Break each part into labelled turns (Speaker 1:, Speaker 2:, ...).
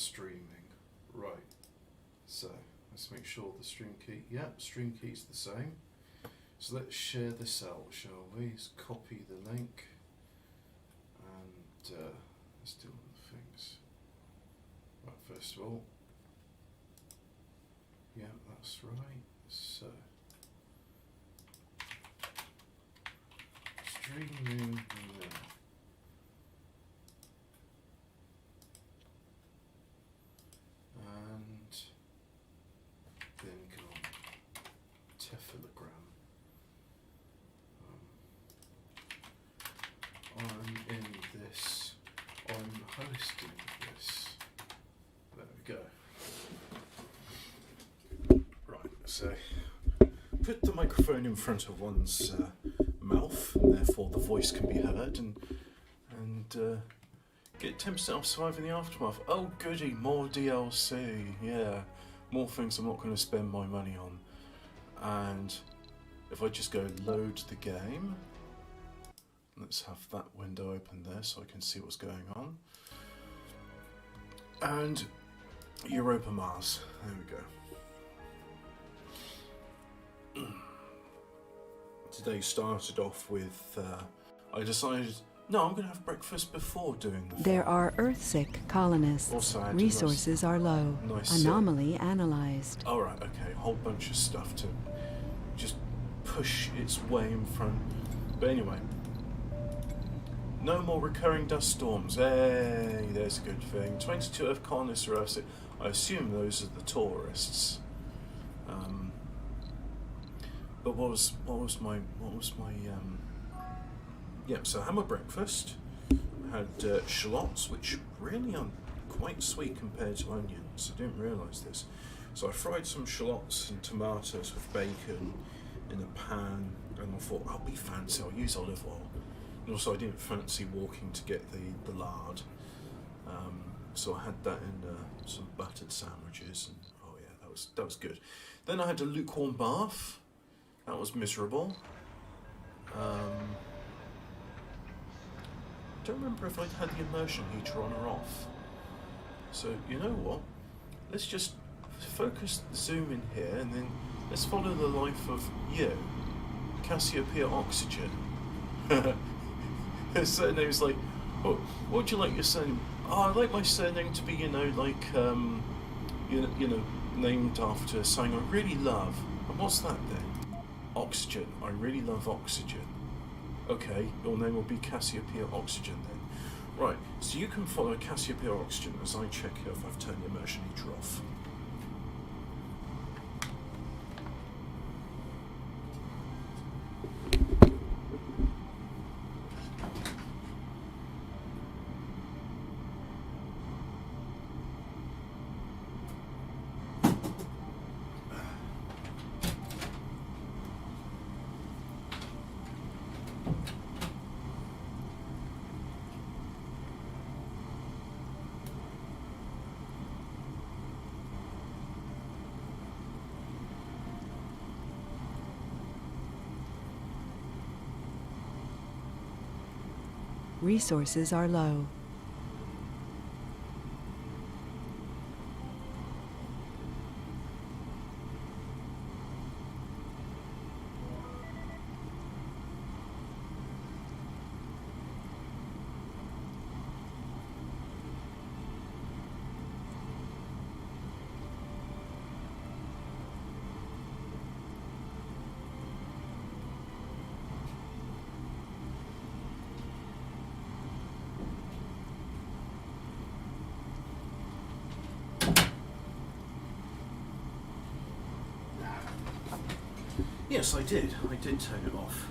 Speaker 1: streaming. Right. So let's make sure the stream key. Yep, stream key's the same. So let's share this out, shall we? Let's copy the link and let's do all the things. Right, first of all. Yeah, that's right. So streaming now. And then go on Tefilogram. I'm in this. I'm hosting this. There we go. Right, so put the microphone in front of one's mouth, and therefore the voice can be heard, and get 10% off Survive in the Aftermath. Oh goody, more DLC, yeah. More things I'm not going to spend my money on. And if I just go load the game, let's have that window open there so I can see what's going on. And Europa Mars, there we go. Today started off with, I decided, no, I'm going to have breakfast before doing the
Speaker 2: There
Speaker 1: film.
Speaker 2: are Earthsick colonists.
Speaker 1: Also, I had a
Speaker 2: Resources are low.
Speaker 1: nice,
Speaker 2: Anomaly analyzed.
Speaker 1: Alright, okay, a whole bunch of stuff to just push its way in front. But anyway, no more recurring dust storms. Hey, there's a good thing. 22 Earth colonists are Earthsick. I assume those are the tourists. But what was my yeah, so I had my breakfast. I had shallots, which really are quite sweet compared to onions. I didn't realise this. So I fried some shallots and tomatoes with bacon in a pan, and I thought, I'll be fancy, I'll use olive oil. And also I didn't fancy walking to get the lard. So I had that in some buttered sandwiches, and oh yeah, that was good. Then I had a lukewarm bath. That was miserable. Don't remember if I'd had the immersion heater on or off. So you know what? Let's just focus the zoom in here, and then let's follow the life of you, Cassiopeia Oxygen. Her surname is like, what would you like your surname? Oh, I like my surname to be, like, named after something I really love. And what's that then? Oxygen. I really love oxygen. Okay, your name will be Cassiopeia Oxygen then. Right, so you can follow Cassiopeia Oxygen as I check if I've turned the immersion heater off.
Speaker 2: Resources are low.
Speaker 1: Yes, I did. I did turn it off.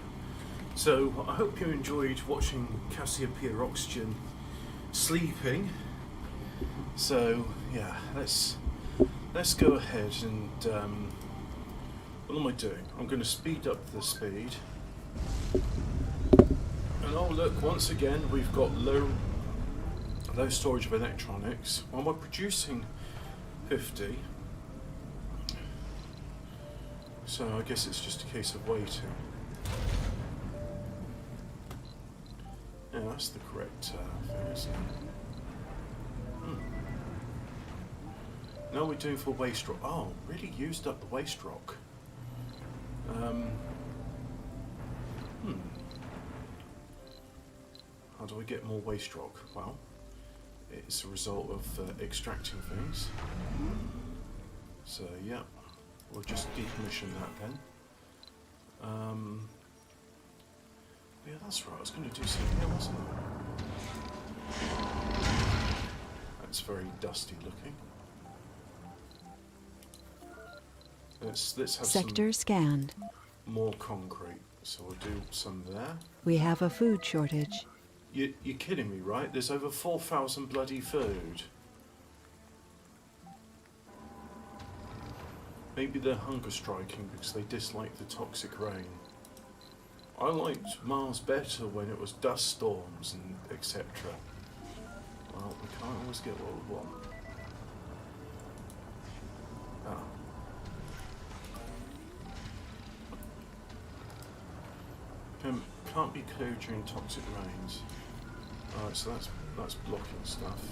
Speaker 1: So I hope you enjoyed watching Cassiopeia Oxygen sleeping. So yeah, let's go ahead and what am I doing? I'm going to speed up the speed. And oh look, once again we've got low storage of electronics. Well, we're producing 50. So I guess it's just a case of waiting. Yeah, that's the correct thing, isn't it? No, we're doing for waste rock. Oh, really used up the waste rock. How do I get more waste rock? Well, it's a result of extracting things. So, yeah, we'll just decommission that then. Yeah, that's right, I was going to do something else, wasn't I? That's very dusty looking. Let's have
Speaker 2: Sector scanned.
Speaker 1: some more concrete. So we'll do some there.
Speaker 2: We have a food shortage.
Speaker 1: You're kidding me, right? There's over 4,000 bloody food. Maybe they're hunger striking because they dislike the toxic rain. I liked Mars better when it was dust storms and etc. Well, we can't always get what we want. Ah. Can't be clear during toxic rains. Alright, so that's blocking stuff.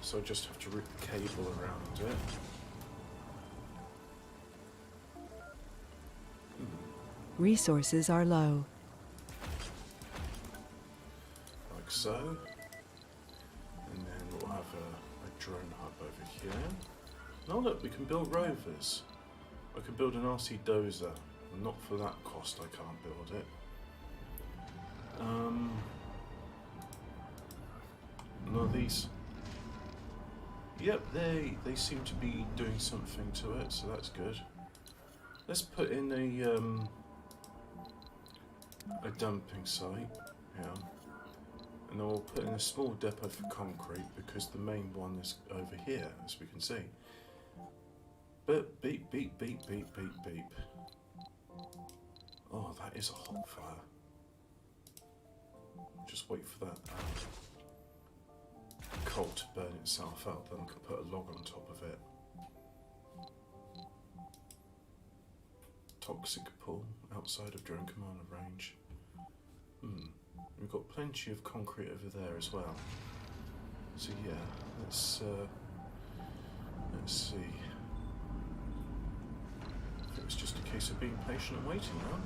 Speaker 1: So I just have to rip a cable around it.
Speaker 2: Resources are low.
Speaker 1: Like so. And then we'll have a drone hub over here. Now look, we can build rovers. I could build an RC dozer. Not for that cost, I can't build it. No, these. Yep, they seem to be doing something to it, so that's good. Let's put in a dumping site, yeah, and then we'll put in a small depot for concrete because the main one is over here, as we can see. But beep, beep, beep, beep, beep, beep. Oh, that is a hot fire. Just wait for that coal to burn itself out, then I can put a log on top of it. Toxic pool outside of drone commander range. We've got plenty of concrete over there as well. So yeah, let's see. It was just a case of being patient and waiting now.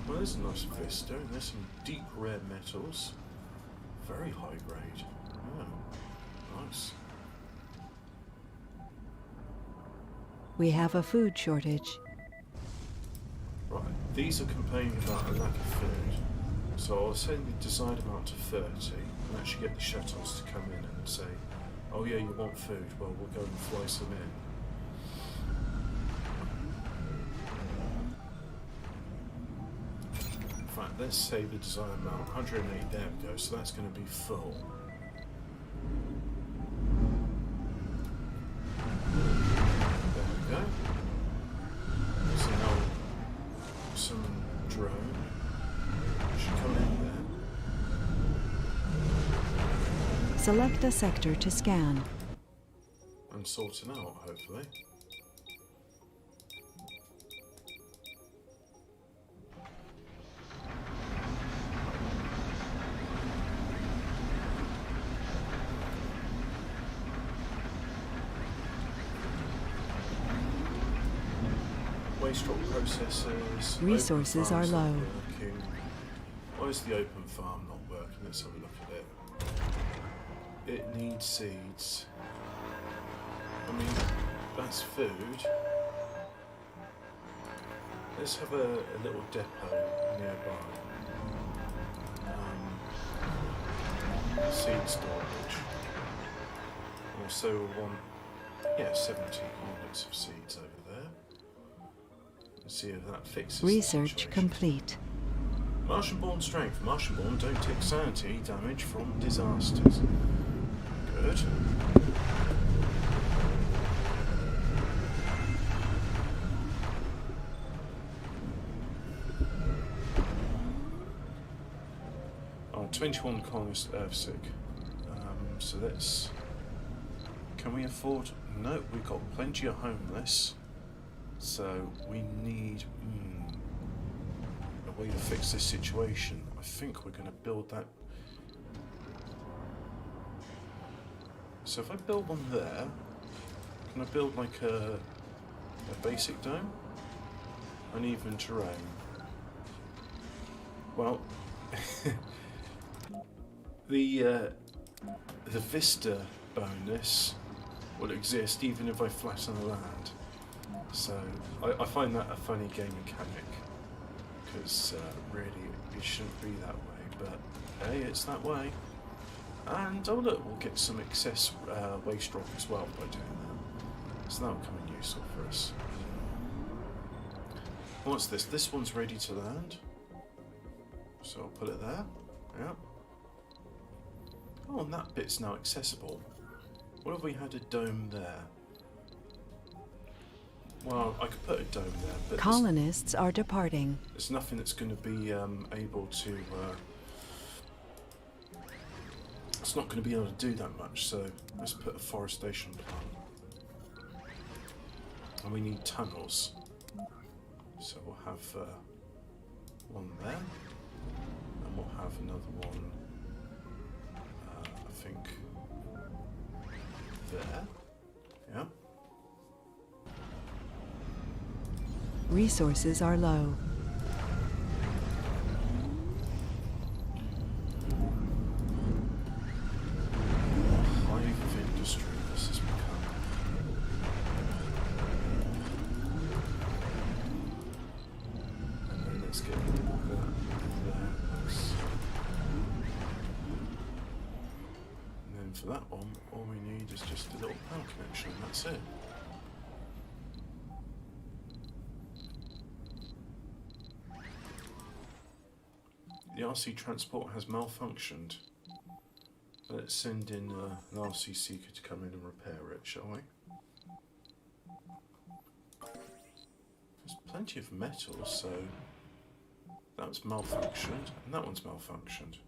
Speaker 1: Well, there's a nice vista, and there's some deep rare metals. Very high grade. Oh, nice.
Speaker 2: We have a food shortage.
Speaker 1: Right, these are complaining about a lack of food. So I'll send the desired amount to 30 and actually get the shuttles to come in and say, oh yeah, you want food? Well, we'll go and fly some in. In fact, let's say the desired amount, 108, there we go, so that's going to be full. There we go. So now, some drone should come in there.
Speaker 2: Select a sector to scan.
Speaker 1: And sort it out, hopefully. Waste rock processors.
Speaker 2: Resources are low.
Speaker 1: Working. Why is the open farm not working? Let's have a look at it. It needs seeds. I mean, that's food. Let's have a little depot nearby. Seed storage. Also, we'll want 70 units of seeds over there. Let's see if that fixes the
Speaker 2: Research
Speaker 1: situation.
Speaker 2: complete.
Speaker 1: Martian-born strength. Martian-born don't take sanity damage from disasters. Good. Oh, 21 colonists Earthsick. So let's... Can we afford... No, we've got plenty of homeless. So we need a way to fix this situation. I think we're going to build that So if I build one there, can I build like a basic dome? Uneven terrain. Well, the vista bonus will exist even if I flatten the land. So I find that a funny game mechanic, because really it shouldn't be that way, but hey, it's that way. And oh look, we'll get some excess waste rock as well by doing that. So that'll come in useful for us. What's this? This one's ready to land. So I'll put it there. Yep. Oh, and that bit's now accessible. What if we had a dome there? Well, I could put a dome there, but
Speaker 2: Colonists are departing.
Speaker 1: there's nothing that's going to be able to... it's not going to be able to do that much, so let's put a forestation plant. And we need tunnels. So we'll have one there, and we'll have another one, I think, there. Yeah.
Speaker 2: Resources are low.
Speaker 1: Hive of industry this has become. And then let's get that there. And then for that one, all we need is just a little power connection, and that's it. The RC transport has malfunctioned. Let's send in an RC seeker to come in and repair it, shall we? There's plenty of metal, so that's malfunctioned, and that one's malfunctioned.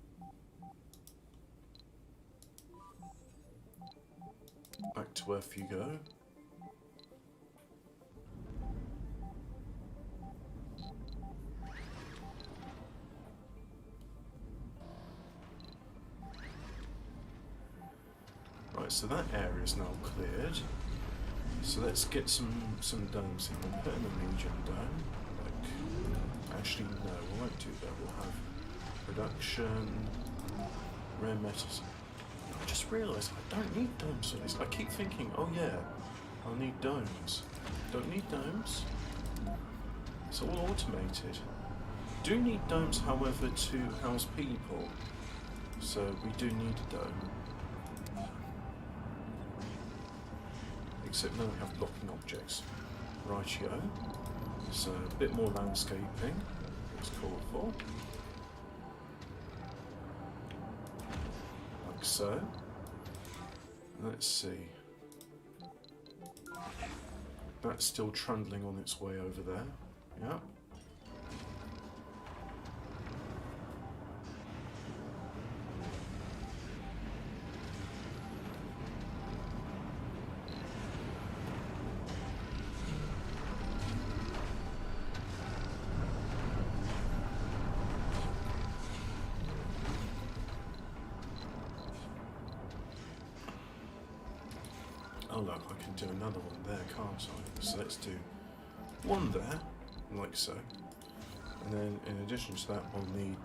Speaker 1: Back to Earth you go. Right, so that area is now cleared. So let's get some domes in. We'll put in a medium dome. Like, actually, no, we won't do that. We'll have production, rare metals. I just realised I don't need domes for this. I keep thinking, oh yeah, I'll need domes. Don't need domes. It's all automated. Do need domes, however, to house people. So we do need a dome. Except now we have blocking objects. Rightio. So a bit more landscaping. It's called for. Like so. Let's see. That's still trundling on its way over there. Yeah. Oh look, I can do another one there, can't I? So let's do one there, like so. And then in addition to that, we'll need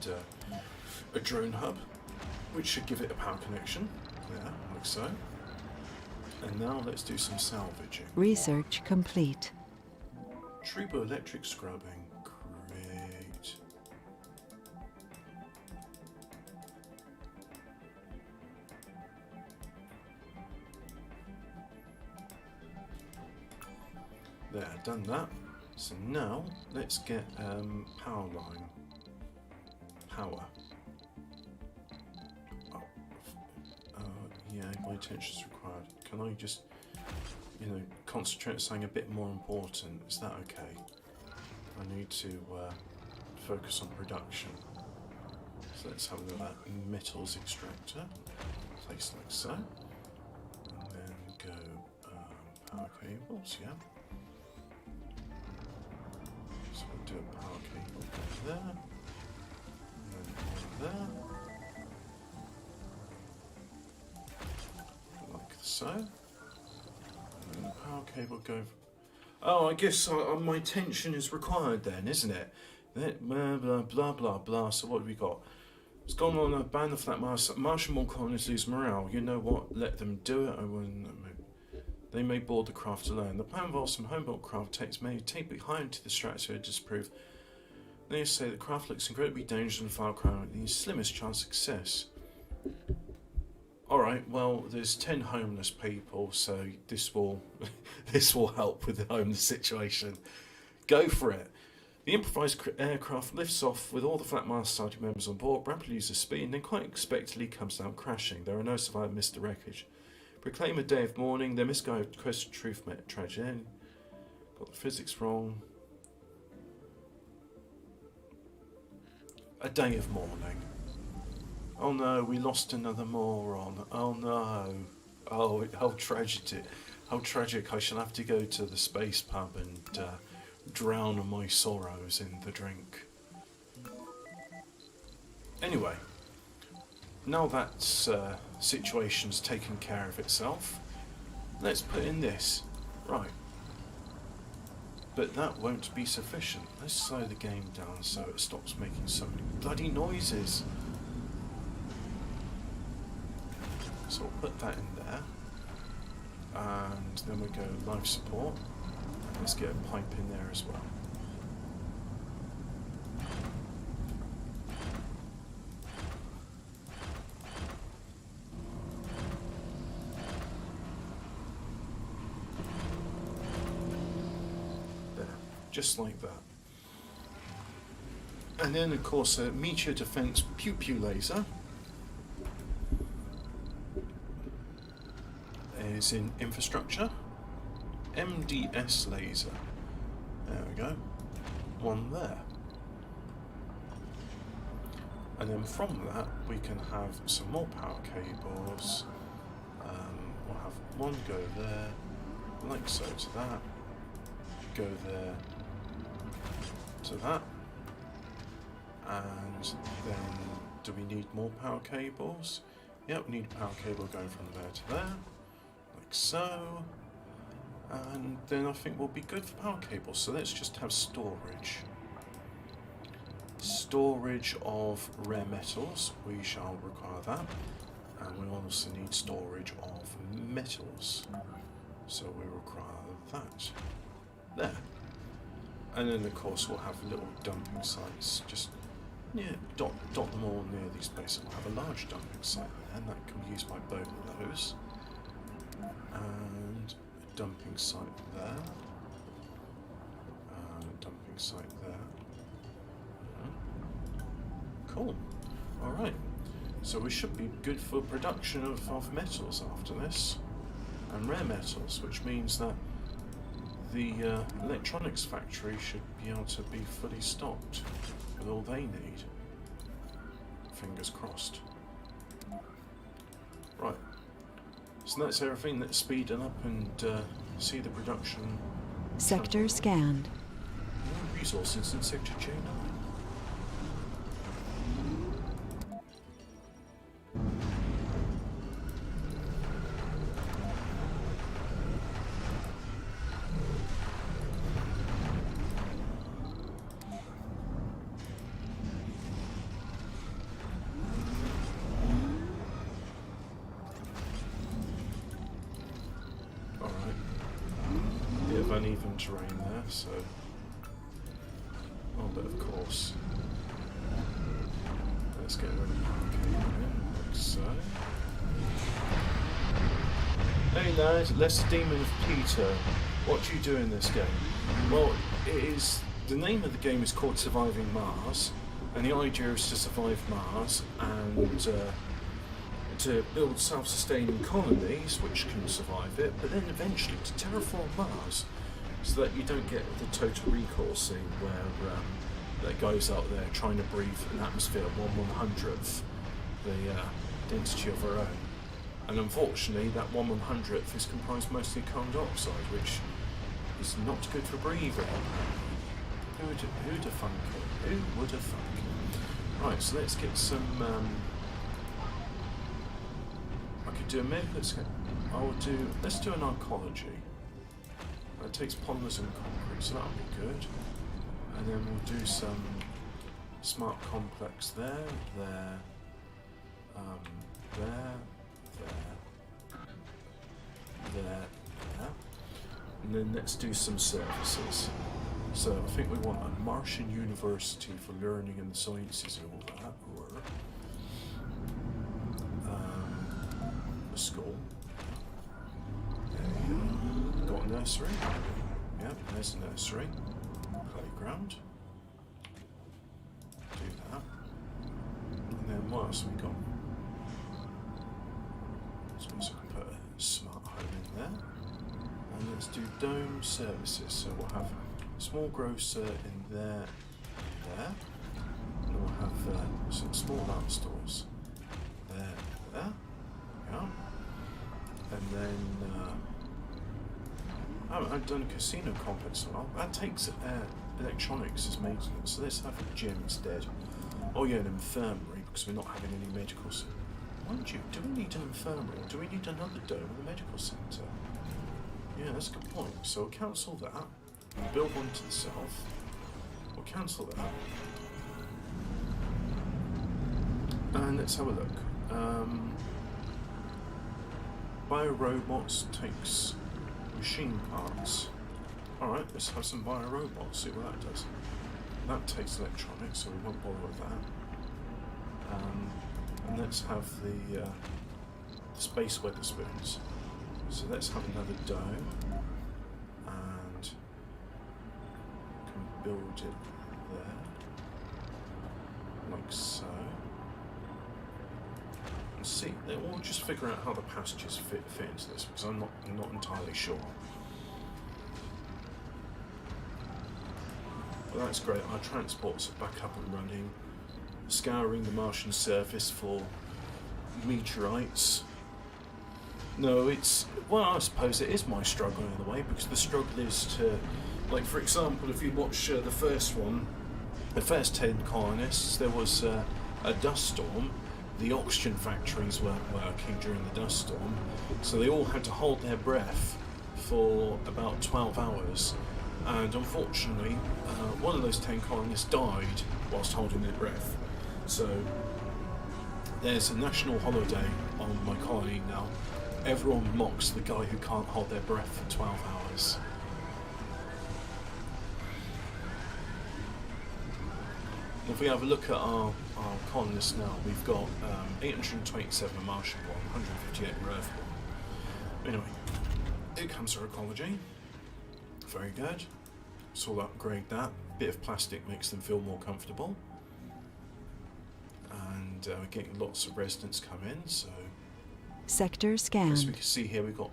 Speaker 1: a drone hub, which should give it a power connection. There, like so. And now let's do some salvaging.
Speaker 2: Research complete.
Speaker 1: Turbo electric scrubbing. Great. There, done that. So now let's get power line. Power. Oh, yeah, my attention is required. Can I just, concentrate on something a bit more important? Is that okay? I need to focus on production. So let's have a look at that metals extractor. Place like so. And then go power cables, yeah. So we'll do a power cable there, and then one there, like so. And the power cable go. Oh, I guess my attention is required then, isn't it? Blah, blah, blah, blah, blah. So what have we got? It's gone on a ban the flat Martian more colonies lose morale. You know what? Let them do it. They may board the craft alone. The plan involves some homebuilt craft takes may take it high into the stratosphere to disprove. They say the craft looks incredibly dangerous and far cry with the slimmest chance of success. Alright, well, there's 10 homeless people, so this will this will help with the homeless situation. Go for it. The improvised aircraft lifts off with all the Flat Mile Society members on board, rapidly loses speed, and then quite unexpectedly comes down crashing. There are no survivors amidst the wreckage. Proclaim a day of mourning. Their misguided quest of truth met tragedy. Got the physics wrong. A day of mourning. Oh no, we lost another moron. Oh no. Oh, how tragic. How tragic. I shall have to go to the space pub and drown my sorrows in the drink. Anyway, now that situation's taken care of itself, let's put in this. Right. But that won't be sufficient. Let's slow the game down so it stops making so many bloody noises. So we'll put that in there. And then we go life support. Let's get a pipe in there as well. There, just like that. And then of course a meteor defense pew pew laser is in infrastructure. MDS laser. There we go. One there. And then from that we can have some more power cables. We'll have one go there, like so to that. Go there to that. And then do we need more power cables? Yep, we need a power cable going from there to there. Like so. And then I think we'll be good for power cables. So let's just have storage. Storage of rare metals. We shall require that. And we also need storage of metals. So we require that. There. And then of course we'll have little dumping sites. Just dot them all near these places. We'll have a large dumping site there, and that can be used by both of those. And dumping site there, dumping site there. Cool. Alright, so we should be good for production of metals after this, and rare metals, which means that the electronics factory should be able to be fully stocked with all they need. Fingers crossed. Right. So that's everything. Let's speed it up and see the production.
Speaker 2: Sector scanned.
Speaker 1: No resources in Sector J9. Uneven terrain there, so but of course let's get rid of the like so. Hey lad, Lesser Demon of Peter, what do you do in this game? Well, the name of the game is called Surviving Mars, and the idea is to survive Mars and to build self-sustaining colonies which can survive it, but then eventually to terraform Mars so that you don't get the Total Recall scene where that goes out there trying to breathe an atmosphere 1/100th the density of our own. And unfortunately that 1/100th is comprised mostly of carbon dioxide, which is not good for breathing. Who'd have thunk it? Who would have thunk it? Right, so let's get some... I could do a medical. Let's do an oncology. That takes polymers and concrete, so that'll be good. And then we'll do some smart complex there, there, there. And then let's do some services. So I think we want a Martian university for learning and the sciences and all that, or a school. Got a nursery. Yep, there's a nursery. Playground. Do that. And then what else have we got? So we can put a smart home in there. And let's do dome services. So we'll have a small grocer in there. And we'll have some small art stores. There. Yeah. And then I've done a casino complex as well. That takes electronics as maintenance, so let's have a gym instead. Oh yeah, an infirmary, because we're not having any medicals. Mind you, do we need an infirmary, or do we need another dome in the medical centre? Yeah, that's a good point. So we'll cancel that, and build one to the south. We'll cancel that. And let's have a look. Biorobots takes machine parts. Alright, let's have some biorobots, see what that does. That takes electronics, so we won't bother with that. And let's have the space Weatherspoons. So let's have another dome. And can build it there. Like so. And see, we'll just figure out how the passages fit into this, because I'm not entirely sure. Well, that's great. Our transports are back up and running, scouring the Martian surface for meteorites. No, I suppose it is my struggle in a way, because the struggle is to, like, for example, if you watch the first one, the first 10 colonists, there was a dust storm. The oxygen factories weren't working during the dust storm, so they all had to hold their breath for about 12 hours. And unfortunately, one of those 10 colonists died whilst holding their breath. So there's a national holiday on my colony now. Everyone mocks the guy who can't hold their breath for 12 hours. If we have a look at our colonists now, we've got 827 Martian one, 158 Earth one. Anyway, here comes our ecology. Very good. So we'll upgrade that. Bit of plastic makes them feel more comfortable. And we're getting lots of residents come in, so...
Speaker 2: Sector
Speaker 1: As we
Speaker 2: scanned.
Speaker 1: can see here, we've got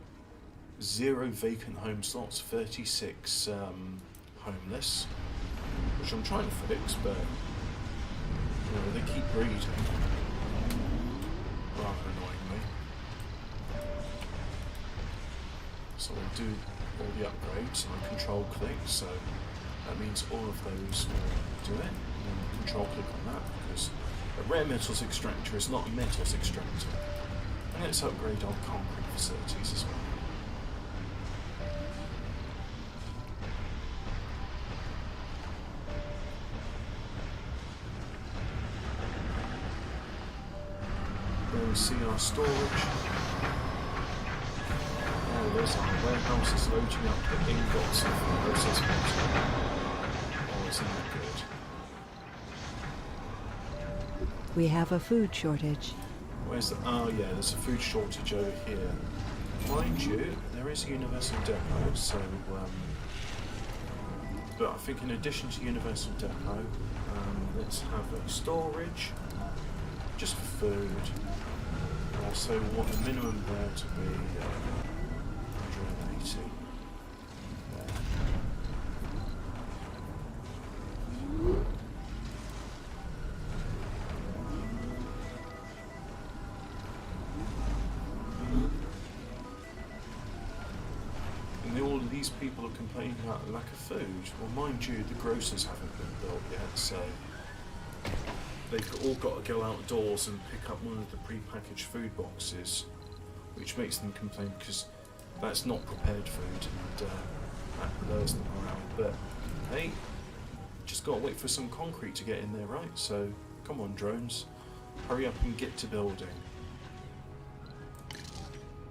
Speaker 1: 0 vacant home slots, 36 homeless, which I'm trying to fix, but they keep breeding, rather annoyingly. So we'll do all the upgrades and I control click, so that means all of those will do it, and then we'll control click on that, because a rare metals extractor is not a metals extractor. And let's upgrade our concrete facilities as well. Then we see our storage. Oh, there's our warehouses loading up the ingots of process metal. Oh, isn't that good?
Speaker 2: We have a food shortage.
Speaker 1: Where's the... Oh yeah, there's a food shortage over here. Mind you, there is a Universal Depot, so... but I think in addition to Universal Depot, let's have a storage, just for food. Also, we want the minimum there to be 180. All of these people are complaining about the lack of food. Well, mind you, the grocers haven't been built yet, so they've all got to go outdoors and pick up one of the pre-packaged food boxes, which makes them complain because that's not prepared food and that lures them around. But hey, just gotta wait for some concrete to get in there, right? So come on, drones, hurry up and get to building.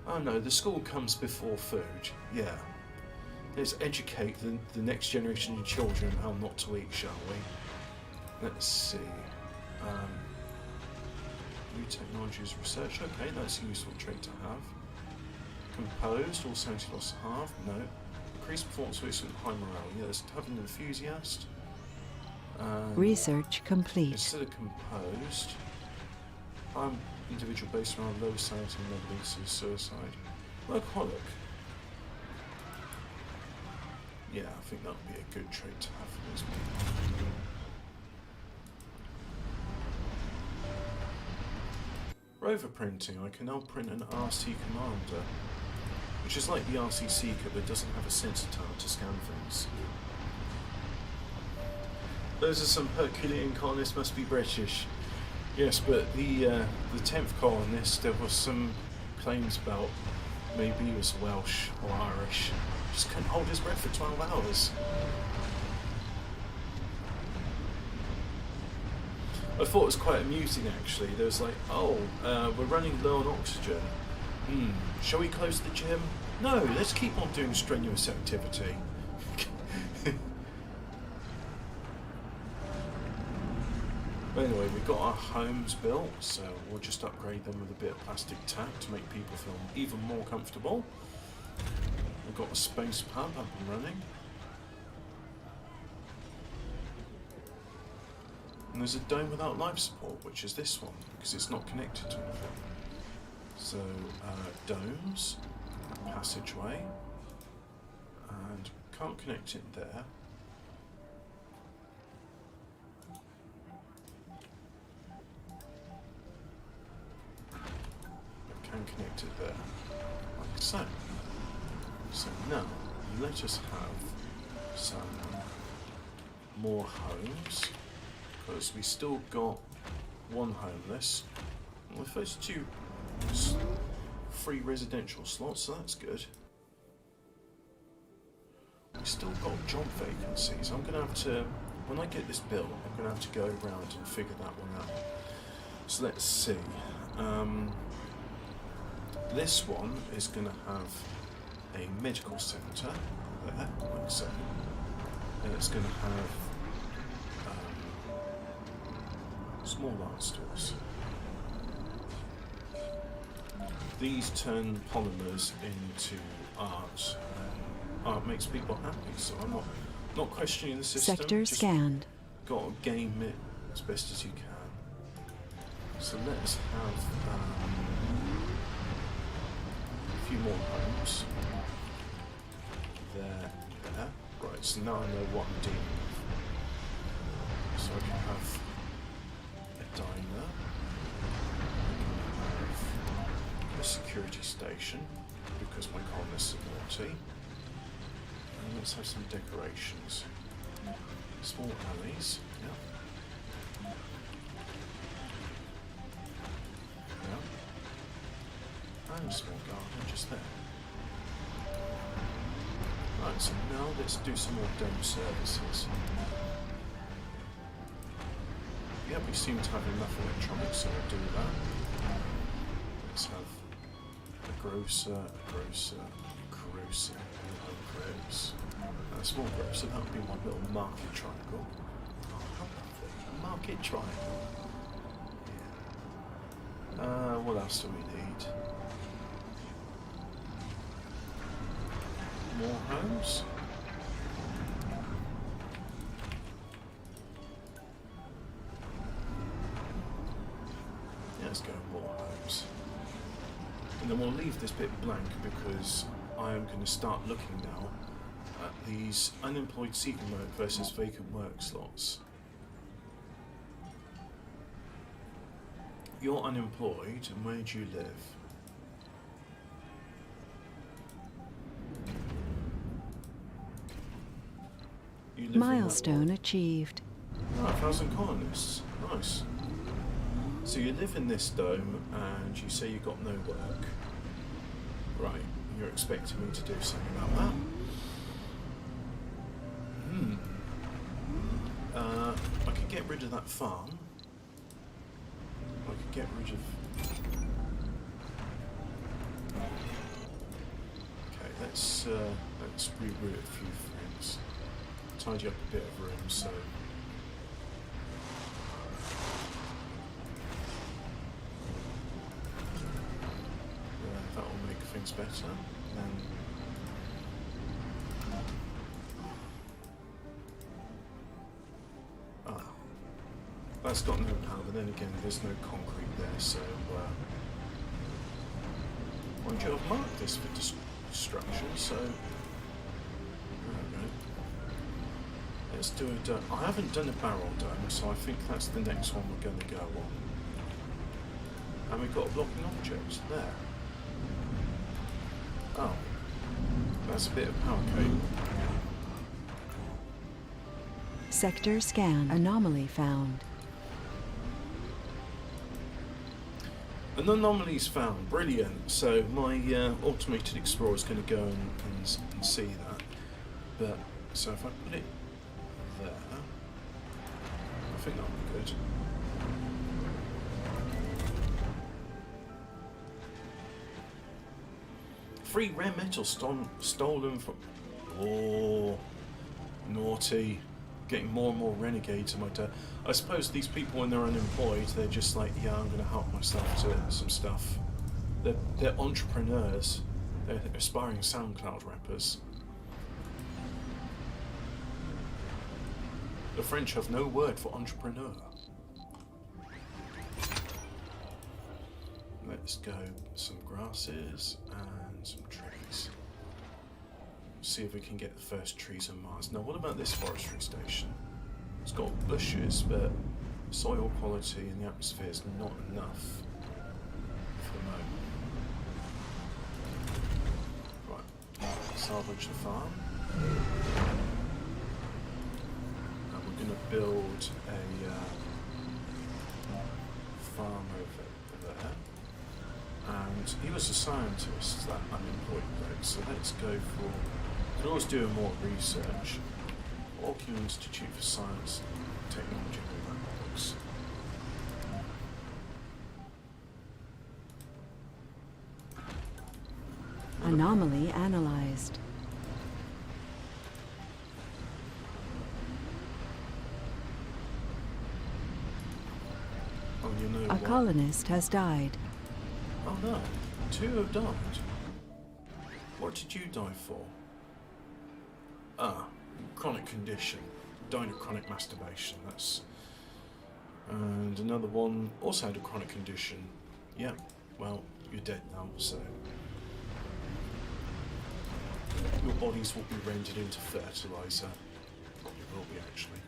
Speaker 1: Oh no, the school comes before food. Yeah. Let's educate the next generation of children how not to eat, shall we? Let's see. New technologies research. Okay, that's a useful trait to have. Composed, all sanity loss half. No. Increased performance with high morale. Yes, have an enthusiast.
Speaker 2: Research complete.
Speaker 1: Instead of composed, individual based around low sanity and level leads to suicide. Workaholic. Yeah, I think that would be a good trait to have for these people. Rover printing. I can now print an RC Commander, which is like the RC Seeker but doesn't have a sensor tower to scan things. Those are some Herculean colonists, must be British. Yes, but the 10th colonist, there was some claims about maybe he was Welsh or Irish. Just couldn't hold his breath for 12 hours. I thought it was quite amusing actually. There was like, oh, we're running low on oxygen. Shall we close the gym? No, let's keep on doing strenuous activity. Anyway, we've got our homes built, so we'll just upgrade them with a bit of plastic tack to make people feel even more comfortable. We've got a space pub up and running. And there's a dome without life support, which is this one, because it's not connected to anything. So, domes, passageway, and can't connect it there. Can connect it there, like so. So now, let us have some more homes, because we still got one homeless. Well, the first two free residential slots, so that's good. We still got job vacancies. I'm going to have to, when I get this built, I'm going to have to go around and figure that one out. So let's see. This one is going to have a medical centre there, like so, and it's going to have small art stores. These turn polymers into art, and art makes people happy, so I'm not questioning the system.
Speaker 2: Sector
Speaker 1: just
Speaker 2: scanned.
Speaker 1: got to game it as best as you can. So let's have a few more homes. There. Right, so now I know what I'm dealing with. So I can have a diner. I can have a security station, because my colonists are naughty. And let's have some decorations. Small alleys, yeah. And a small garden just there. Right, so now let's do some more dome services. Yeah, we seem to have enough electronics, so we'll do that. Let's have a grocer, and a small grocer. That would be my little market triangle. Oh, how lovely. A market triangle. Yeah. What else do we need? More homes? Yeah, let's go more homes. And then we'll leave this bit blank because I am going to start looking now at these unemployed seeking work versus vacant work slots. You're unemployed, and where do you live? You live in that
Speaker 2: Milestone
Speaker 1: one.
Speaker 2: achieved.
Speaker 1: Oh, 1,000 colonists. Nice. So you live in this dome and you say you got no work. Right, you're expecting me to do something about that? I could get rid of that farm. I could get rid of... Okay, let's reroute a few things. Tidy up a bit of room, so... that will make things better. That's got no power, but then again, there's no concrete there, so... mind you, I've marked this for destruction, so... There we go. Let's do a dome. I haven't done a barrel dome, so I think that's the next one we're going to go on. And we've got a blocking object there. Oh. That's a bit of power cable.
Speaker 2: Sector scan. Anomaly found.
Speaker 1: An anomaly's found. Brilliant. So my automated explorer is going to go and see that. But so if I put it there, I think that'll be good. Free rare metal stolen from... Oh, naughty. Getting more and more renegades in my day. I suppose these people, when they're unemployed, they're just like, yeah, I'm going to help myself to some stuff. They're entrepreneurs. They're aspiring SoundCloud rappers. The French have no word for entrepreneur. Let's go some grasses and some trees. See if we can get the first trees on Mars. Now, what about this forestry station? It's got bushes, but soil quality in the atmosphere is not enough for the moment. Right, salvage the farm. And we're going to build a farm over there. And he was a scientist, that unemployed bloke, so let's go for... We can always do more research. Orkney Institute for Science and Technology and all that box.
Speaker 2: Anomaly analyzed.
Speaker 1: Oh, you know
Speaker 2: A
Speaker 1: what?
Speaker 2: colonist has died.
Speaker 1: Oh no, 2 have died. What did you die for? Ah, chronic condition. Died of chronic masturbation, that's... And another one also had a chronic condition. Yeah, well, you're dead now, so... Your bodies will be rendered into fertilizer. Probably will be, actually.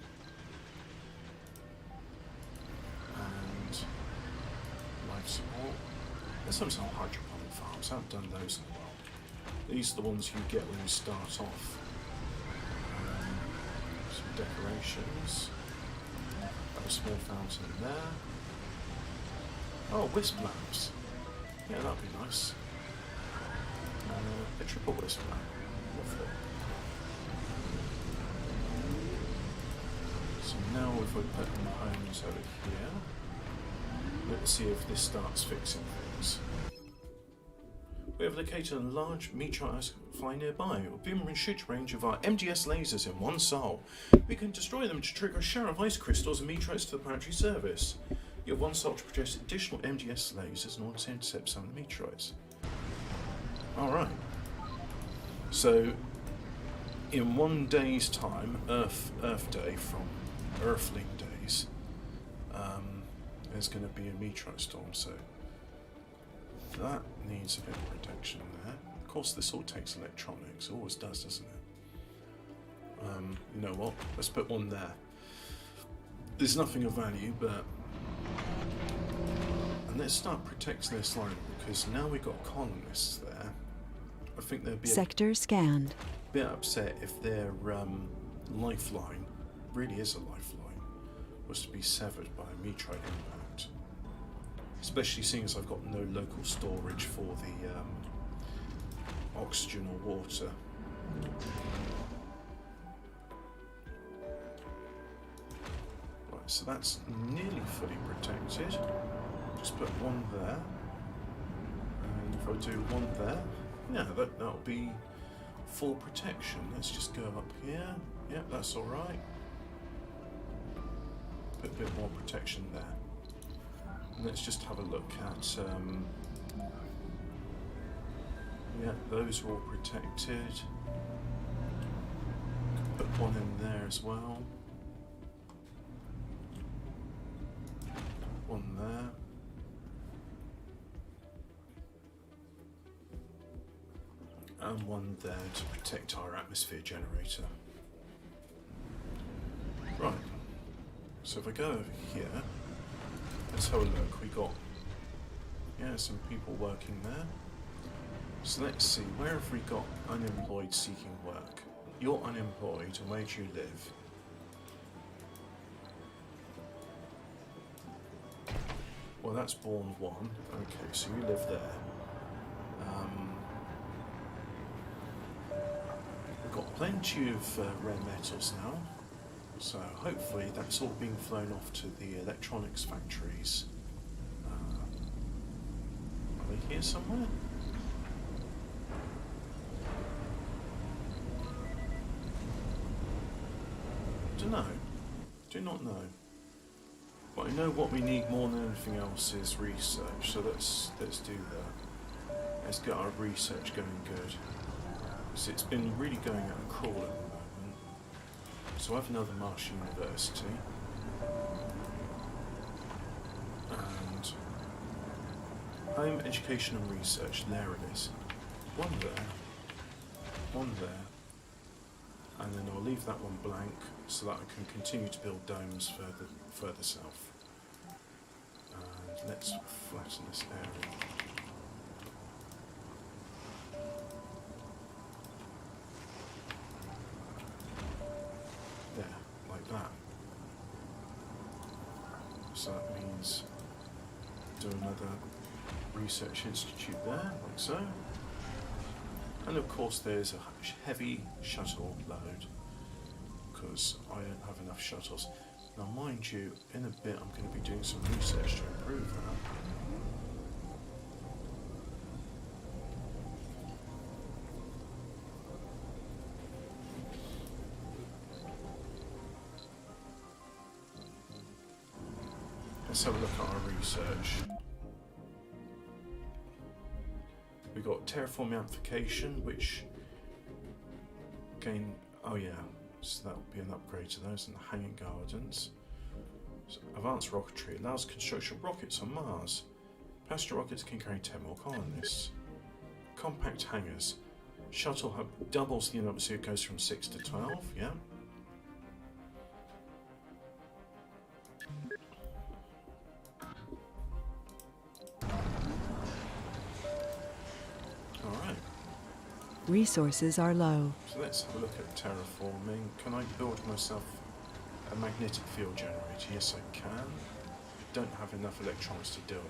Speaker 1: And... life support. There's some hydroponic farms, I haven't done those in a while. These are the ones you get when you start off. Some decorations. Have a small fountain there. Oh, wisp lamps. Yeah, that'd be nice. A triple wisp lamp. Lovely. So now if we put in homes over here, let's see if this starts fixing things. We have located a large meteorite fly nearby. Within the shoot range of our MGS lasers in one sol. We can destroy them to trigger a shower of ice crystals and meteorites to the planetary service. You have one sol to produce additional MGS lasers in order to intercept some of the meteorites. Alright. So, in 1 day's time, Earth Day from Earthling days, there's going to be a meteorite storm, so that needs a bit of protection there. Of course, this all takes electronics. It always does, doesn't it? You know what? Let's put one there. There's nothing of value, but... And let's start protecting this line, because now we've got colonists there. I think they'd be
Speaker 2: Sector scanned.
Speaker 1: a bit upset if their lifeline, really is a lifeline, was to be severed by a meteorite impact. Especially seeing as I've got no local storage for oxygen or water. Right, so that's nearly fully protected. Just put one there. And if I do one there, yeah, that'll be full protection. Let's just go up here. Yep, that's alright. Put a bit more protection there. And let's just have a look at, yeah, those are all protected. Put one in there as well. One there. And one there to protect our atmosphere generator. Right. So if I go over here, let's have a look. We got, yeah, some people working there. So let's see, where have we got unemployed seeking work? You're unemployed, and where do you live? Well, that's Bourne 1. Okay, so you live there. We've got plenty of rare metals now. So hopefully that's all being flown off to the electronics factories. Are they here somewhere? Don't know. Do not know. But I know what we need more than anything else is research. So let's do that. Let's get our research going good. So it's been really going at a crawl at the moment. So I have another Marsh University. And home education and research, there it is. One there, one there, and then I'll leave that one blank so that I can continue to build domes further south. And let's flatten this area. There, like that. So that means do another research institute there, like so. And of course there's a heavy shuttle load, because I don't have enough shuttles. Now mind you, in a bit I'm going to be doing some research to improve that. Let's have a look at our research. We've got terraforming amplification, which gain, oh yeah, so that would be an upgrade to those, and the hanging gardens. So advanced rocketry allows construction of rockets on Mars. Passenger rockets can carry 10 more colonists. Compact hangars. Shuttle hub doubles the number, so it goes from 6 to 12, yeah.
Speaker 2: Resources are low.
Speaker 1: So let's have a look at terraforming. Can I build myself a magnetic field generator? Yes, I can. Don't have enough electrons to do it.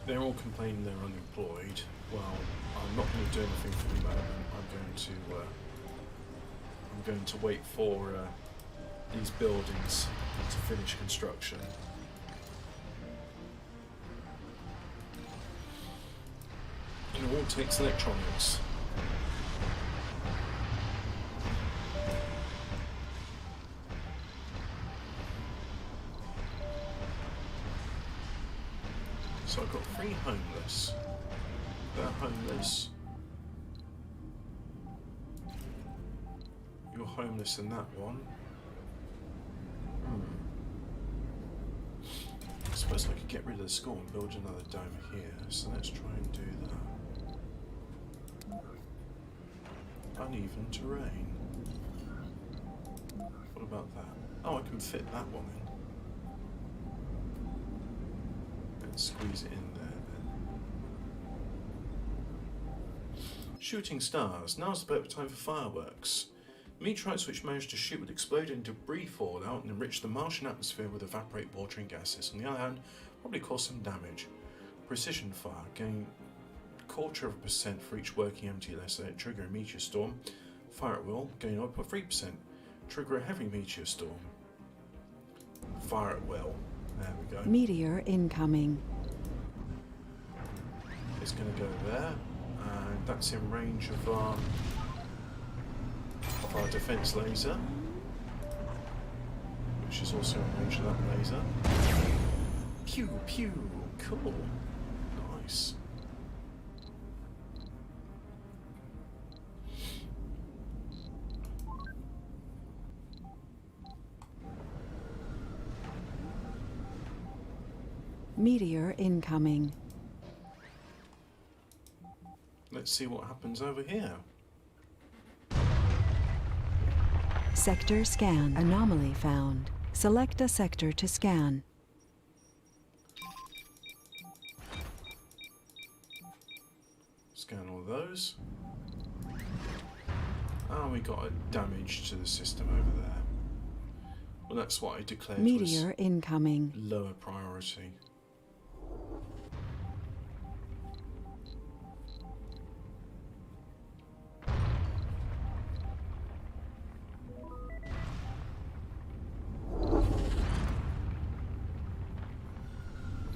Speaker 1: They're all complaining they're unemployed. Well, I'm not going to do anything for the moment. I'm going to wait for these buildings to finish construction. It all takes electronics. So I've got 3 homeless. They're homeless. You're homeless in that one. I suppose I could get rid of the school and build another dome here, so let's try and do that. Uneven terrain. What about that? Oh, I can fit that one in. Let's squeeze it in there then. Shooting stars. Now's the perfect time for fireworks. Meteorites which manage to shoot would explode and debris fall out and enrich the Martian atmosphere with evaporate water and gases. On the other hand, probably cause some damage. Precision fire. Gain 0.25% for each working empty laser. Trigger a meteor storm. Fire at will. Gain 0.3%. Trigger a heavy meteor storm. Fire at will. There we go.
Speaker 2: Meteor incoming.
Speaker 1: It's going to go there, and that's in range of our defense laser, which is also in range of that laser. Pew pew. Cool. Nice.
Speaker 2: Meteor incoming.
Speaker 1: Let's see what happens over here.
Speaker 2: Sector scan. Anomaly found. Select a sector to scan.
Speaker 1: Scan all those. Oh, we got a damage to the system over there. Well, that's what I declared
Speaker 2: Meteor incoming.
Speaker 1: was lower priority.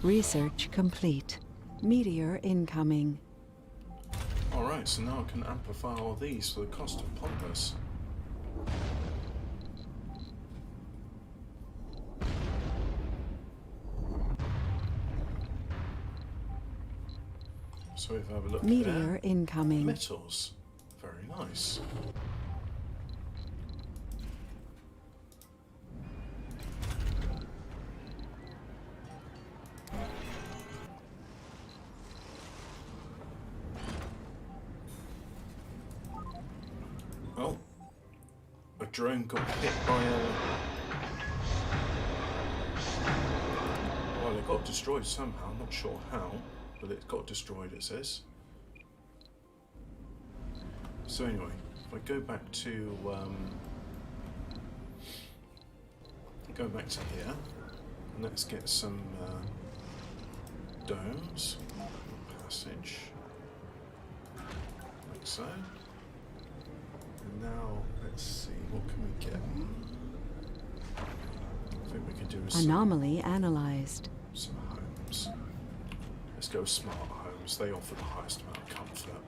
Speaker 2: Research complete. Meteor incoming.
Speaker 1: Alright, so now I can amplify all these for the cost of Pompous. So if I have a look
Speaker 2: Meteor
Speaker 1: there,
Speaker 2: incoming.
Speaker 1: metals. Very nice. Oh, a drone got hit by a... Well, it got destroyed somehow, I'm not sure how, but it got destroyed, it says. So anyway, if I go back to here, and let's get some domes, passage, like so. And now let's see, what can we get? I think we can do
Speaker 2: Anomaly analyzed.
Speaker 1: some homes. Let's go smart homes. They offer the highest amount of comfort.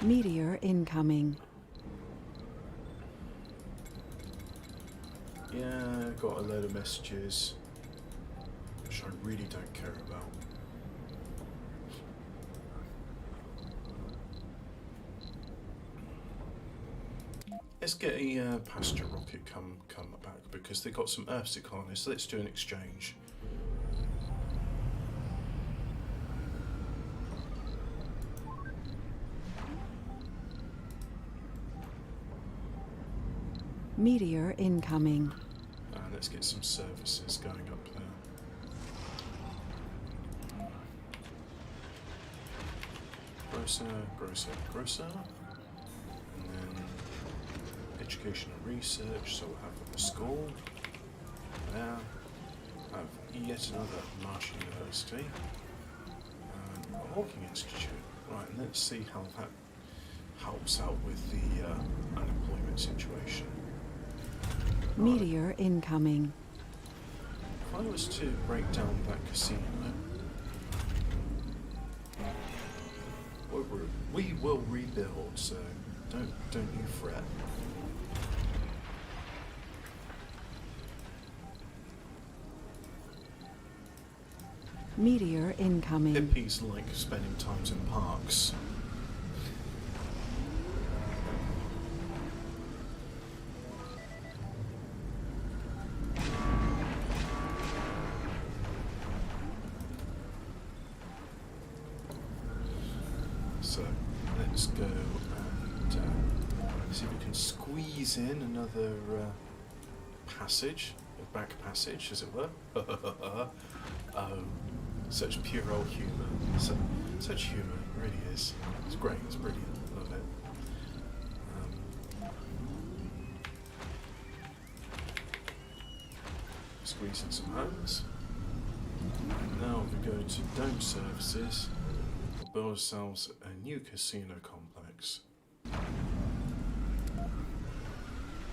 Speaker 2: Meteor incoming.
Speaker 1: Yeah, got a load of messages, which I really don't care about. Let's get a passenger rocket come back because they got some Earthsea colonies. So let's do an exchange.
Speaker 2: Meteor incoming.
Speaker 1: And let's get some services going up there. Grocer, grocer, grocer. And then education and research, so we'll have a school. There. Have yet another Martian University. And a Hawking Institute. Right, and let's see how that helps out with the unemployment situation.
Speaker 2: Meteor incoming.
Speaker 1: If I was to break down that casino, we will rebuild, so don't you fret.
Speaker 2: Meteor incoming.
Speaker 1: Hippies like spending times in parks. So let's go and see if we can squeeze in another passage, a back passage, as it were. Such pure old humour. Such humour, it really is. It's great, it's brilliant. squeeze in some homes. Now we go to Dome Services. We'll build ourselves a new casino complex.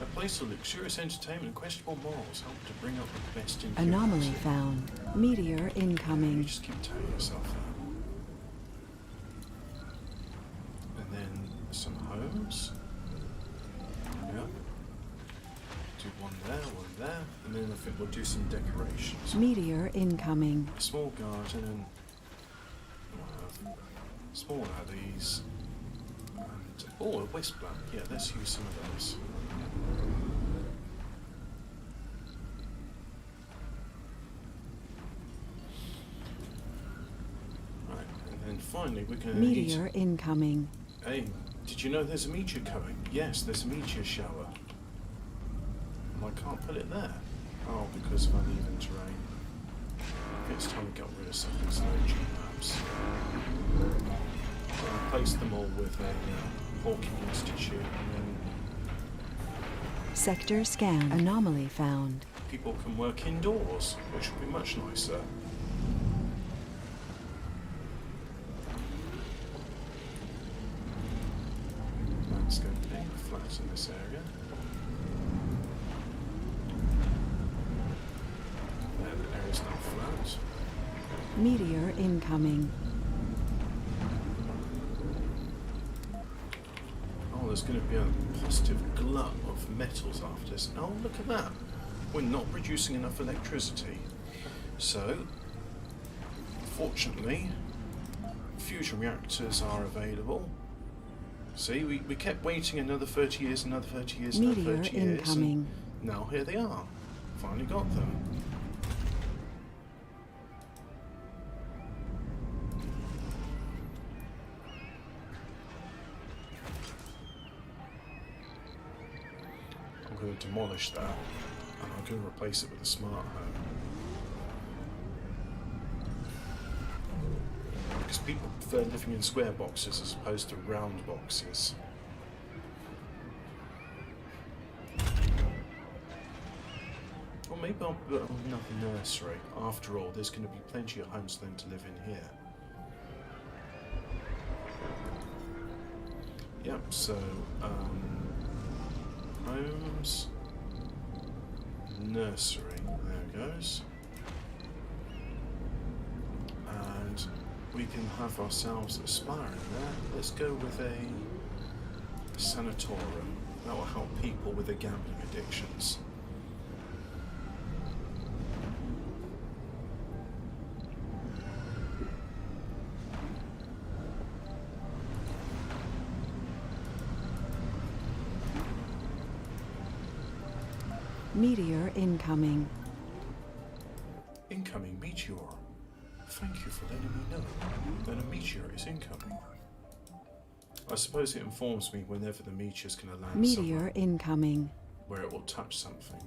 Speaker 1: A place of luxurious entertainment and questionable morals help to bring up the best in humanity.
Speaker 2: Anomaly found. Meteor
Speaker 1: You
Speaker 2: incoming.
Speaker 1: just keep telling yourself that. And then some homes. Yeah. Do one there, and then I think we'll do some decorations.
Speaker 2: Meteor incoming.
Speaker 1: A small garden and small alleys. And oh, a waste plant. Yeah, let's use some of those. Right, and then finally we're going to
Speaker 2: Meteor incoming.
Speaker 1: Hey, did you know there's a meteor coming? Yes, there's a meteor shower. And I can't put it there. Oh, because of uneven terrain. It's time we got rid of some of these nature maps. I replaced them all with a Hawking Institute, and then
Speaker 2: Sector scan. Anomaly found.
Speaker 1: people can work indoors, which will be much nicer. Landscaping, flats in this area. There, the area's now flat.
Speaker 2: Meteor incoming.
Speaker 1: Oh, there's going to be a positive glut of metals after this. Oh, look at that. We're not producing enough electricity. So, fortunately, fusion reactors are available. See, we kept waiting another 30 years, another 30 years, another
Speaker 2: Meteor
Speaker 1: 30 years.
Speaker 2: incoming.
Speaker 1: And now here they are. Finally got them. I'm going to demolish that, and I'm going to replace it with a smart home. Because people prefer living in square boxes as opposed to round boxes. Or maybe I'll build another nursery. After all, there's going to be plenty of homes for them to live in here. Yep, so, homes, nursery, there it goes. And we can have ourselves a spa in there. Let's go with a sanatorium. That will help people with their gambling addictions.
Speaker 2: Meteor incoming.
Speaker 1: Incoming meteor. Thank you for letting me know that a meteor is incoming. I suppose it informs me whenever the meteor's going to land
Speaker 2: Meteor
Speaker 1: somewhere
Speaker 2: incoming.
Speaker 1: where it will touch something.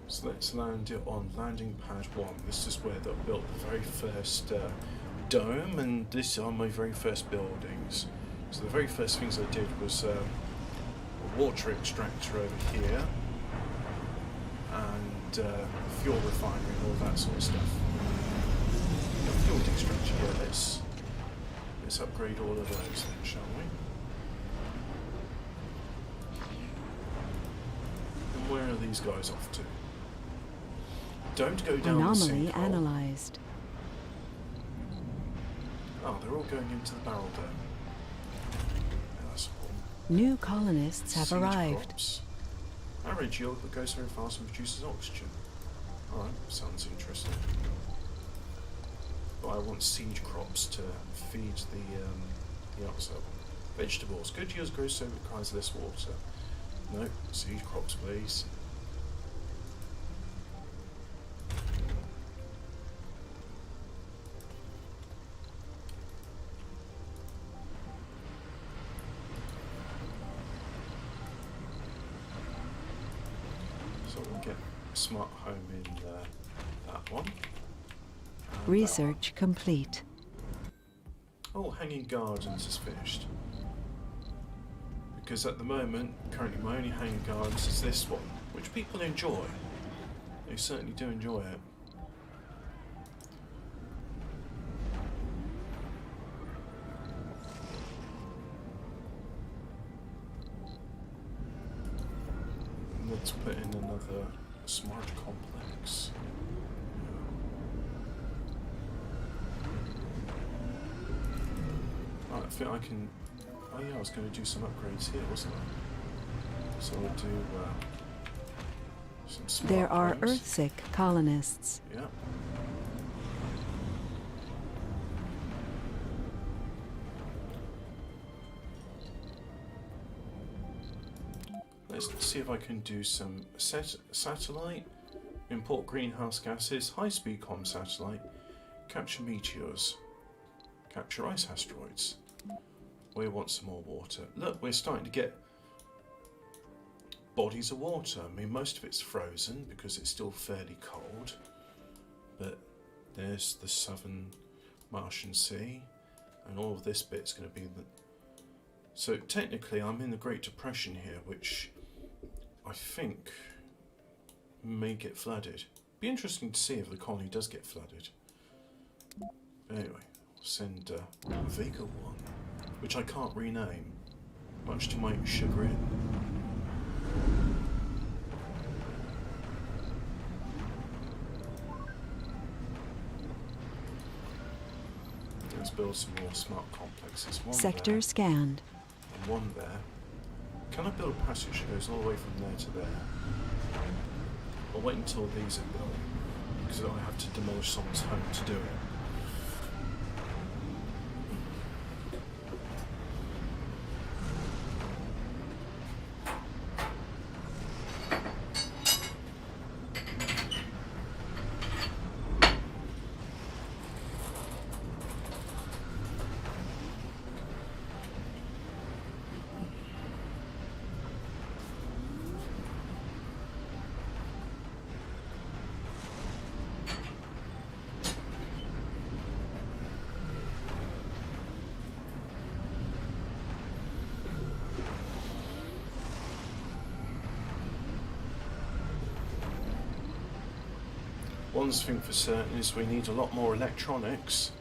Speaker 1: So let's land it on landing pad 1. This is where they built the very first dome, and these are my very first buildings. So the very first things I did was a water extractor over here, and fuel refinery and all that sort of stuff. A fuel extractor here, let's upgrade all of those then, shall we? And where are these guys off to? Don't go down the
Speaker 2: Anomaly
Speaker 1: sinkhole.
Speaker 2: analyzed.
Speaker 1: Oh, they're all going into the barrel dome. Yeah, that's important.
Speaker 2: New colonists have
Speaker 1: Siege
Speaker 2: arrived.
Speaker 1: crops. Average yield that goes very fast and produces oxygen. Alright, sounds interesting. But I want siege crops to feed the upsell. Vegetables. Good yields grow so it requires less water. No, siege crops please. So we'll get a smart home in that one.
Speaker 2: Research complete.
Speaker 1: Oh, Hanging Gardens is finished. Because at the moment, currently my only Hanging Gardens is this one, which people enjoy. They certainly do enjoy it. Let's put in another smart complex. Right, I think I can... Oh yeah, I was going to do some upgrades here, wasn't I? So we'll do some smart
Speaker 2: There are
Speaker 1: homes.
Speaker 2: Earthsick colonists.
Speaker 1: Yeah. Let's see if I can do some satellite, import greenhouse gases, high-speed comm satellite, capture meteors, capture ice asteroids. We want some more water. Look, we're starting to get bodies of water. I mean, most of it's frozen because it's still fairly cold. But there's the southern Martian Sea, and all of this bit's going to be the... So technically I'm in the Great Depression here, which I think may get flooded. Be interesting to see if the colony does get flooded. But anyway, I'll send Vega 1, which I can't rename, much to my chagrin. Let's build some more smart complexes. One
Speaker 2: Sector
Speaker 1: there,
Speaker 2: scanned.
Speaker 1: and one there. Can I build a passage that goes all the way from there to there? I'll wait until these are built, because I have to demolish someone's home to do it. One thing for certain is we need a lot more electronics.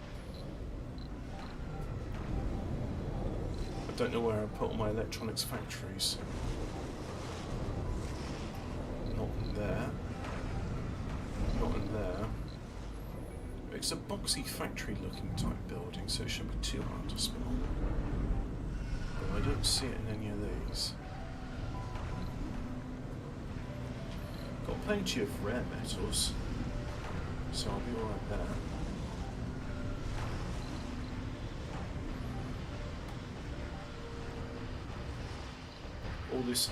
Speaker 1: I don't know where I put all my electronics factories. Not in there. Not in there. It's a boxy factory looking type building, so it shouldn't be too hard to spell. But I don't see it in any of these. Got plenty of rare metals, so I'll be alright there. All this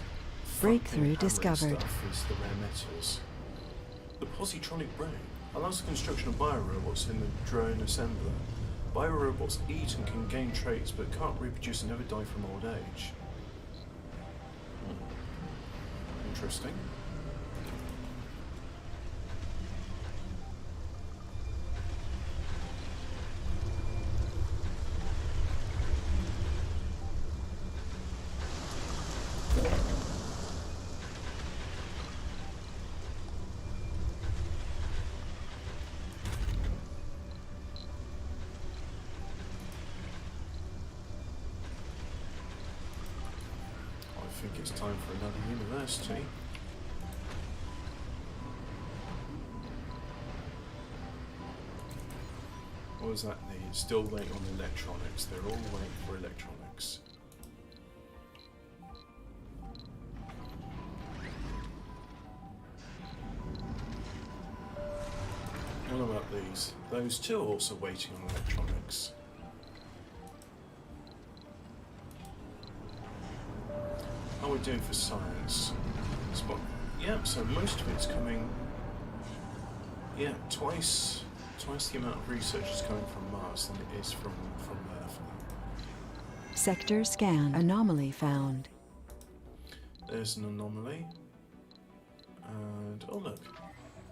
Speaker 2: Breakthrough
Speaker 1: fucking hammering
Speaker 2: discovered.
Speaker 1: stuff is the rare metals. The positronic brain allows the construction of biorobots in the drone assembler. Biorobots eat and can gain traits, but can't reproduce and never die from old age. Interesting. I think it's time for another university. What does that need? Still waiting on electronics. They're all waiting for electronics. What about these? Those two are also waiting on electronics. How are we doing for science? Yeah, so most of it's coming. Yeah, twice the amount of research is coming from Mars than it is from Earth.
Speaker 2: Sector scan. Anomaly found.
Speaker 1: There's an anomaly. And oh look,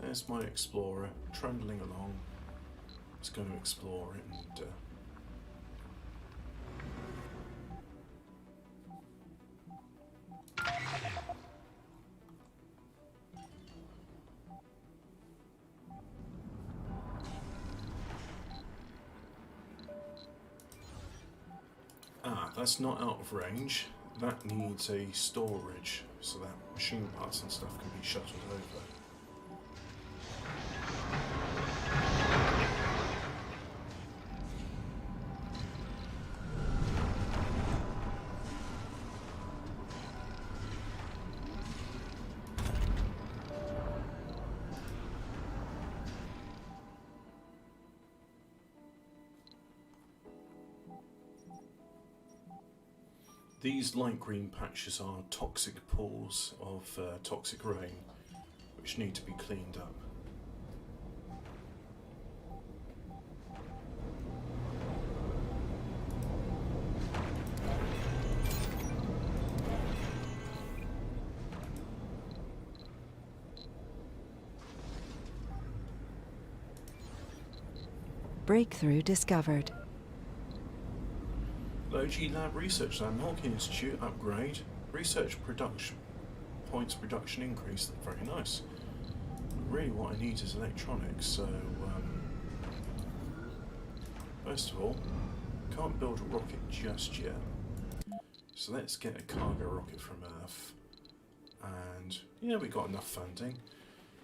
Speaker 1: there's my explorer trundling along. Let's go and explore it and. That's not out of range. That needs a storage so that machine parts and stuff can be shuttled over. These light green patches are toxic pools of toxic rain, which need to be cleaned up.
Speaker 2: Breakthrough discovered.
Speaker 1: Logi Lab Research Lab, Hawking Institute upgrade, research production, points production increase, very nice. Really what I need is electronics, so first of all, can't build a rocket just yet. So let's get a cargo rocket from Earth, and yeah, we got enough funding,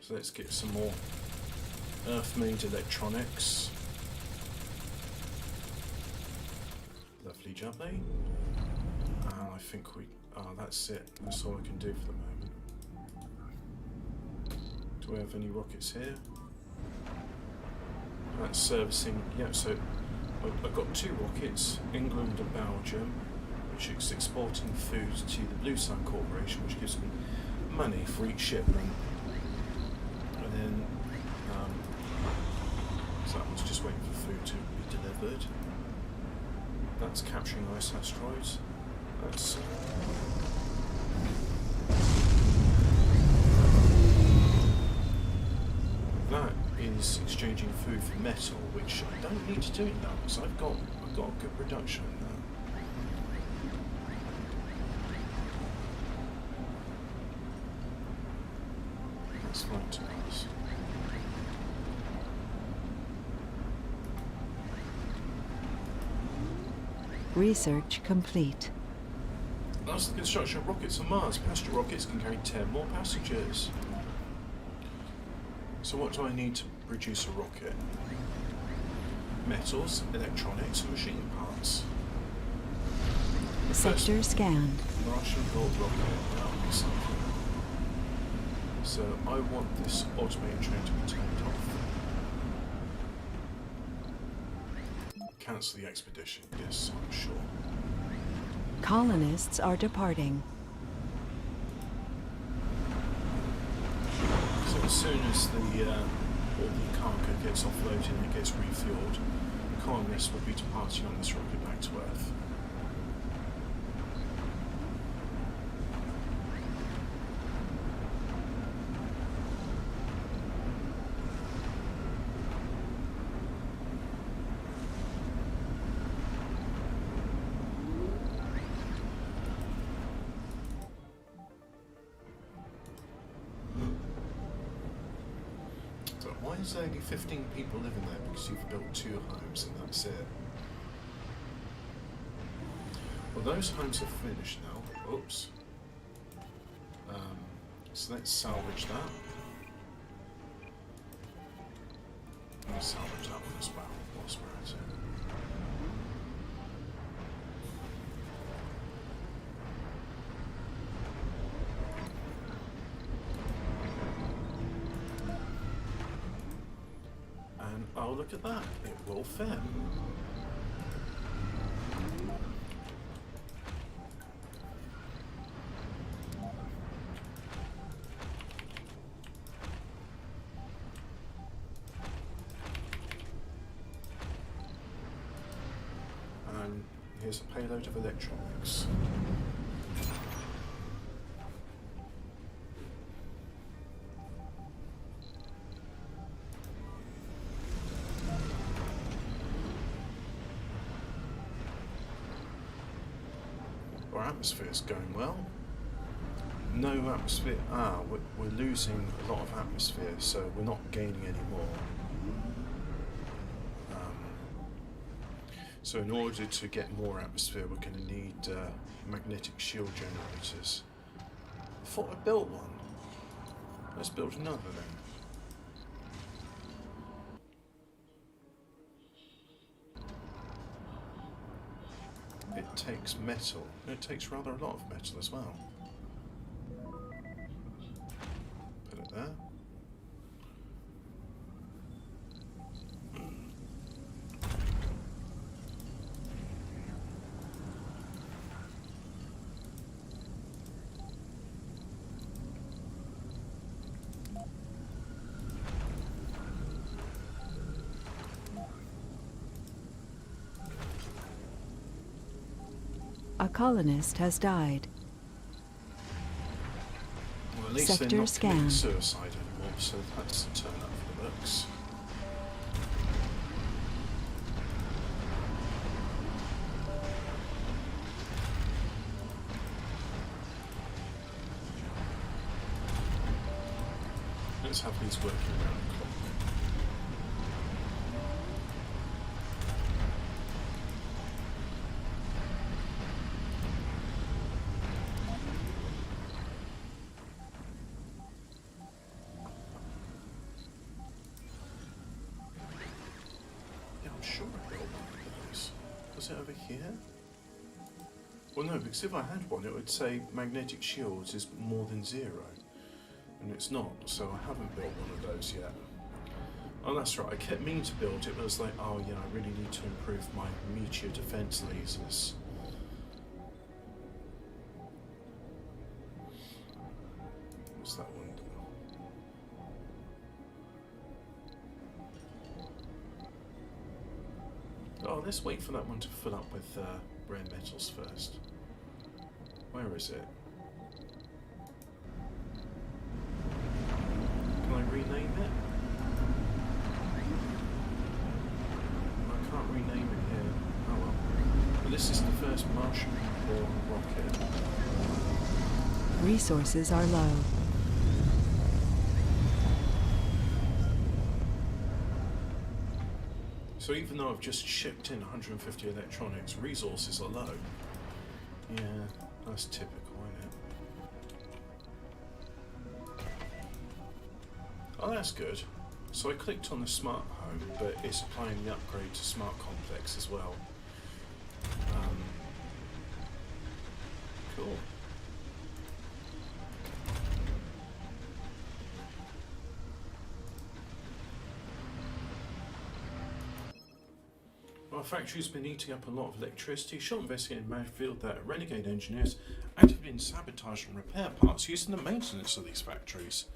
Speaker 1: so let's get some more Earth-made electronics. Lovely jubbly. And I think that's it. That's all I can do for the moment. Do we have any rockets here? That's servicing, yeah, so I've got 2 rockets, England and Belgium, which is exporting food to the Blue Sun Corporation, which gives me money for each shipment. And then, so that one's just waiting for food to be delivered. That's capturing ice asteroids. That's that is exchanging food for metal, which I don't need to do it now because I've got good production in that. That's fine to us.
Speaker 2: Research complete.
Speaker 1: That's the construction of rockets on Mars. Passenger rockets can carry 10 more passengers. So what do I need to produce a rocket? Metals, electronics, and machine parts.
Speaker 2: Sector scanned.
Speaker 1: Martian-built rocket. That'll be something. So I want this automated train to be turned off. Cancel the expedition, yes, I'm sure.
Speaker 2: Colonists are departing.
Speaker 1: So as soon as all the cargo gets offloaded and it gets refueled, the colonists will be departing on this rocket back to Earth. Why is there only 15 people living there? Because you've built 2 homes and that's it. Well, those homes are finished now. Oops. So let's salvage that. Let's salvage that one as well, whilst we're at it. Oh, look at that. It will fit. And here's a payload of electronics. our atmosphere is going well. No atmosphere. We're losing a lot of atmosphere, so we're not gaining any more. So in order to get more atmosphere, we're going to need magnetic shield generators. I thought I built one. Let's build another then. It takes metal. It takes rather a lot of metal as well. Put it there.
Speaker 2: A colonist has died.
Speaker 1: Well, at least
Speaker 2: Sector
Speaker 1: they're not committing
Speaker 2: scan.
Speaker 1: suicide anymore, so that's a turn up for the books. Let's have these working around the clock. Yeah, I'm sure I built one of those. Was it over here? Well, no, because if I had one, it would say magnetic shields is more than 0. And it's not, so I haven't built one of those yet. Oh, that's right, I kept meaning to build it, but I was like, oh yeah, I really need to improve my meteor defense lasers. What's that one do? Oh, let's wait for that one to fill up with rare metals first. Where is it? Can I rename it? I can't rename it here. Oh well. But this is the first Martian-born rocket.
Speaker 2: Resources are low.
Speaker 1: So even though I've just shipped in 150 electronics, resources are low. Yeah, that's typical, isn't it? Oh, that's good. So I clicked on the smart home, but it's applying the upgrade to smart complex as well. Cool. Our factory's been eating up a lot of electricity. Short investigated revealed that renegade engineers actively in sabotage and repair parts used in the maintenance of these factories.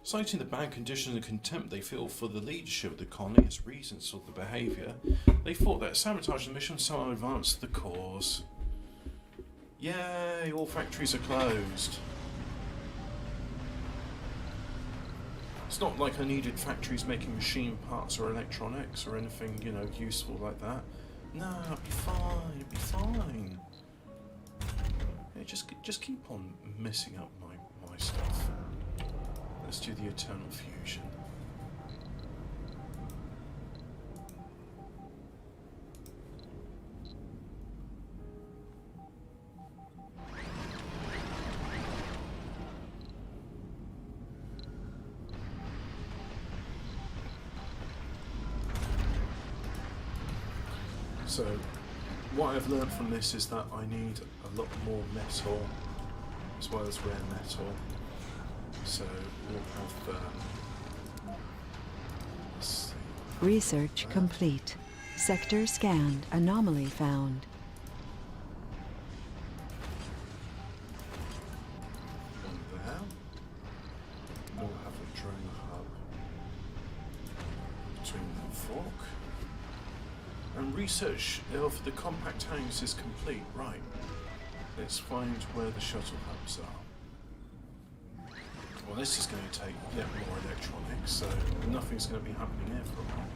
Speaker 1: Citing the bad conditions and contempt they feel for the leadership of the colony as reasons for the behaviour, they thought that sabotage the mission somehow advanced the cause. Yay, all factories are closed. It's not like I needed factories making machine parts or electronics or anything, you know, useful like that. No, it'll be fine, it'll be fine. Yeah, just keep on messing up my stuff. Let's do the eternal fusion. So, what I've learned from this is that I need a lot more metal, as well as rare metal. So, we'll have, let's see.
Speaker 2: Research complete. Sector scanned. Anomaly found.
Speaker 1: One there. We'll have a drone hub between the fork. And research of the compact tanks is complete. Right. Let's find where the shuttle hubs are. Well, this is going to take yet more electronics, so nothing's going to be happening here for a while.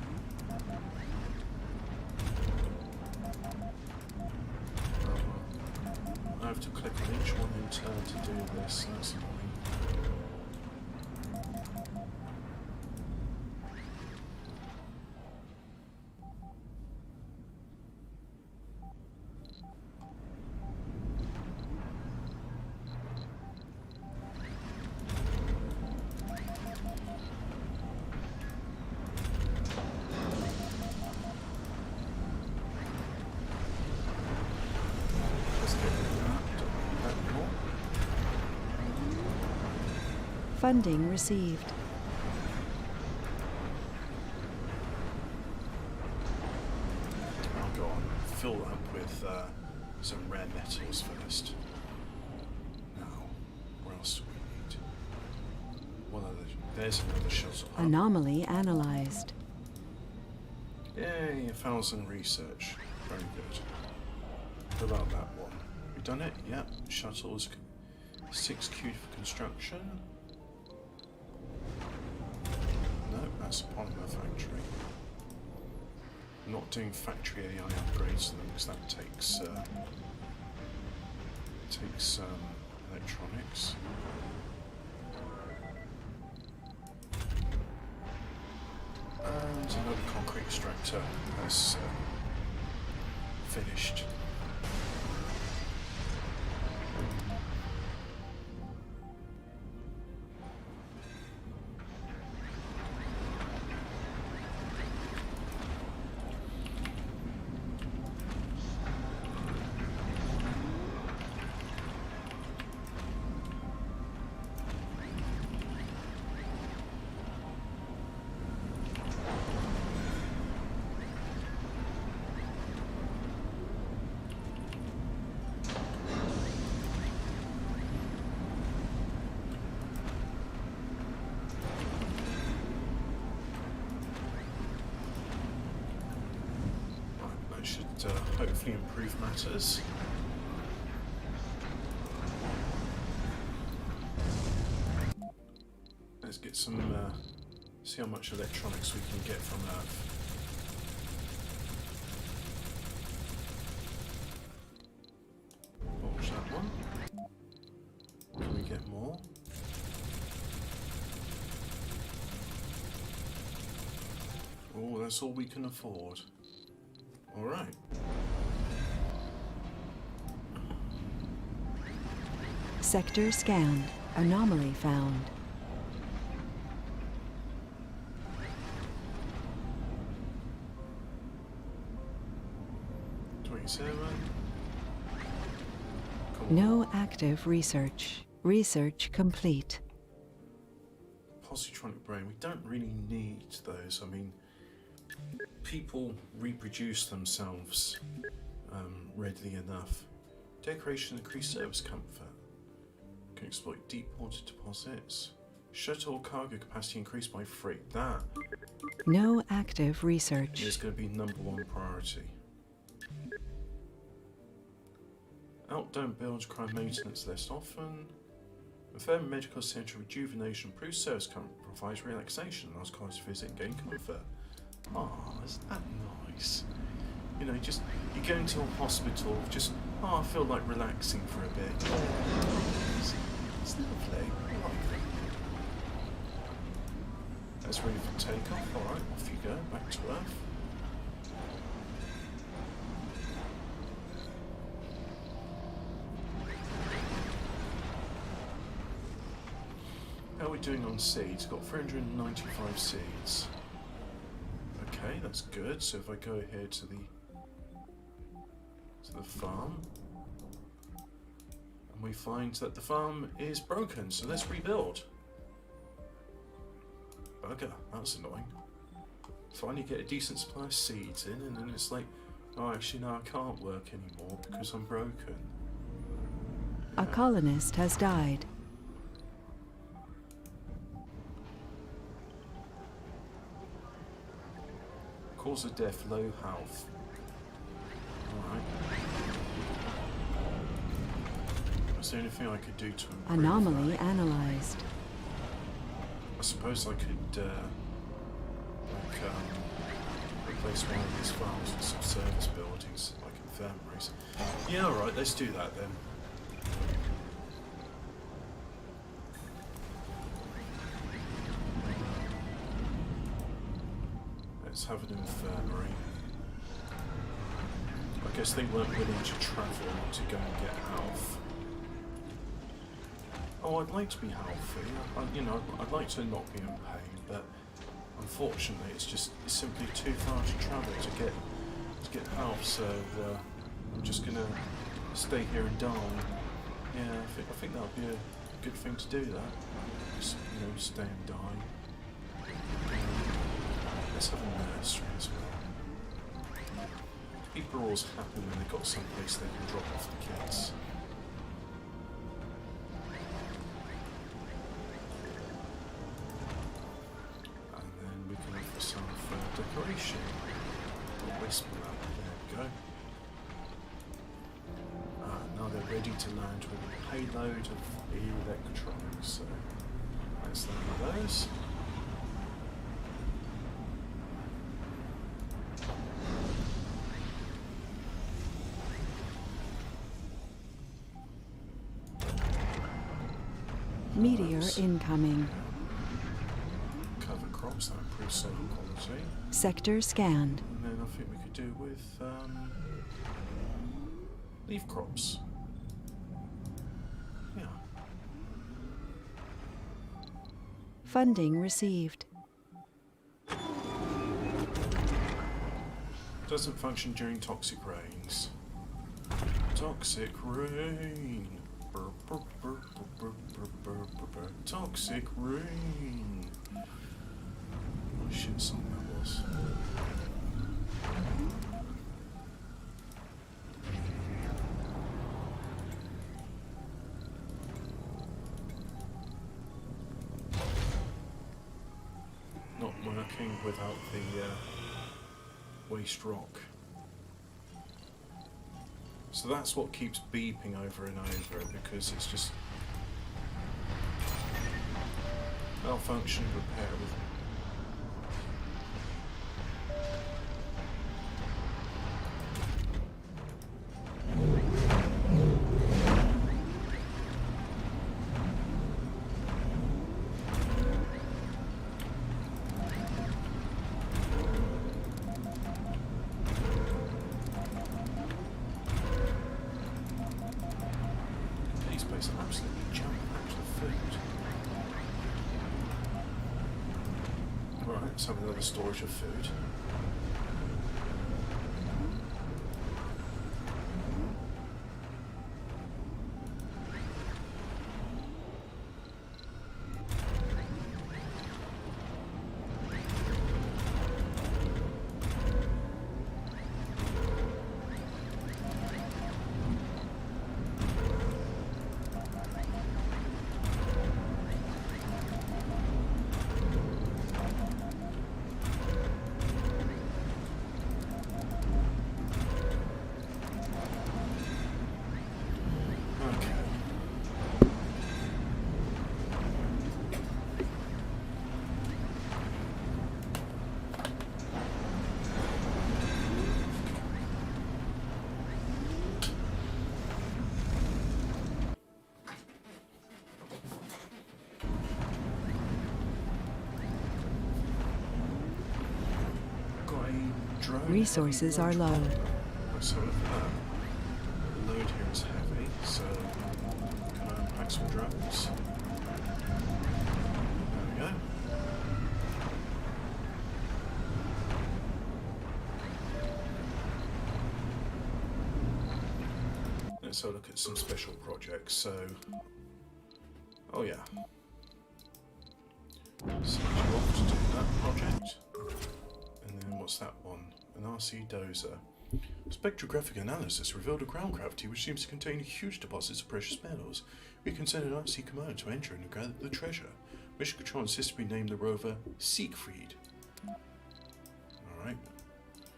Speaker 1: I have to click on each one in turn to do this. That's annoying.
Speaker 2: Funding received.
Speaker 1: I'll go on, fill up with some rare metals first. Now, where else do we need? One other. There's another shuttle hub.
Speaker 2: Anomaly analyzed.
Speaker 1: Yay, 1,000 research. Very good. What about that one? We done it? Yep. Shuttles 6 queued for construction. No, that's a polymer factory. Not doing factory AI upgrades to them because that takes electronics. And another concrete extractor has finished. Should hopefully improve matters. Let's get some, see how much electronics we can get from Earth. What was that one? Can we get more? Oh, that's all we can afford. All right.
Speaker 2: Sector scanned. Anomaly found. No active research. Research complete.
Speaker 1: Positronic brain. We don't really need those. I mean, people reproduce themselves readily enough. Decoration increased service comfort. Can exploit deep water deposits. Shuttle cargo capacity increased by 3. That
Speaker 2: No active research.
Speaker 1: is going to be #1 priority. Outdone builds require maintenance less often. Confirm medical center rejuvenation improves service comfort, provides relaxation, allows cars to visit and gain comfort. Oh, isn't that nice? You know, just you go into a hospital, just I feel like relaxing for a bit. It's lovely. I like it. That's ready for takeoff. Alright, off you go, back to Earth. How are we doing on seeds? Got 395 seeds. Okay, that's good. So if I go here to the farm, and we find that the farm is broken, so let's rebuild. Bugger, that's annoying. Finally get a decent supply of seeds in, and then it's like, oh, actually no, I can't work anymore because I'm broken.
Speaker 2: A colonist has died.
Speaker 1: Cause of death, low health. Alright. That's the only thing I could do to improve
Speaker 2: Anomaly
Speaker 1: that.
Speaker 2: analyzed.
Speaker 1: I suppose I could replace one of these farms with some service buildings, like infirmaries. Yeah, alright, let's do that then. Let's have an infirmary. I guess they weren't willing to travel to go and get health. Oh, I'd like to be healthy. You know, I'd like to not be in pain, but unfortunately, it's simply too far to travel to get health. So I'm just gonna stay here and die. Yeah, I think that would be a good thing to do. That, just, you know, stay and die. Let's have a nursery as well. People are always happy when they've got someplace they can drop off the kids. And then we can offer some for decoration. A whisper lamp, there we go. Now they're ready to land with a payload of electrons, so let's land those.
Speaker 2: Meteor incoming.
Speaker 1: Cover crops, that improves soil quality.
Speaker 2: Sector scanned.
Speaker 1: And then I think we could do with leaf crops. Yeah.
Speaker 2: Funding received.
Speaker 1: Doesn't function during toxic rains. Toxic rain. Brr, brr, brr, brr, brr, brr, brr, brr. Toxic rain. What a shit song that was. Not working without the waste rock. So that's what keeps beeping over and over, because it's just malfunction, repair with. Absolutely jam-packed with food. Right, let's have another storage of food.
Speaker 2: Resources are low.
Speaker 1: So the load here is heavy, so can I unpack some drones? There we go. Let's have a look at some special projects. So, oh yeah. So you off to do that project. And then what's that one? An RC dozer. Spectrographic analysis revealed a ground gravity which seems to contain huge deposits of precious metals. We can send an RC commander to enter and gather the treasure. Mission Control insists we name the rover Siegfried. Alright.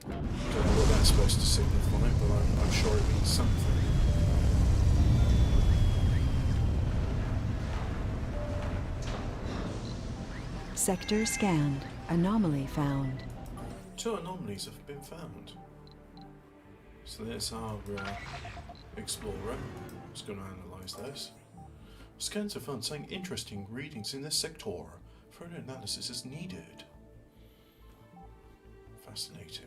Speaker 1: Don't know what that's supposed to signify, but I'm sure it means something.
Speaker 2: Sector scanned. Anomaly found.
Speaker 1: 2 anomalies have been found. So there's our explorer. Just going to analyse recognise those. Scans are found saying interesting readings in this sector. Further analysis is needed. Fascinating.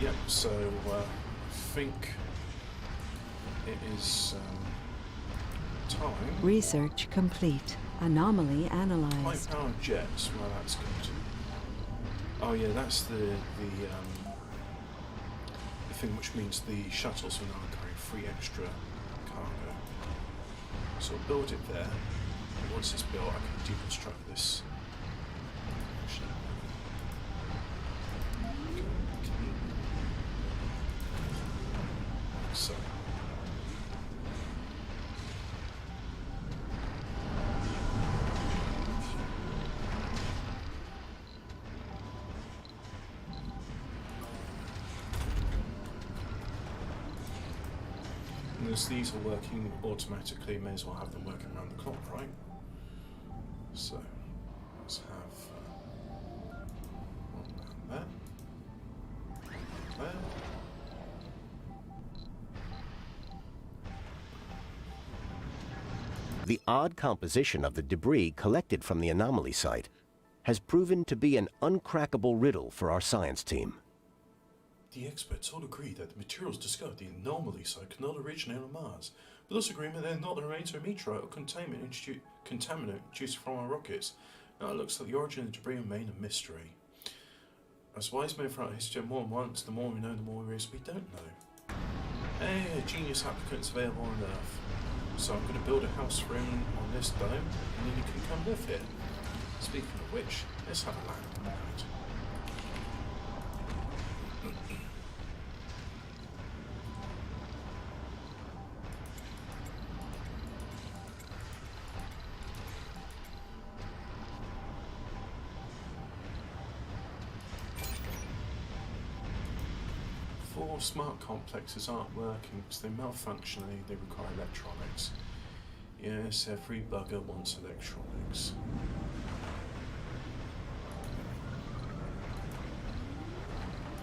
Speaker 1: Yep, so I think it is time.
Speaker 2: Research complete. Anomaly analyzed.
Speaker 1: High-powered jets, well that's good. Oh yeah, that's the thing which means the shuttles will now carry free extra cargo. So I'll build it there. And once it's built, I can deconstruct this. So. And as these are working automatically, may as well have them working around the clock, right? So, let's have one down there. There.
Speaker 3: The odd composition of the debris collected from the anomaly site has proven to be an uncrackable riddle for our science team.
Speaker 1: The experts all agree that the materials discovered at the anomaly site cannot originate on Mars, but also agree that they're not the remains of a meteorite or contaminant induced from our rockets. Now it looks like the origin of the debris remain a mystery. As wise men throughout history have more than once, the more we know, the more we don't know. Hey, a genius applicant's available on Earth. So I'm going to build a house for him on this dome, and then he can come live here. Speaking of which, let's have a land on that. Four smart complexes aren't working because they malfunction and they require electronics. Yes, every bugger wants electronics.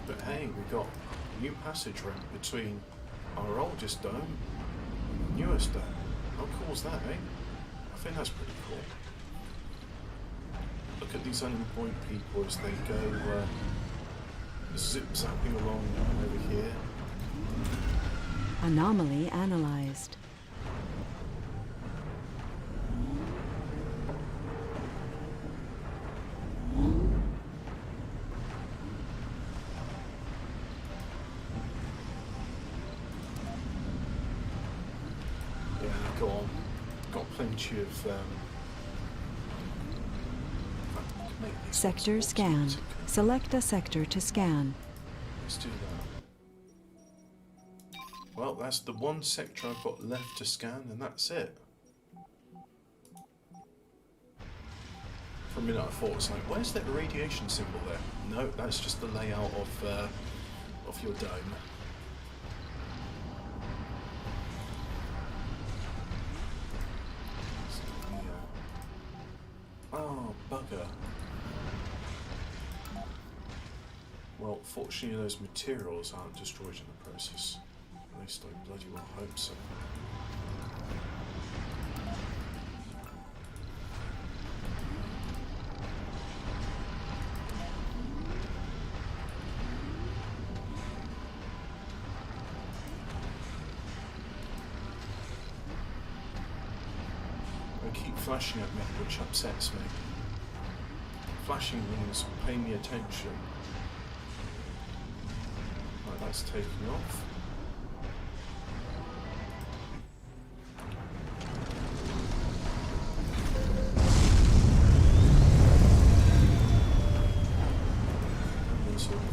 Speaker 1: But hey, we got a new passage ramp between our oldest dome and the newest dome. How cool is that, eh? I think that's pretty cool. Look at these unemployed people as they go zip-zapping along over here.
Speaker 2: Anomaly analyzed.
Speaker 1: Yeah, go on. Got plenty of
Speaker 2: Sector scan. Select a sector to scan.
Speaker 1: Let's do that. Well, that's the one sector I've got left to scan, and that's it. For a minute I thought, it's like, where's that radiation symbol there? No, that's just the layout of your dome. Oh, bugger. Well, fortunately those materials aren't destroyed in the process. At least I bloody well hope so. They keep flashing at me, which upsets me. Flashing means pay me attention. Right, that's taking off. And this will be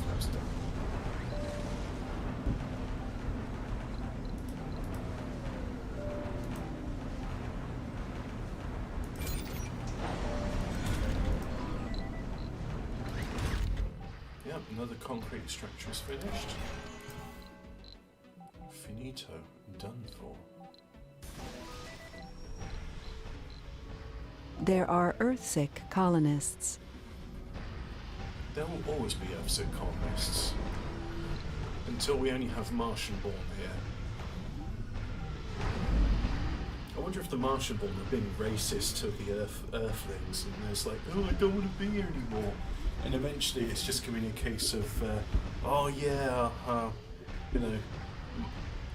Speaker 1: that's done. Yep, another concrete structure is finished. Finito, done for.
Speaker 2: There are Earth-sick colonists.
Speaker 1: There will always be Earthsick colonists. Until we only have Martian-born here. I wonder if the Martian-born are being racist to the Earthlings, and there's like, oh, I don't want to be here anymore. And eventually it's just going to be a case of, oh yeah, you know,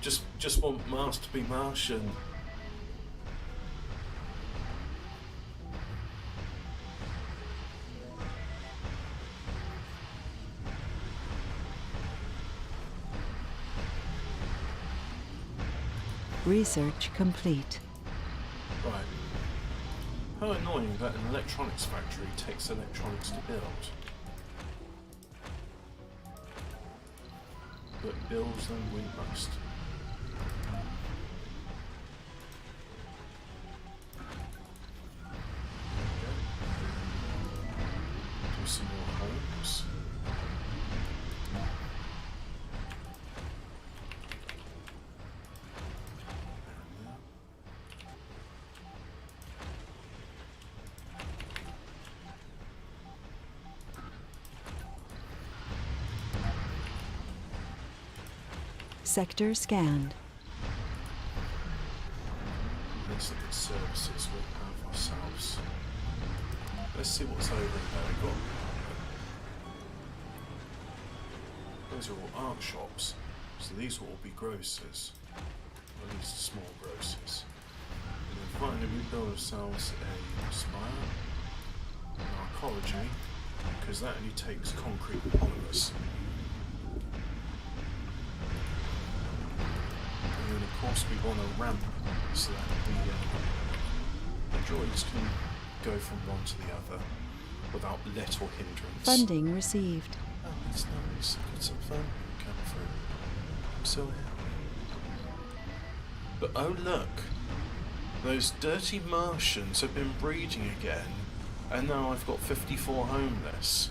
Speaker 1: just want Mars to be Martian.
Speaker 2: Research complete.
Speaker 1: Right. How annoying that an electronics factory takes electronics to build. But builds them we must. Do some more homes.
Speaker 2: Sector scanned.
Speaker 1: Let's look at services we have ourselves. Let's see what's over there. We've got. Those are all art shops, so these will all be grocers, or at least small grocers. And then finally we build ourselves a spire, an archaeology, because that only takes concrete polymers. And then of course we want a ramp so that the droids can go from one to the other without let or hindrance.
Speaker 2: Funding received.
Speaker 1: Oh, that's nice. I've got some fun coming through. I'm so happy. But oh look, those dirty Martians have been breeding again, and now I've got 54 homeless.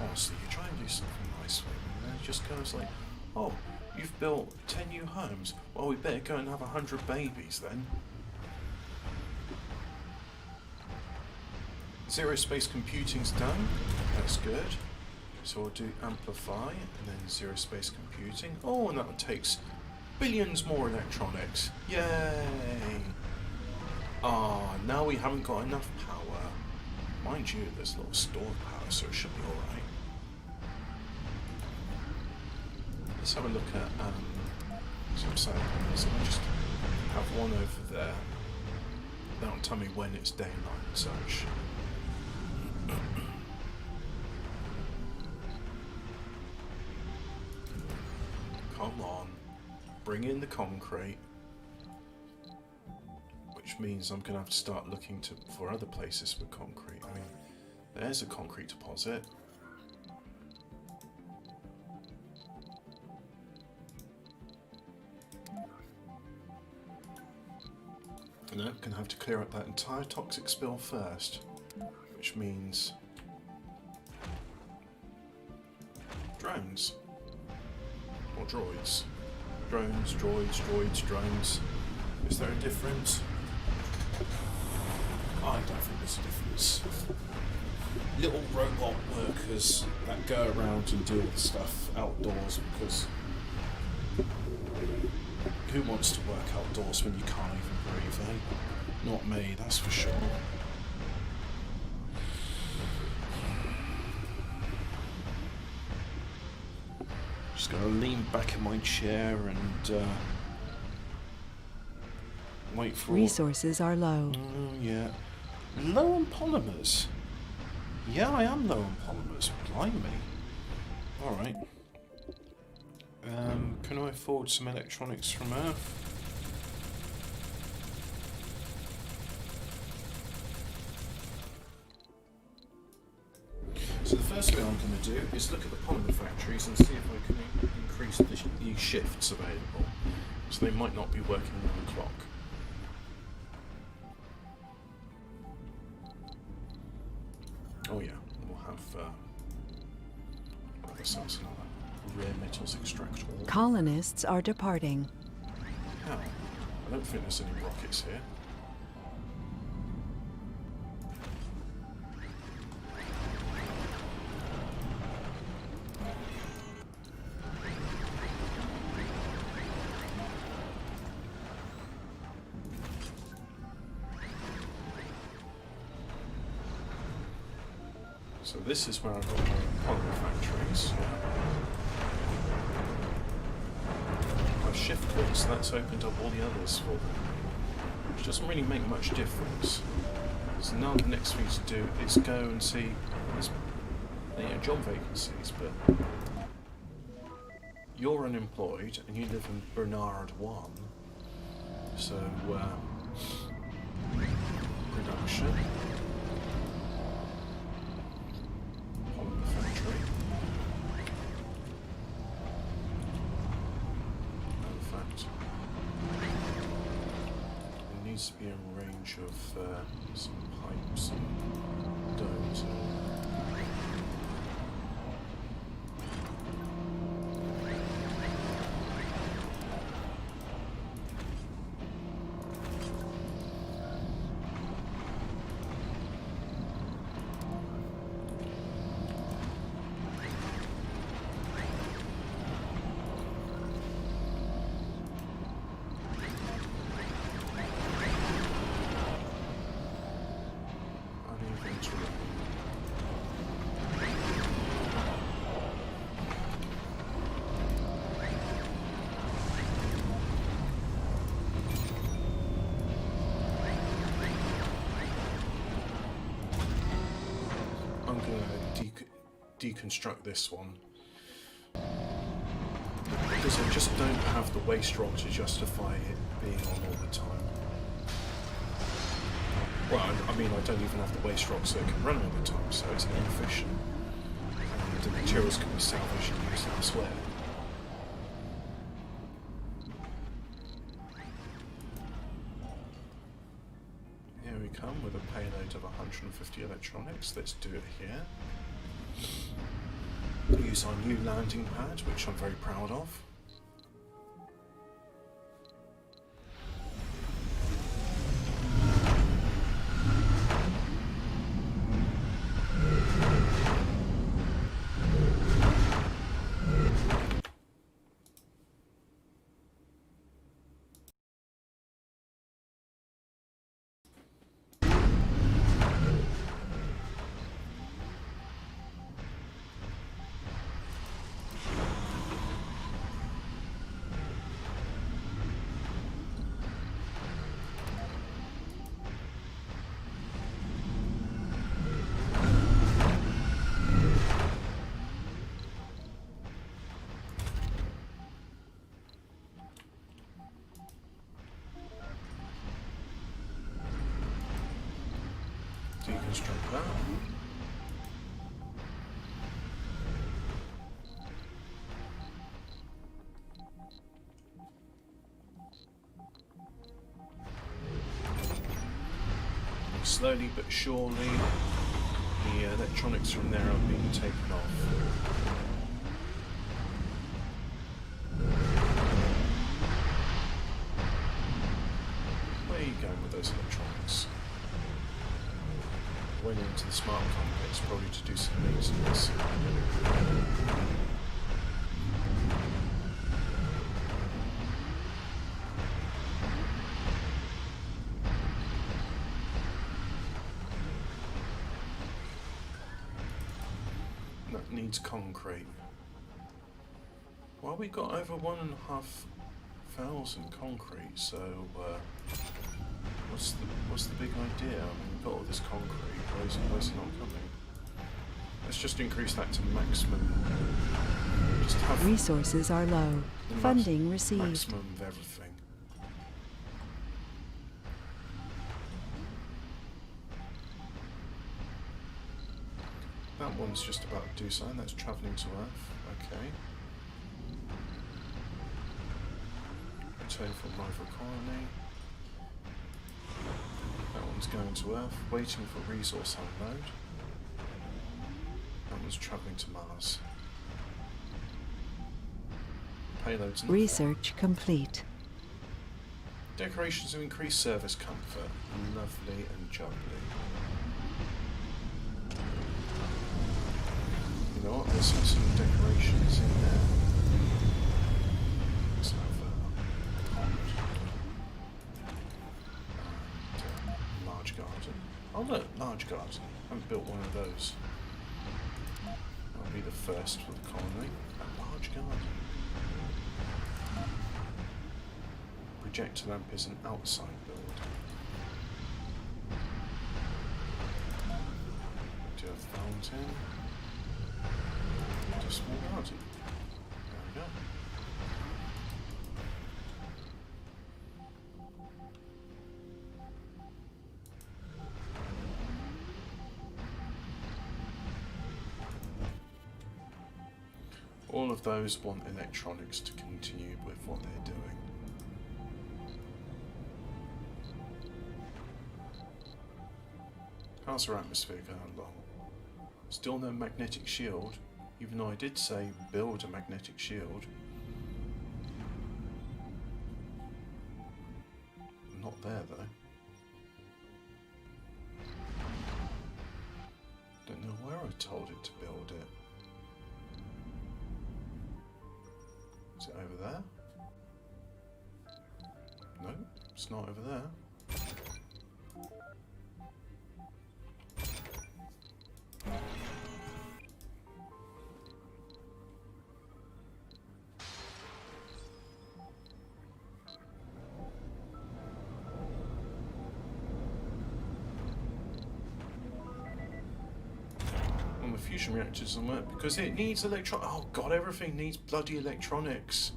Speaker 1: Honestly, you try and do something nice for them, and then it just goes like, oh, you've built 10 new homes. Well, we better go and have 100 babies then. Zero space computing's done. That's good. So we'll do amplify and then zero space computing. Oh, and that takes billions more electronics. Yay! Ah, now we haven't got enough power. Mind you, there's a lot of stored power, so it should be alright. Let's have a look at, so I'm saying, so I just have one over there. That'll tell me when it's daylight and such. Come on, bring in the concrete. Which means I'm going to have to start looking for other places for concrete. I mean, there's a concrete deposit. And I'm going to have to clear up that entire toxic spill first. Which means drones. Or droids. Drones, droids, drones. Is there a difference? I don't think there's a difference. Little robot workers that go around and do all the stuff outdoors, because who wants to work outdoors when you can't even breathe, eh? Not me, that's for sure. Just gonna lean back in my chair and wait for
Speaker 2: Resources are low.
Speaker 1: yeah. Low on polymers. Yeah, I am low on polymers. Blimey. Alright. Can I afford some electronics from Earth? So the first thing I'm going to do is look at the polymer factories and see if I can increase the shifts available. So they might not be working around the clock. Oh yeah, we'll have ourselves another rare metals extractor.
Speaker 2: Colonists are departing.
Speaker 1: How? I don't think there's any rockets here. So this is where I've got my polymer factories. I've shifted, so that's opened up all the others for them. Which doesn't really make much difference. So now the next thing to do is go and see there's job vacancies, but you're unemployed and you live in Bernard 1. So production. Needs to be a range of some pipes and domes. I'm going to deconstruct this one because I just don't have the waste rock to justify it being on all the time. Well, I mean, I don't even have the waste rock so it can run all the time, so it's inefficient. And the materials can be salvaged and used elsewhere. Here we come with a payload of 150 electronics. Let's do it here. Use our new landing pad, which I'm very proud of. Deconstruct that. Slowly but surely, the electronics from there are being taken off. Where are you going with those electronics? Went into the smart complex probably to do some maintenance. That needs concrete. Well, we got over 1,500 concrete, so what's the big idea? I mean, we've got all this concrete. Why is it not coming? Let's just increase that to maximum. Just have
Speaker 2: Resources are low. Funding received.
Speaker 1: Maximum of everything. That one's just about to do something. That's travelling to Earth. Okay. Return from rival colony. That one's going to Earth, waiting for resource unload. That one's travelling to Mars. Payloads in
Speaker 2: Research complete.
Speaker 1: Decorations to increase service comfort. Lovely and jubbly. You know what? There's some decorations in there. Let's have a pond. And large garden. Oh look, large garden. I haven't built one of those. That'll be the first for the colony. A large garden. Projector lamp is an outside build. Do a fountain. And a small garden. There we go. All of those want electronics to continue with what they're doing. How's our atmosphere going along? Still no magnetic shield, even though I did say build a magnetic shield. Not there though. Don't know where I told it to build it. Is it over there? No, it's not over there. The fusion reactor doesn't work because it needs oh god, everything needs bloody electronics.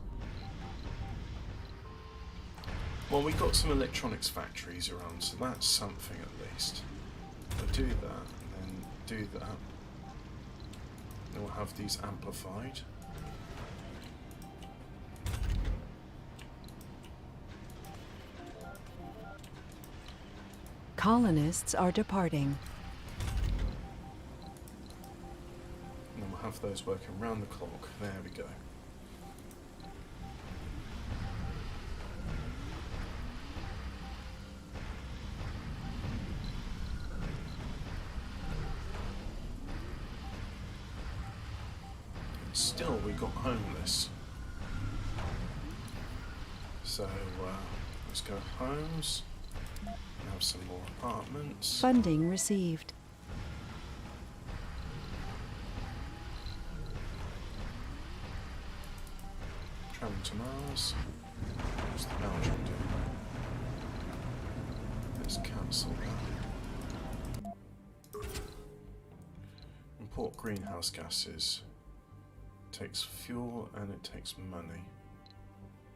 Speaker 1: Well, we've got some electronics factories around, so that's something at least. I'll do that, and then do that. Then we'll have these amplified.
Speaker 2: Colonists are departing.
Speaker 1: Have those working round the clock. There we go. Still, we got homeless. So let's go homes. Have some more apartments.
Speaker 2: Funding received.
Speaker 1: Traveling to Mars. What's the Belgium doing? Let's cancel that. Import greenhouse gases. Takes fuel and it takes money.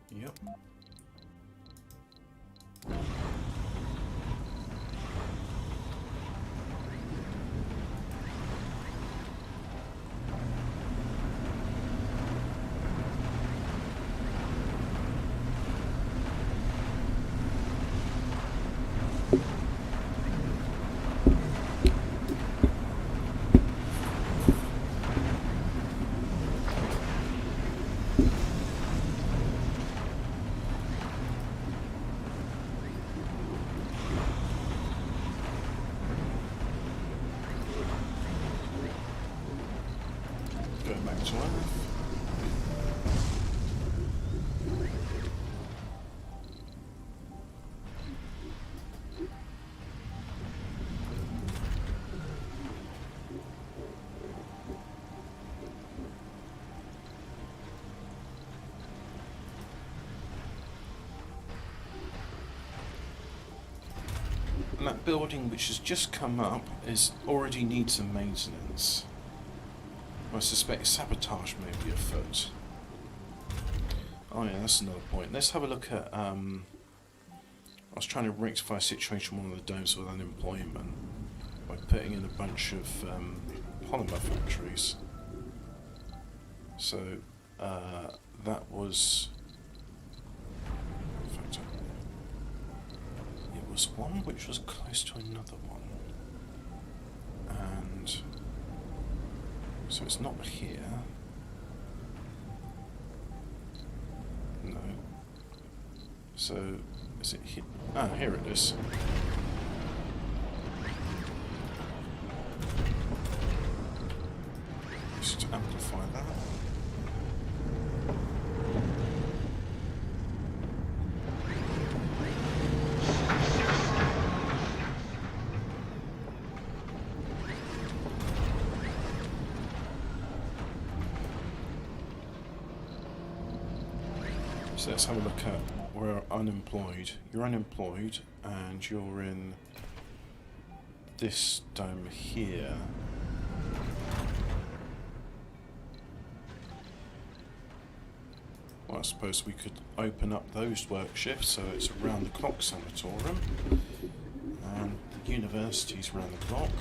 Speaker 1: Yep. Going back to Earth. And that building which has just come up already needs some maintenance. I suspect sabotage may be afoot. Oh yeah, that's another point. Let's have a look at, I was trying to rectify a situation in one of the domes with unemployment by putting in a bunch of polymer factories. So, that was... In fact, it was one which was close to another one. And... so it's not here. No. So Is it here? Ah, here it is. Just amplify that. So let's have a look at where unemployed. You're unemployed and you're in this dome here. Well, I suppose we could open up those work shifts so it's around the clock sanatorium and the university's around the clock.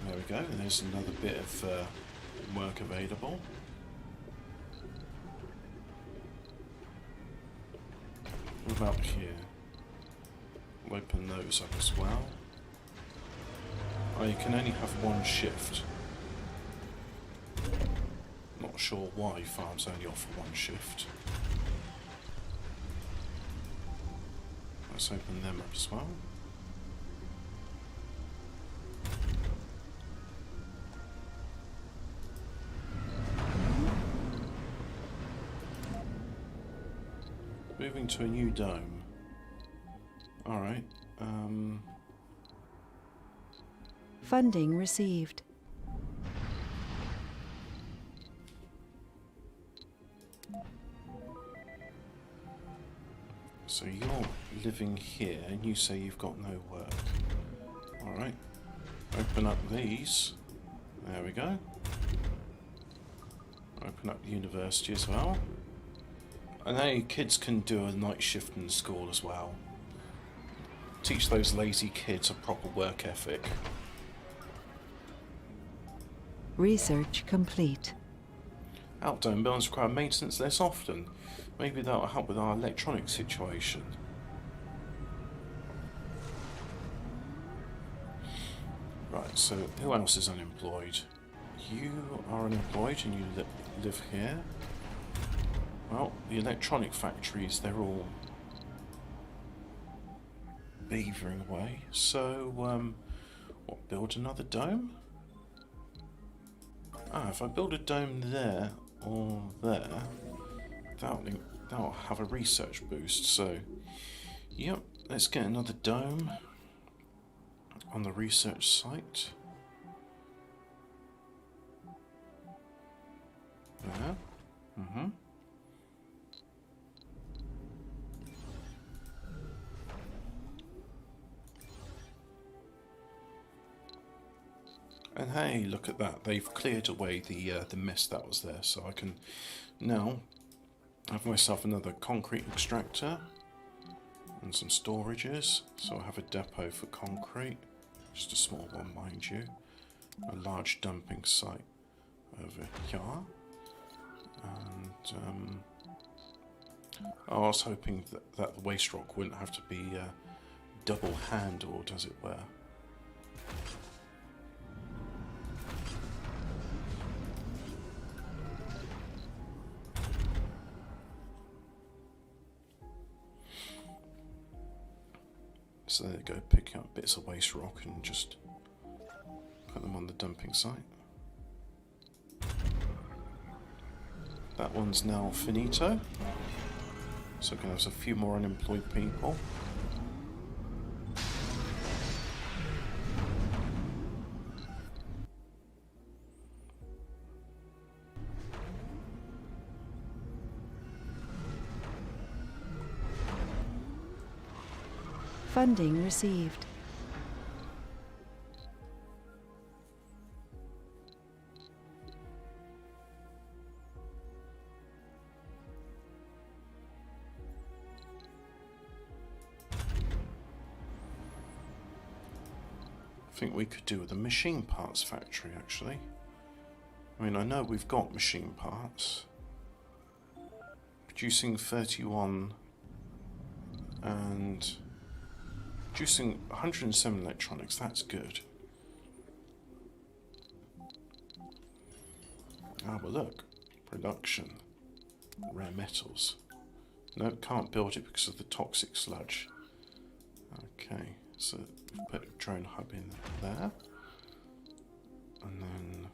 Speaker 1: There we go, and there's another bit of work available. What about here? We'll open those up as well. Oh, you can only have one shift. Not sure why farms only offer one shift. Let's open them up as well. Moving to a new dome. Alright,
Speaker 2: Funding received.
Speaker 1: so you're living here and you say you've got no work. Alright, open up these. There we go. Open up the university as well. And now your kids can do a night shift in school as well. Teach those lazy kids a proper work ethic.
Speaker 2: Research complete.
Speaker 1: Outdome buildings require maintenance less often. Maybe that'll help with our electronic situation. Right, so who else is unemployed? You are unemployed and you live here. Well, the electronic factories, they're all beavering away. So, what, build another dome? Ah, if I build a dome there or there, that'll have a research boost. So, yep, let's get another dome on the research site. There. Mm-hmm. And hey, look at that, they've cleared away the mist that was there, so I can now have myself another concrete extractor and some storages. So I have a depot for concrete, just a small one mind you, a large dumping site over here, and I was hoping that the waste rock wouldn't have to be double handled, as it were. So there you go, picking up bits of waste rock and just put them on the dumping site. That one's now finito. So we can have a few more unemployed people.
Speaker 2: Funding received.
Speaker 1: I think we could do with a machine parts factory, actually. I mean, I know we've got machine parts. Producing 31 and producing 107 electronics, that's good. Ah, but look, production, rare metals. No, can't build it because of the toxic sludge. Okay, so we've put a drone hub in there. And then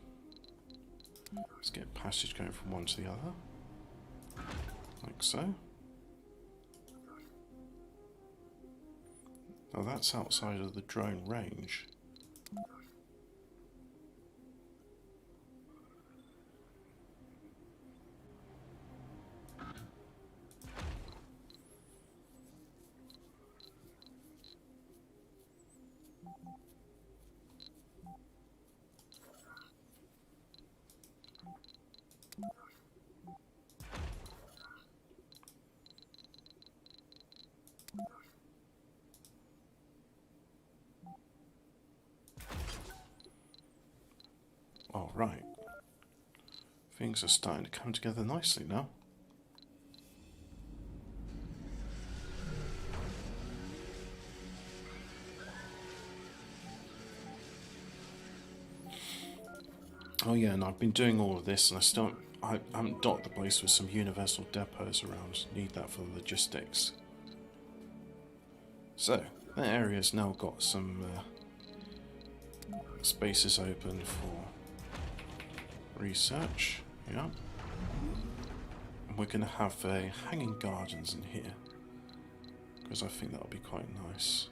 Speaker 1: let's get a passage going from one to the other. Like so. Now that's outside of the drone range. All right. Things are starting to come together nicely now. Oh yeah, and I've been doing all of this, and I haven't dotted the place with some universal depots around. Need that for logistics. So that area's now got some spaces open for research. Yeah, and we're going to have hanging gardens in here because I think that'll be quite nice.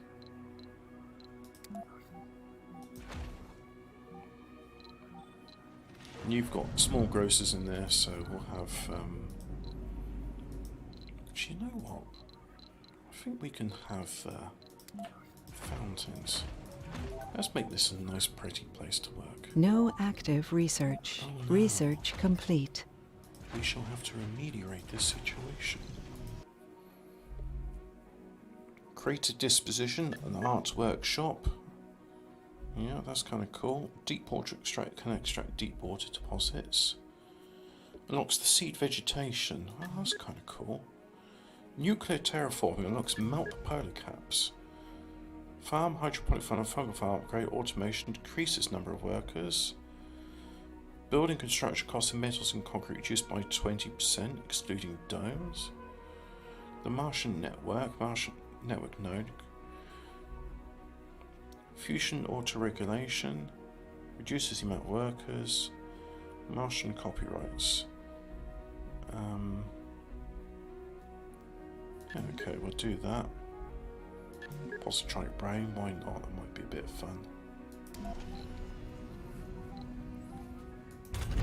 Speaker 1: And you've got small grocers in there, so we'll have. Actually, you know what? I think we can have fountains. Let's make this a nice, pretty place to work.
Speaker 2: No active research.
Speaker 1: Oh, no.
Speaker 2: Research complete.
Speaker 1: We shall have to remediate this situation. Creative disposition, an art workshop. Yeah, that's kind of cool. Deep water extract can extract deep water deposits. Unlocks the seed vegetation. Oh, that's kind of cool. Nuclear terraforming unlocks melt polar caps. Farm, hydroponic farm, and fungal farm upgrade automation decreases number of workers. Building construction costs in metals and concrete reduced by 20%, excluding domes. The Martian network node. Fusion auto-regulation reduces the amount of workers. Martian copyrights. Yeah, okay, we'll do that. Positronic brain, why not? That might be a bit of fun.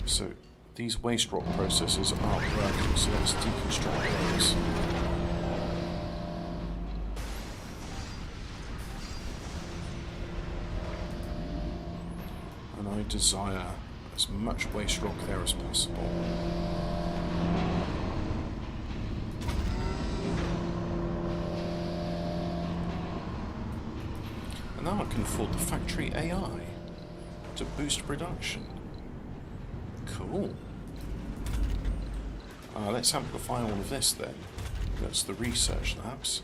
Speaker 1: So these waste rock processes aren't working, so let's deconstruct those. And I desire as much waste rock there as possible. And now I can afford the factory AI to boost production. Cool. Let's amplify all of this then. That's the research labs.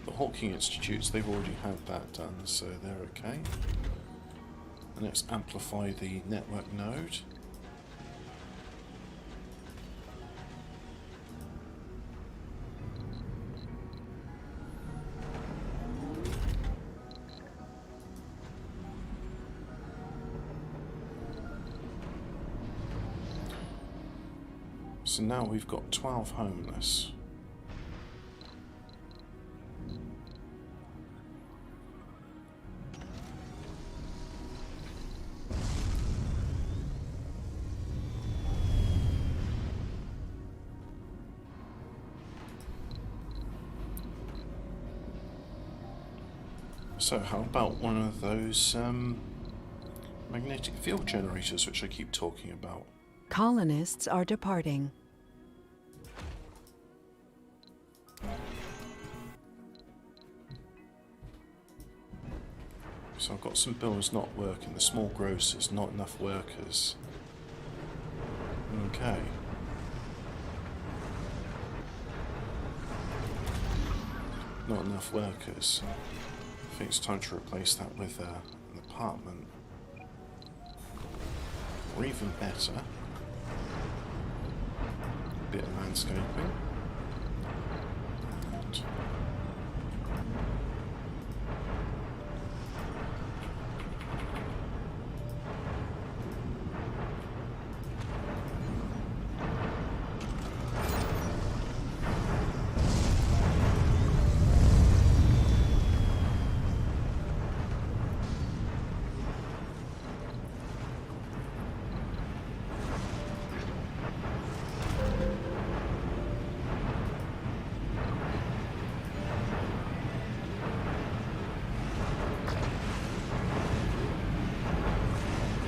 Speaker 1: The Hawking Institutes, they've already had that done, so they're okay. And let's amplify the network node. So now we've got 12 homeless. So how about one of those magnetic field generators which I keep talking about?
Speaker 2: Colonists are departing.
Speaker 1: So I've got some builders not working, the small grocers, not enough workers. Okay. Not enough workers. I think it's time to replace that with an apartment. Or even better, a bit of landscaping.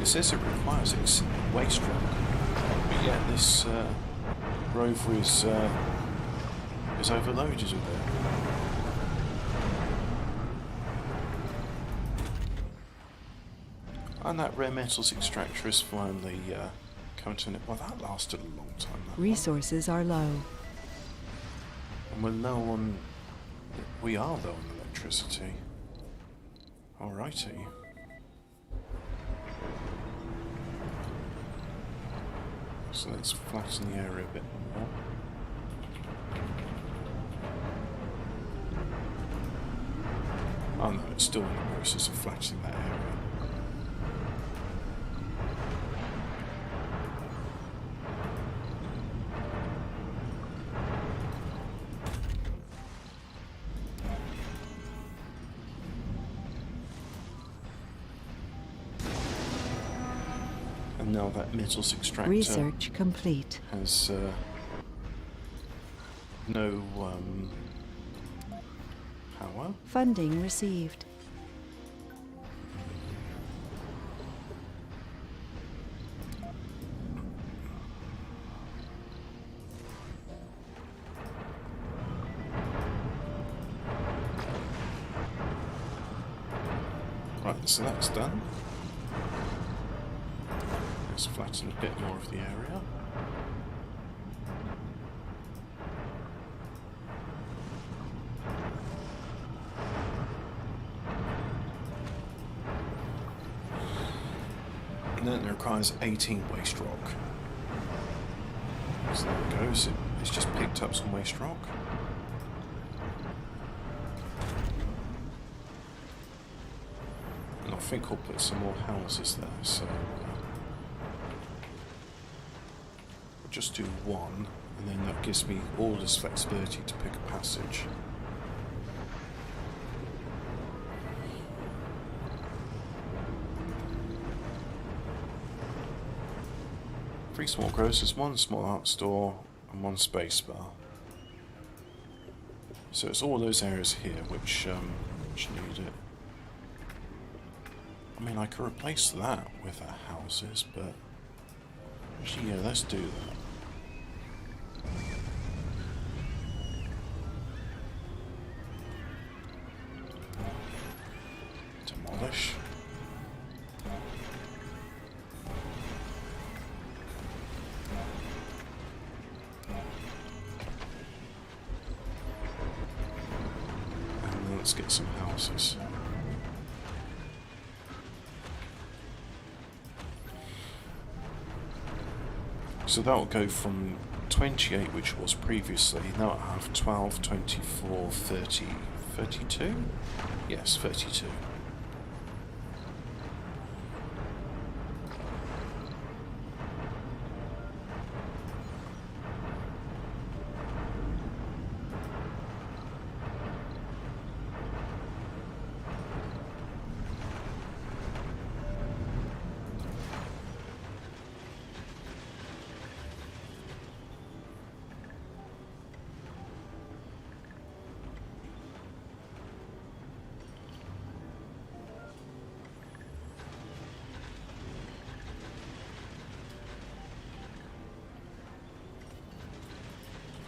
Speaker 1: It says it requires waste rock, but yet this rover is overloaded with it. And that rare metals extractor is finally coming to an end. Well, that lasted a long time. That
Speaker 2: Resources are low.
Speaker 1: one. And we're low on. We are low on electricity. Alrighty. So let's flatten the area a bit more. Oh no, it's still in the process of flattening that area. And now that metals extractor
Speaker 2: Research complete.
Speaker 1: has no power.
Speaker 2: Funding received.
Speaker 1: Right, so that's done. Let's flatten a bit more of the area. And then it requires 18 waste rock. So there it goes. It's just picked up some waste rock. And I think I'll put some more houses there, so I'll just do one, and then that gives me all this flexibility to pick a passage. Three small grocers, one small art store, and one space bar. So it's all those areas here which need it. I mean, I could replace that with our houses, but actually, yeah, let's do that. Demolish. And then let's get some houses. So that will go from 28, which it was previously. Now I have 12, 24, 30, 32? Yes, 32.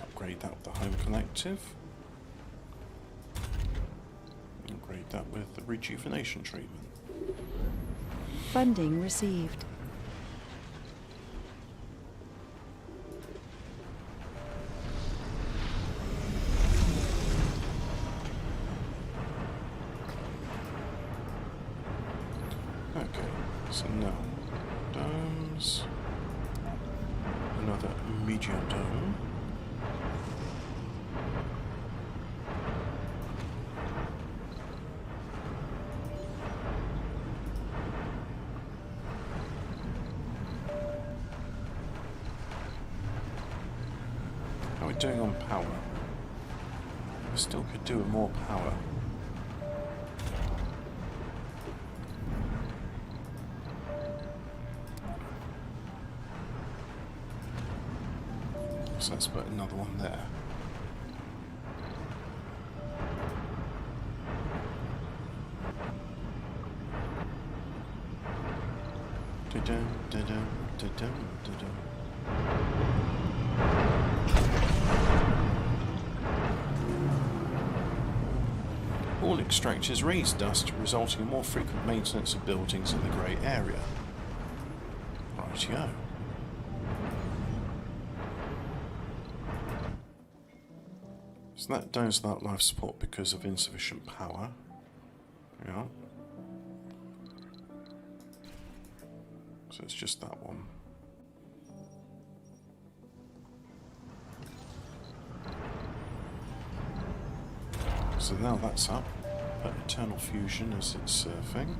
Speaker 1: Upgrade that with the home connective. Upgrade that with the rejuvenation treatment.
Speaker 2: Funding received.
Speaker 1: Okay, so now domes. Another medium dome. How are we doing on power? We still could do with more power. So let's put another one there. Da-dum, da-dum, da-dum, da-dum. All extractors raise dust, resulting in more frequent maintenance of buildings in the grey area. Rightio. So that dies without life support because of insufficient power. Yeah. So it's just that one. So now that's up. Put Eternal Fusion as it's surfing.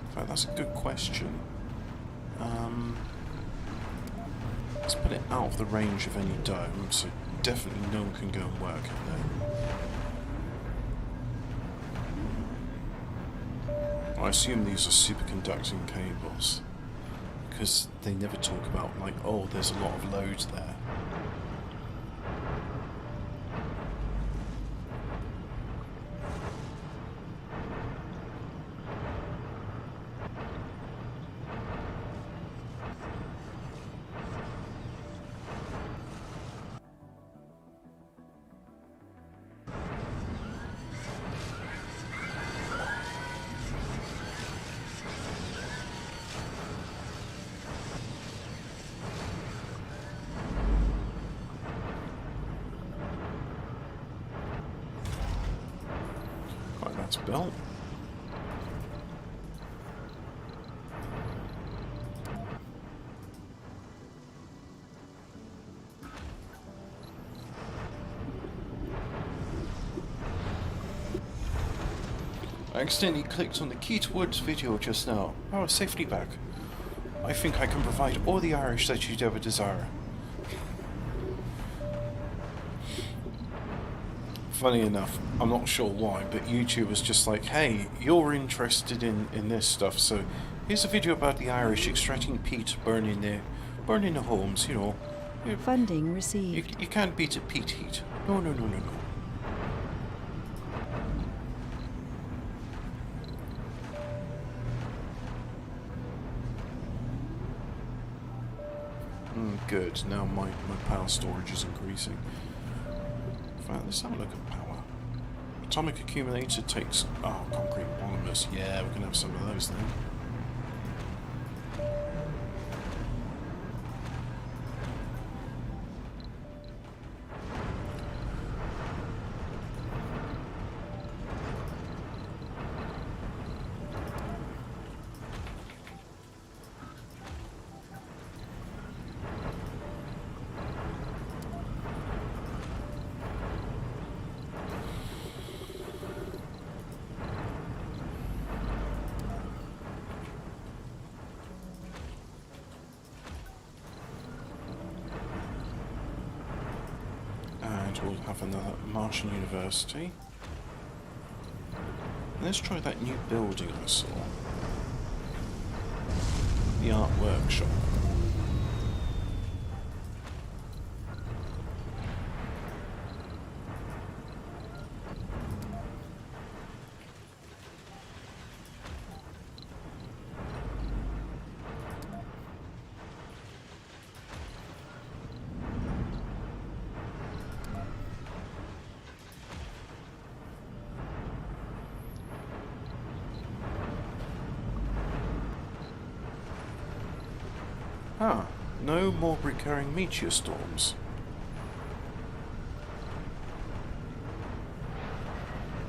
Speaker 1: In fact, that's a good question. Let's put it out of the range of any dome, so definitely no one can go and work in there. I assume these are superconducting cables, because they never talk about, like, oh, there's a lot of load there. Right, that's built. I accidentally clicked on the Keith Woods video just now. Oh, safely back. I think I can provide all the Irish that you'd ever desire. Funny enough, I'm not sure why, but YouTube was just like, hey, you're interested in this stuff, so here's a video about the Irish extracting peat, burning their homes, you know.
Speaker 2: Funding received.
Speaker 1: You can't beat a peat heat. No, no, no, no, no. Good, now my power storage is increasing. In fact, let's have a look at power. Atomic accumulator takes... oh, concrete polymers. Yeah, we can have some of those then. We'll have another Martian University. Let's try that new building I saw. The art workshop. Ah, no more recurring meteor storms.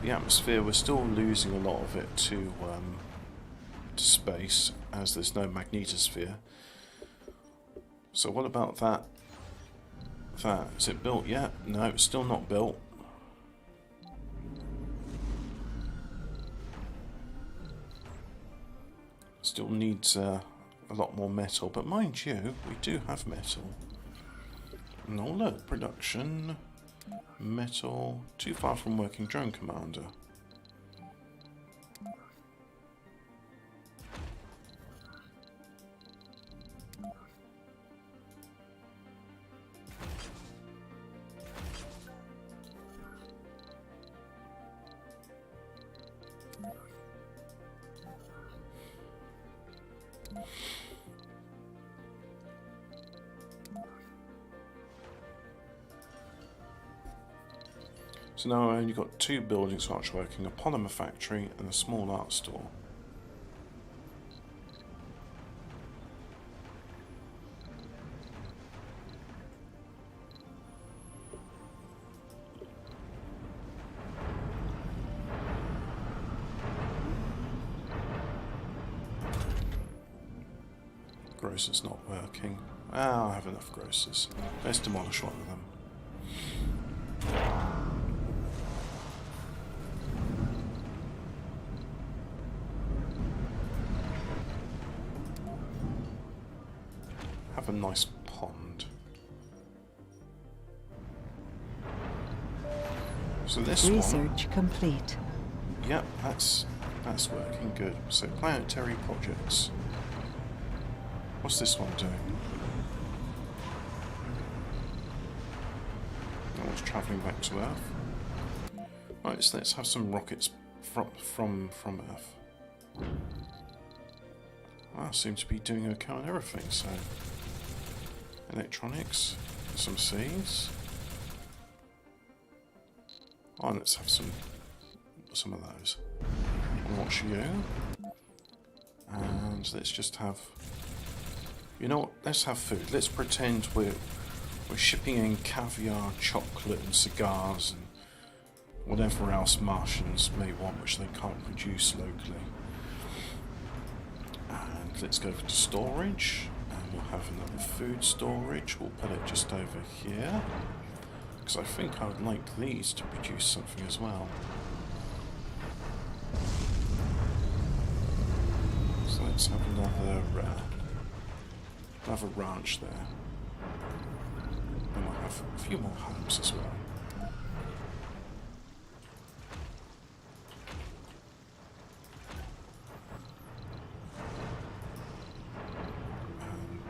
Speaker 1: The atmosphere, we're still losing a lot of it to space, as there's no magnetosphere. So what about that? Is it built yet? No, it's still not built. Still needs a lot more metal, but mind you, we do have metal. No, look, production, metal, too far from working drone commander. So now I've only got 2 buildings which are working, a polymer factory and a small art store. Grocer's not working. Ah, I have enough grocers. Let's demolish one of them. Have a nice pond. So this
Speaker 2: Research complete.
Speaker 1: Yep, that's working good. So planetary projects. What's this one doing? That one's travelling back to Earth. Right, so let's have some rockets from Earth. Well, seem to be doing okay on everything, so electronics, some seeds. Oh, let's have some of those. And watch you. And let's just have, you know what, let's have food. Let's pretend we're shipping in caviar, chocolate and cigars and whatever else Martians may want which they can't produce locally. And let's go to storage, and we'll have another food storage. We'll put it just over here, because I think I would like these to produce something as well. So let's have another ranch there. And we'll have a few more homes as well.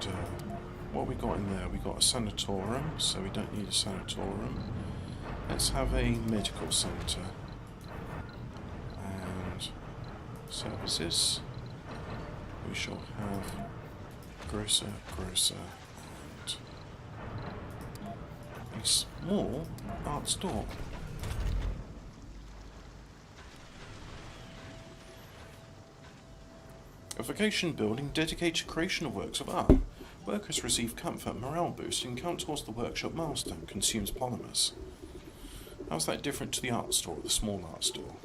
Speaker 1: And what we got in there? We got a sanatorium, so we don't need a sanatorium. Let's have a medical centre. And services. We shall have grocer, and a small art store. A vacation building dedicated to creation of works of art. Workers receive comfort, morale boost, and count towards the workshop milestone, consumes polymers. How's that different to the art store, the small art store?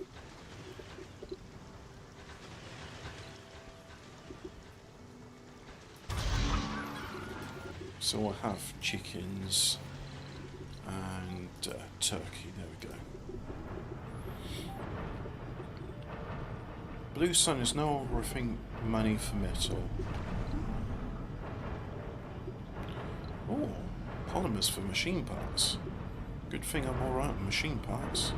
Speaker 1: So we'll have chickens and turkey, there we go. Blue Sun is now offering money for metal. Oh, polymers for machine parts. Good thing I'm alright with machine parts.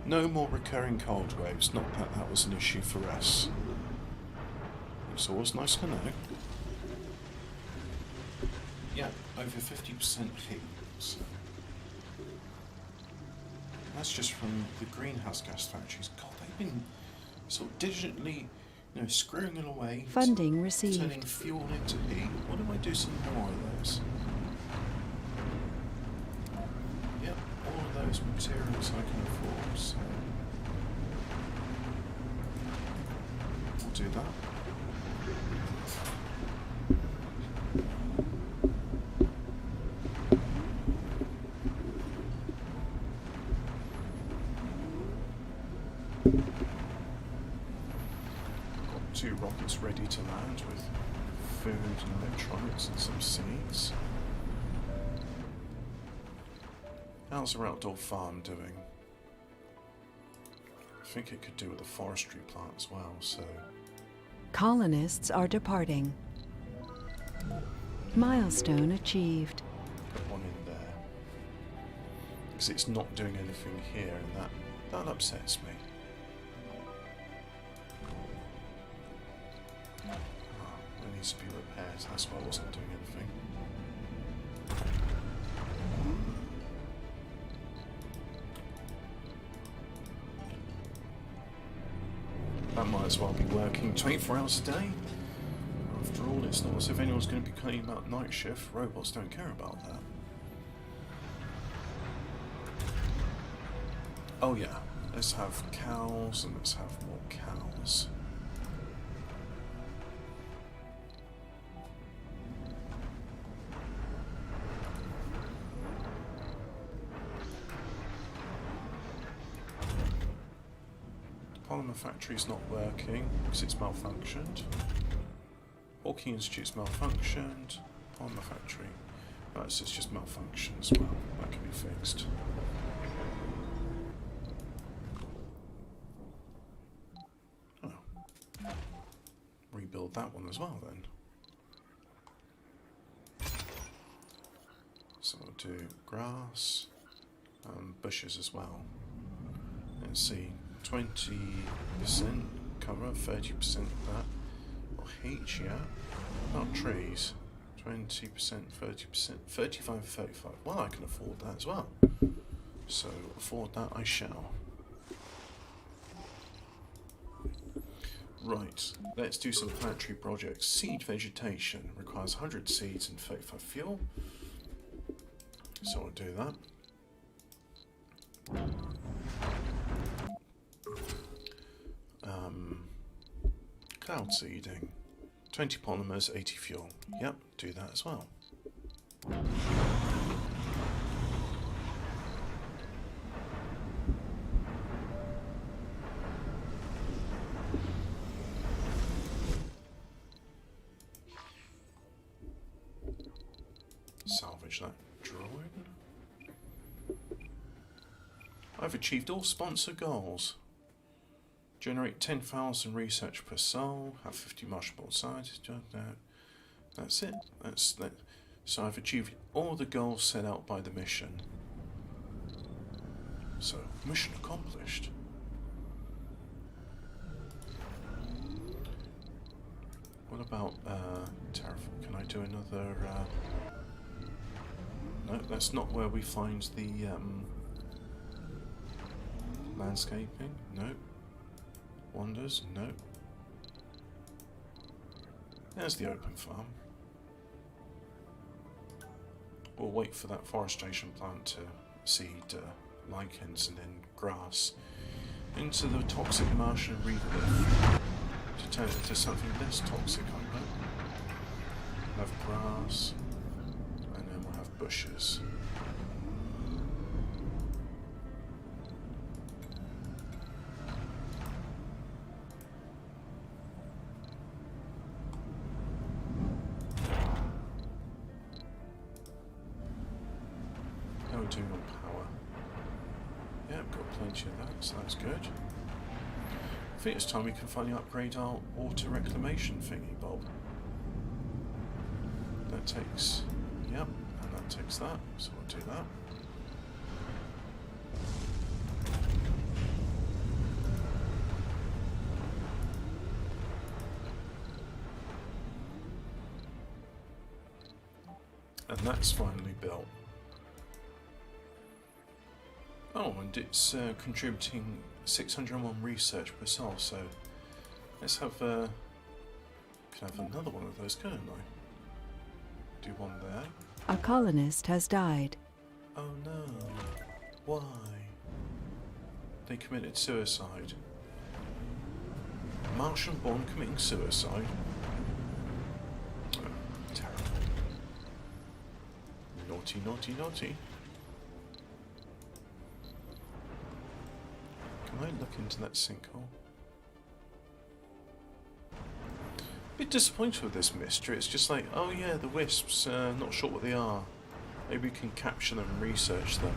Speaker 1: No more recurring cold waves, not that that was an issue for us. It's always nice to know. Yeah, over 50% heat, so. That's just from the greenhouse gas factories. God, they've been sort of digitally, screwing it away.
Speaker 2: Funding received.
Speaker 1: Turning fuel into heat. What do I do some more of those? Yep, all of those materials I can afford, so we'll do that. Got 2 rockets ready to land with food and electronics and some seeds. How's our outdoor farm doing? I think it could do with a forestry plant as well, so.
Speaker 2: Colonists are departing. Milestone achieved.
Speaker 1: Put one in there. Because it's not doing anything here, and that upsets me. Oh, it needs to be repaired, that's why I wasn't doing anything. That might as well be working 24 hours a day. After all. all, it's not as if anyone's going to be cutting about night shift. Robots don't care about that. Oh yeah, let's have cows and let's have more cows. Polymer factory's not working because it's malfunctioned. Hawking Institute's malfunctioned. Polymer factory. Right, so it's just malfunction as well. That can be fixed. Oh. Rebuild that one as well then. So we'll do grass and bushes as well. Let's see. 20% cover, 30% of that. Or heat, yeah. Not trees. 20%, 30%, 35, 35. Well, I can afford that as well. So, afford that I shall. Right, let's do some planetary projects. Seed vegetation requires 100 seeds and 35 fuel. So I'll do that. Cloud seeding. 20 polymers, 80 fuel. Yep, do that as well. Salvage that drawing. I've achieved all sponsor goals. Generate 10,000 research per soul. Have 50 marshable scientists. That's it. That's that. So I've achieved all the goals set out by the mission. So mission accomplished. What about Terraform? Can I do another? No, that's not where we find the landscaping. No. Wonders? No. There's the open farm. We'll wait for that forestation plant to seed lichens and then grass into the toxic Martian regolith to turn it into something less toxic, I hope. We'll have grass and then we'll have bushes. Doing on power. Yeah, we've got plenty of that, so that's good. I think it's time we can finally upgrade our water reclamation thingy, Bob. That takes, yep, and that takes that, so we'll do that. And that's finally built. Oh, and it's contributing 601 research per soul, so let's have, can have another one of those, couldn't I? Do one there.
Speaker 2: A colonist has died.
Speaker 1: Oh no. Why? They committed suicide. Martian born committing suicide? Oh, terrible. Naughty, naughty, naughty. Can I look into that sinkhole? A bit disappointed with this mystery. It's just like, oh yeah, the wisps, not sure what they are. Maybe we can capture them and research them.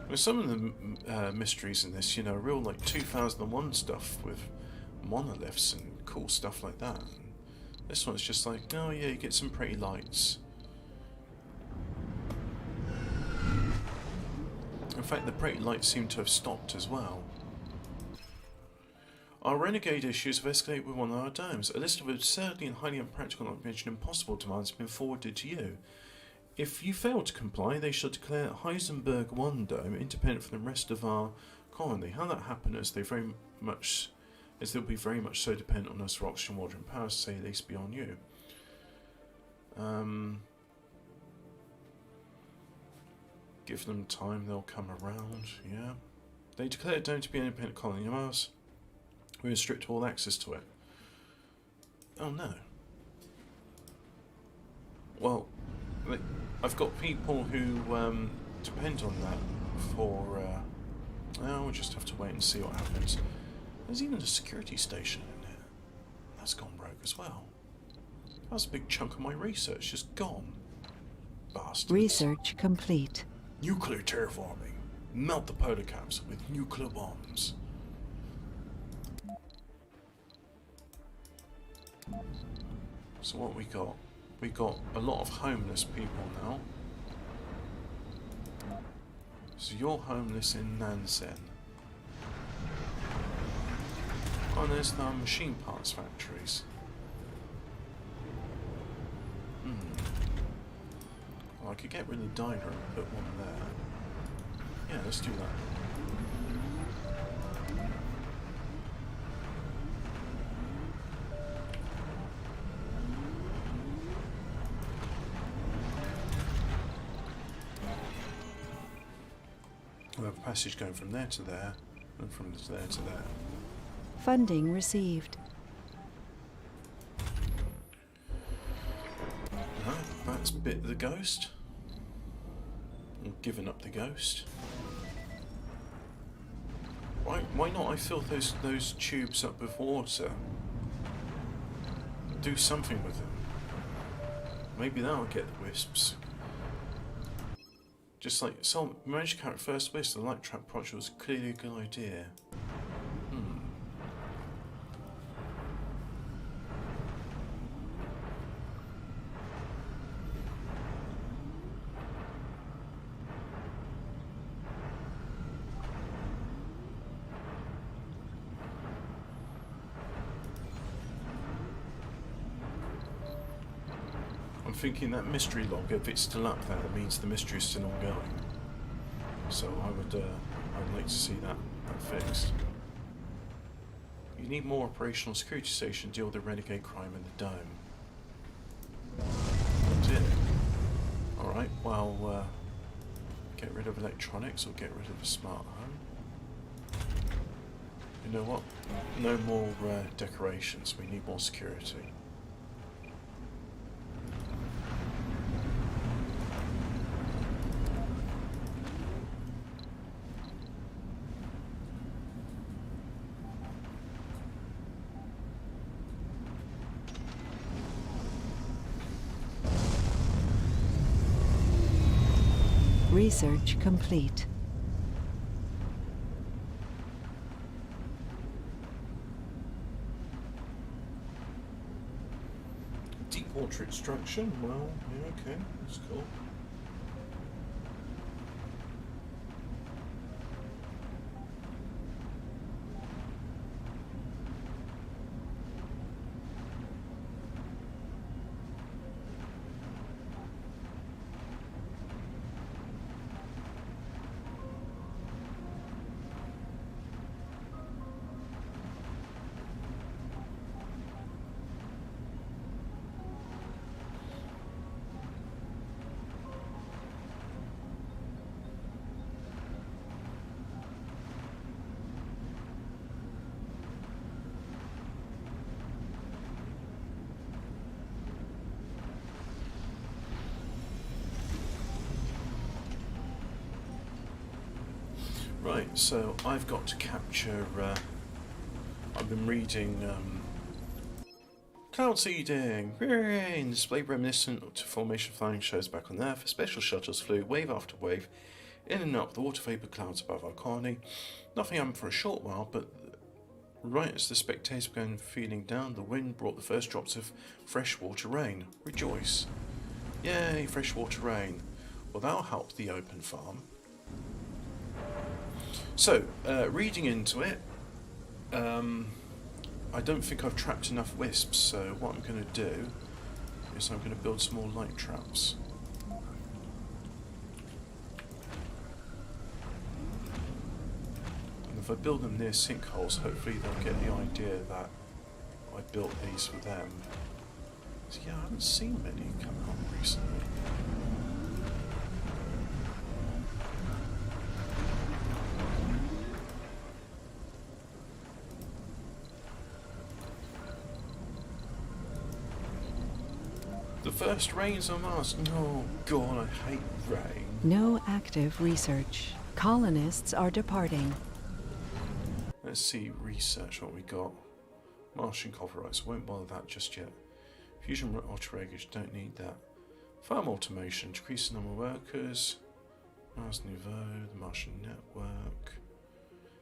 Speaker 1: I mean, some of the mysteries in this, you know, real like 2001 stuff with monoliths and cool stuff like that. And this one's just like, oh yeah, you get some pretty lights. In fact, the pretty lights seem to have stopped as well. Our renegade issues have escalated with one of our domes. A list of absurdly and highly impractical, not to mention impossible demands has been forwarded to you. If you fail to comply, they shall declare Heisenberg 1 dome independent from the rest of our colony. How that happened is they'll be very much so dependent on us for oxygen, water and power, to say the least beyond you. Give them time, they'll come around, yeah. They declared Dome to be an independent colony of Mars. We restrict all access to it. Oh no. Well, I've got people who depend on that for... we'll just have to wait and see what happens. There's even a security station in there. That's gone rogue as well. That's a big chunk of my research just gone. Bastards.
Speaker 2: Research complete.
Speaker 1: Nuclear terraforming. Melt the polar caps with nuclear bombs. So what we got? We got a lot of homeless people now. So you're homeless in Nansen. Oh, and there's the machine parts factories. Well, I could get rid of the diner and put one there. Yeah, let's do that. We have a passage going from there to there, and from there to there.
Speaker 2: Funding received.
Speaker 1: That's bit the ghost. I've given up the ghost. Why not I fill those tubes up with water? Do something with them. Maybe that'll get the wisps. Just like, so managed to carry first wisp, the light trap project was clearly a good idea. I'm thinking that mystery log, if it's still up there, that means the mystery is still ongoing. So I'd like to see that fixed. You need more operational security station to deal with the renegade crime in the dome. That's it. Alright, well, get rid of electronics or get rid of a smart home. You know what? No more decorations, we need more security.
Speaker 2: Research complete.
Speaker 1: Deep water extraction? Well, yeah, okay, that's cool. Right, so I've got to capture, I've been reading Cloud Seeding, rain, display reminiscent to formation flying shows back on Earth. Special shuttles flew wave after wave in and out of the water vapour clouds above our colony. Nothing happened for a short while, but right as the spectators began feeling down, the wind brought the first drops of freshwater rain. Rejoice. Yay, freshwater rain. Well, that'll help the open farm. So, reading into it, I don't think I've trapped enough wisps, so what I'm going to do is I'm going to build some more light traps. And if I build them near sinkholes, hopefully they'll get the idea that I built these for them. So yeah, I haven't seen many come out The first rains on Mars. Oh God, I hate rain.
Speaker 2: No active research. Colonists are departing.
Speaker 1: Let's see, research what we got. Martian copyrights, won't bother that just yet. Fusion autoregulation, don't need that. Farm automation, decrease the number of workers. Mars Nouveau, the Martian network.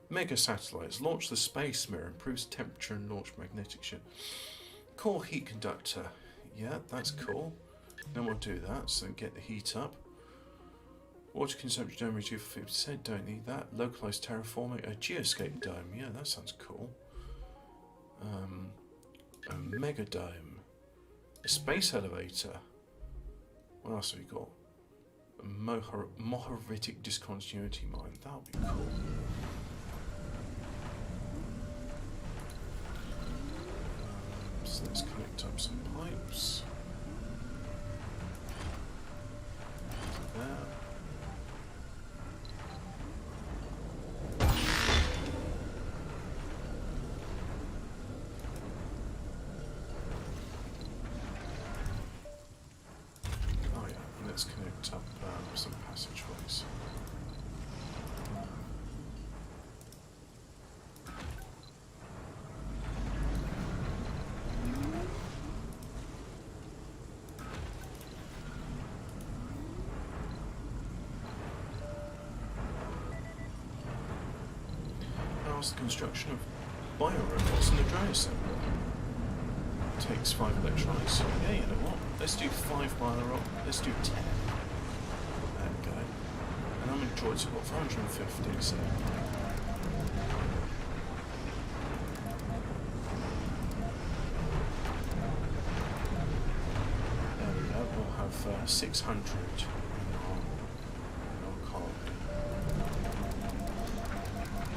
Speaker 1: Mega satellites, launch the space mirror, improves temperature and launch magnetic shield. Core heat conductor, yeah, that's cool. Then we'll do that, so get the heat up. Water consumption dome reduced for 50%, don't need that. Localized terraforming, a geoscape dome, yeah, that sounds cool. A mega dome. A space elevator. What else have we got? A Mohoritic discontinuity mine, that would be cool. So let's connect up some pipes. There. Oh yeah, let's connect up some passageways. The construction of biorobots in the drone assembly. Takes 5 electrons. Yeah, you know what? Let's do 5 biorobots. Let's do 10. There we go. And how many droids have got? 450, so. There we go. We'll have 600 in our colony.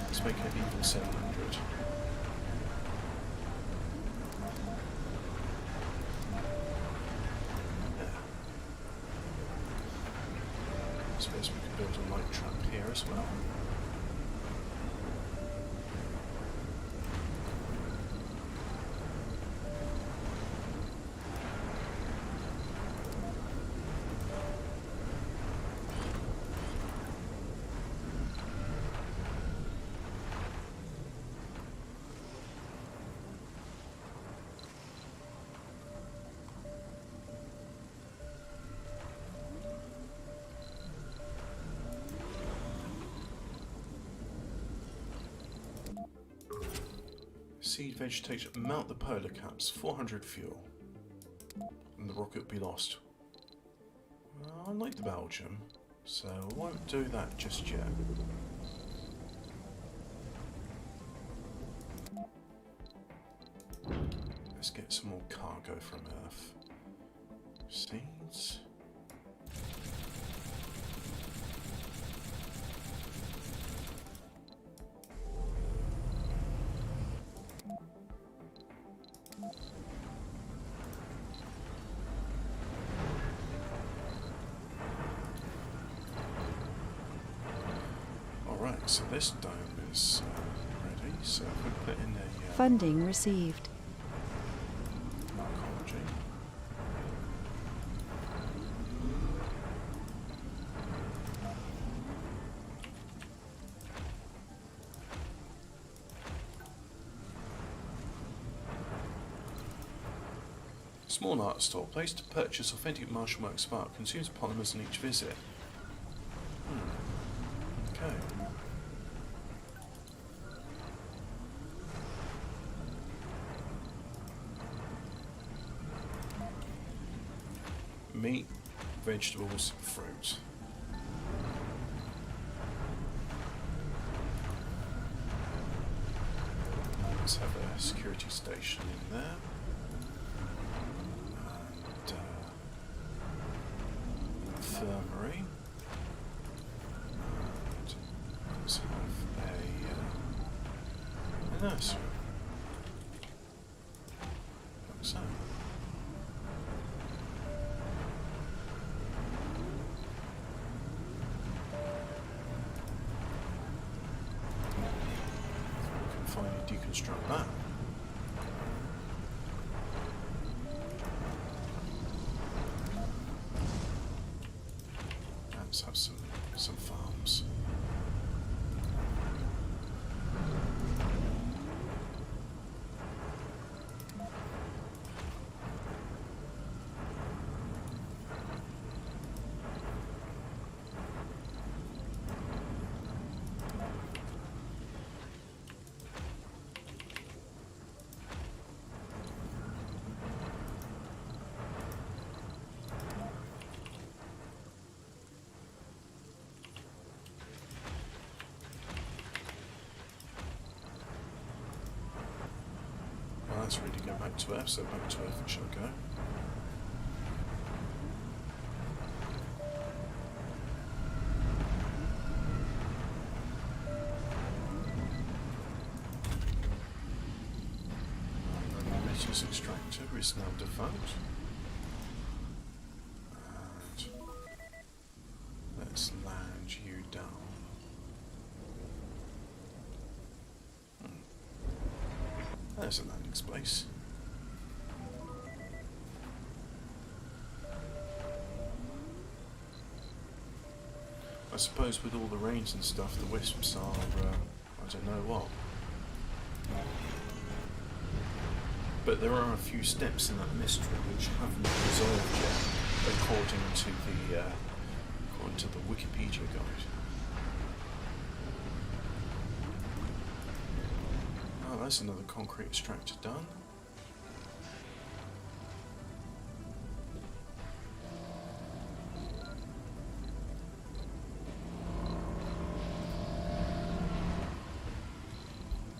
Speaker 1: Let's make it even 700. There. I suppose we could build a light trap here as well. Seed vegetation, melt the polar caps, 400 fuel. And the rocket will be lost. Well, I like the Belgium, so I won't do that just yet. Let's get some more cargo from Earth. Seeds. Alright, so this dome is ready, so if we put in a
Speaker 2: Funding received.
Speaker 1: archaeology. Small art store, place to purchase authentic Martian works of art, consumes polymers on each visit. Okay. Meat, vegetables, fruit. Let's have a security station in there. Infirmary. And let's have a nursery. Like so. We can finally deconstruct that. Let's have some farms. Let's really go back to Earth, so back to Earth it shall go. The Metis extractor is now defunct. And let's land you down. There's a landing space. I suppose with all the rains and stuff, the wisps are, I don't know what. But there are a few steps in that mystery which haven't been resolved yet, according to the Wikipedia guide. Oh, that's another concrete extractor done.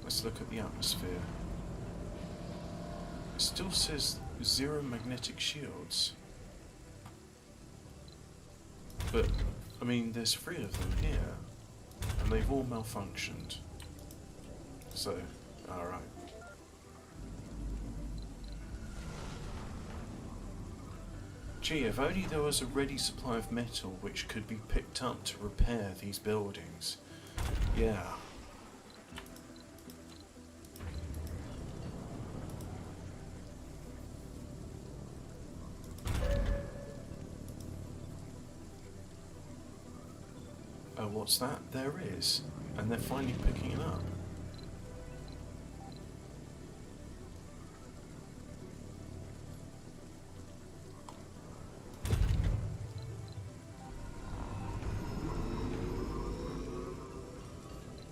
Speaker 1: Let's look at the atmosphere. It still says 0 magnetic shields. But, I mean, there's 3 of them here, and they've all malfunctioned. So, alright. Gee, if only there was a ready supply of metal which could be picked up to repair these buildings. Yeah. Oh, what's that? There is. And they're finally picking it up.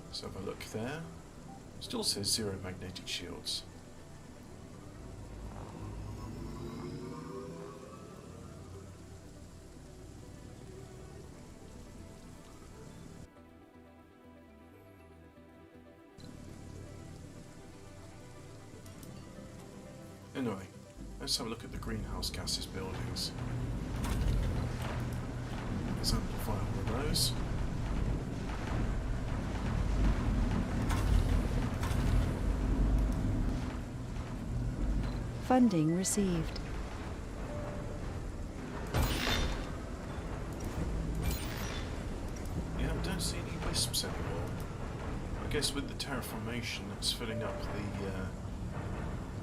Speaker 1: Let's have a look there. Still says 0 magnetic shields. Anyway, let's have a look at the greenhouse gases buildings. Let's amplify all of those.
Speaker 2: Funding received.
Speaker 1: Yeah, I don't see any wisps anymore. I guess with the terraformation, it's filling up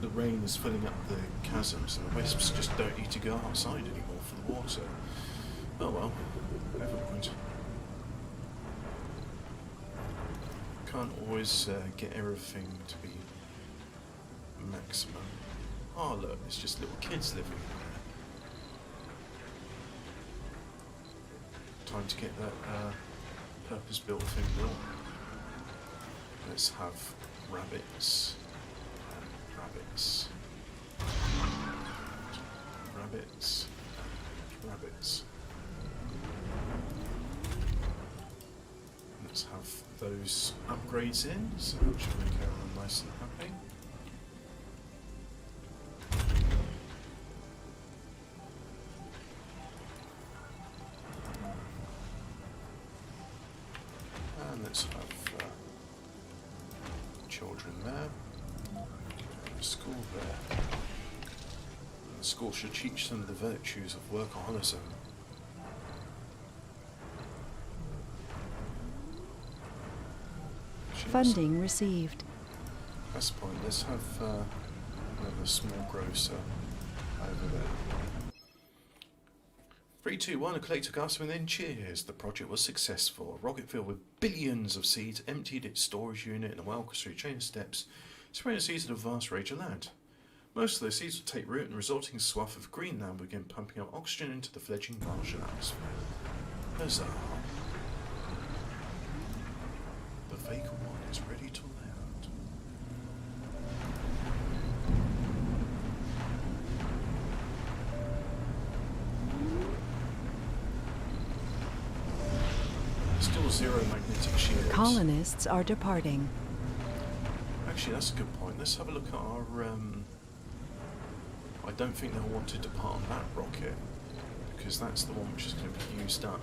Speaker 1: the rain is filling up the chasms, and the wisps just don't need to go outside anymore for the water. Oh well, never mind. Can't always get everything to be maximum. Oh look, it's just little kids living there. Time to get that purpose-built thing built. Let's have rabbits. Rabbits. Rabbits. Rabbits. Let's have those upgrades in, so that should make everyone nice and happy. And let's have children there. School there. The school should teach them the virtues of workaholism.
Speaker 2: Funding received.
Speaker 1: That's the point. Let's have another small grocer over there. 3, 2, 1, a collective gasp and then cheers. The project was successful. A rocket filled with billions of seeds emptied its storage unit in a well-orchestrated chain of steps, spreading seeds in a vast range of land. Most of those seeds would take root and the resulting swath of green land would begin pumping up oxygen into the fledgling Martian atmosphere. Huzzah! The Vega 1 is ready to land. Still zero magnetic shields.
Speaker 2: Colonists are departing.
Speaker 1: Actually, that's a good point. Let's have a look at our... I don't think they'll want to depart on that rocket, because that's the one which is going to be used up.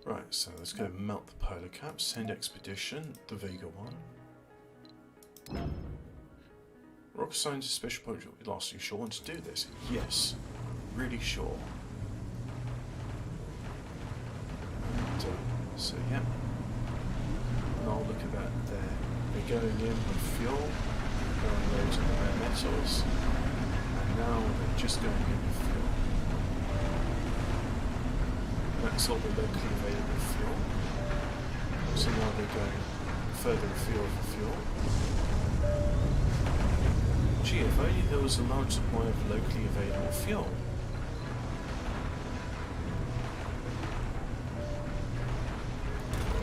Speaker 1: Right, so let's go melt the polar caps, send expedition, the Vega 1. Rocket scientist special project, last you sure want to do this? Yes, really sure. And, so yeah, now look at that there. They're going in with fuel, going loads of their metals, and now they're just going in with fuel. That's all the locally available fuel. So now they're going further afield for fuel. Gee, if only there was a large supply of locally available fuel.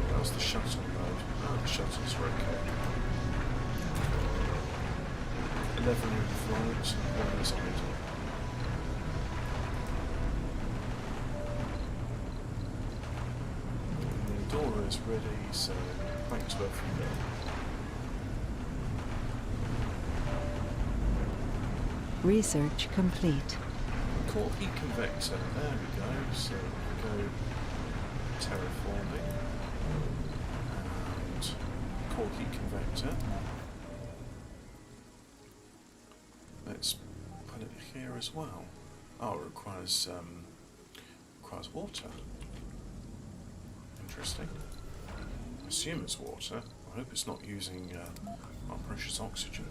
Speaker 1: That was the shuttle mode. Oh, the shuttles were okay. 11 in flight, 1 is idle. Dora is ready, so back to Earth we go.
Speaker 2: Research complete.
Speaker 1: Core heat convector, there we go. So we go terraforming and core heat convector. Let's put it here as well. Oh, it requires water. Interesting. I assume it's water. I hope it's not using our precious oxygen.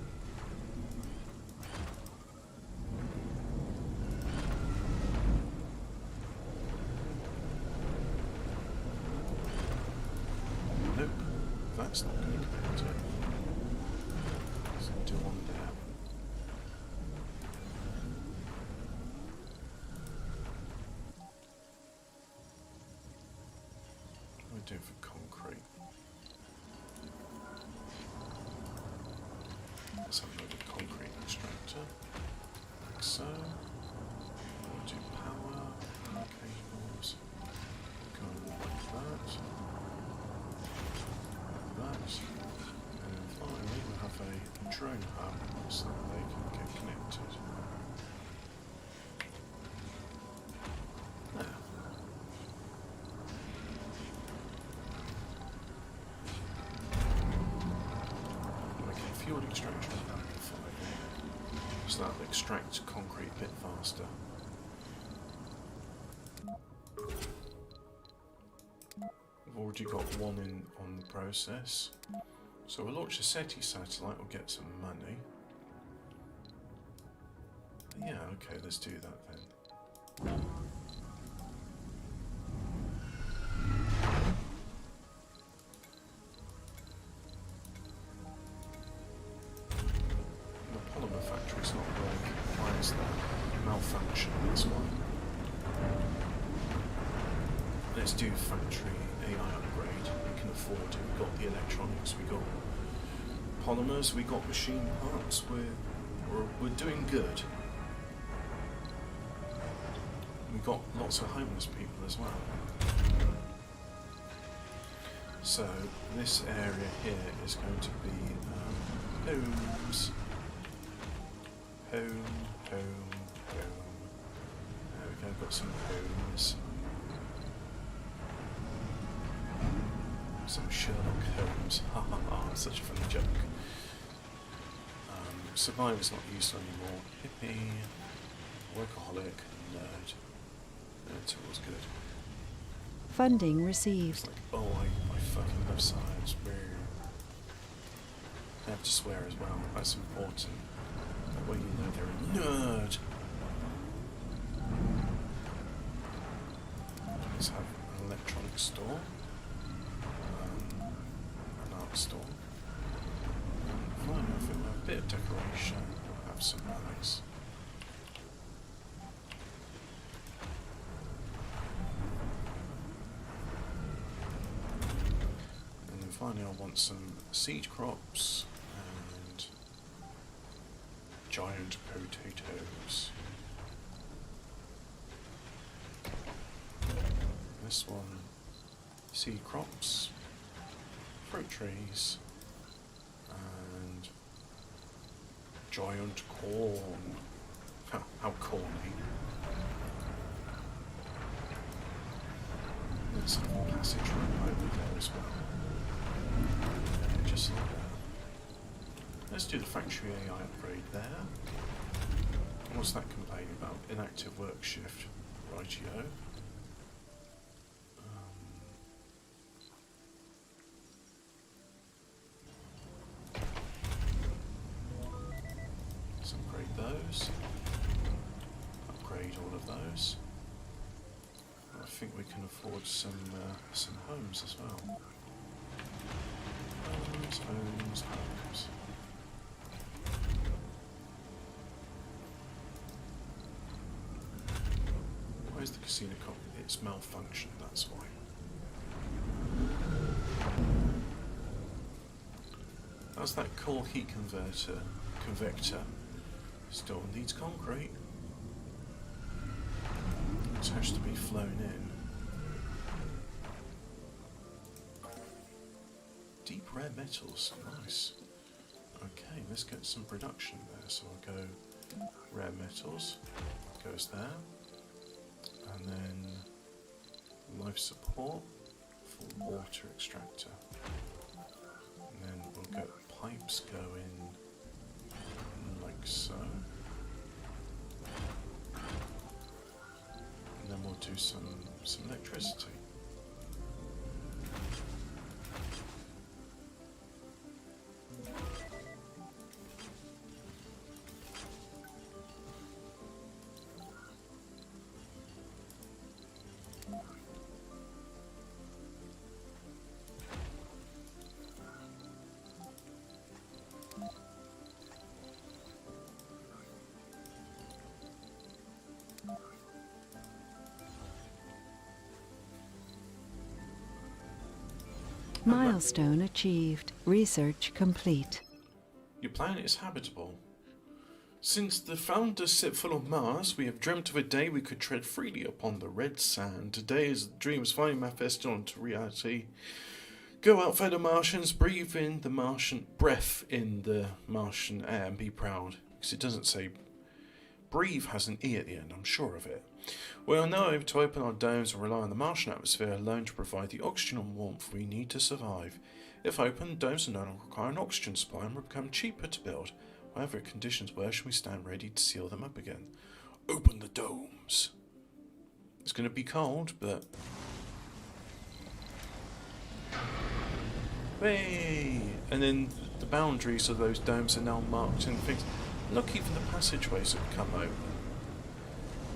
Speaker 1: Nope, that's not going to connect it. What's it do on there? What do we do for concrete? Let's have a look at concrete extractor. Like so. We'll do power, cables. Go like that. Like that. And then finally we'll have a drone hub so that they can get connected. There. Fuel extraction amplified, so that'll extract concrete a bit faster. We've already got one in on the process, so we'll launch the SETI satellite. We'll get some money. Yeah, okay, let's do that then. Factory's not working. Why is that? Malfunction, that's why. Let's do factory AI upgrade. We can afford it. We've got the electronics, we got polymers, we got machine parts. We're doing good. We've got lots of homeless people as well. So this area here is going to be homes. Home. There we go, got some homes. Some Sherlock Holmes. Ha ha ha, such a funny joke. Survivor's not used anymore. Hippie, workaholic, nerd. Nerd's always good.
Speaker 2: Funding
Speaker 1: It's
Speaker 2: received.
Speaker 1: like, oh, I fucking love science. I have to swear as well. That's important. That way you know they're a nerd. Let's have an electronic store. An art store. Fine, I think we'll have a bit of decoration. We'll have some nice. And then finally I want some seed crops and giant potatoes. This one, seed crops, fruit trees, and giant corn. How corny. Let's have a passage right over there as well. Just like that. Let's do the factory AI upgrade there. What's that complaining about? Inactive work shift. Rightio. Let's upgrade those. Upgrade all of those. I think we can afford some homes as well. Homes. Why is the casino cockpit? It's malfunctioned, that's why. How's that coal heat convector? Still needs concrete. It has to be flown in. Deep rare metals, nice. Okay, let's get some production there. So I'll go rare metals, goes there. And then life support for water extractor. And then we'll get pipes going like so. And then we'll do some electricity.
Speaker 2: Milestone achieved. Research complete.
Speaker 1: Your planet is habitable. Since the founders set foot on Mars, we have dreamt of a day we could tread freely upon the red sand. Today, as the dreams finally manifested onto reality, go out, fellow Martians, breathe in the Martian breath in the Martian air, and be proud. Because it doesn't say breathe has an E at the end, I'm sure of it. We are now able to open our domes and rely on the Martian atmosphere alone to provide the oxygen and warmth we need to survive. If open, domes will no longer require an oxygen supply and will become cheaper to build. However conditions were, we stand ready to seal them up again. Open the domes. It's going to be cold, but... Hey! And then the boundaries of those domes are now marked and things. Look, even the passageways have come open.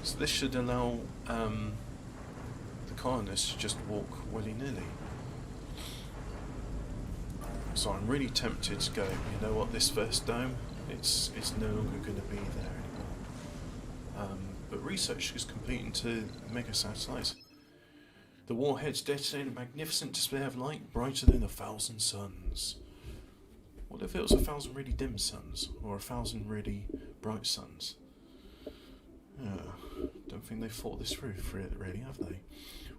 Speaker 1: So this should allow the colonists to just walk willy-nilly. So I'm really tempted to go, you know what, this first dome, it's no longer going to be there anymore. But research is complete into mega satellites. The warheads detonate a magnificent display of light brighter than 1,000 suns. What if it was 1,000 really dim suns, or 1,000 really bright suns? Don't think they've thought this through really, have they?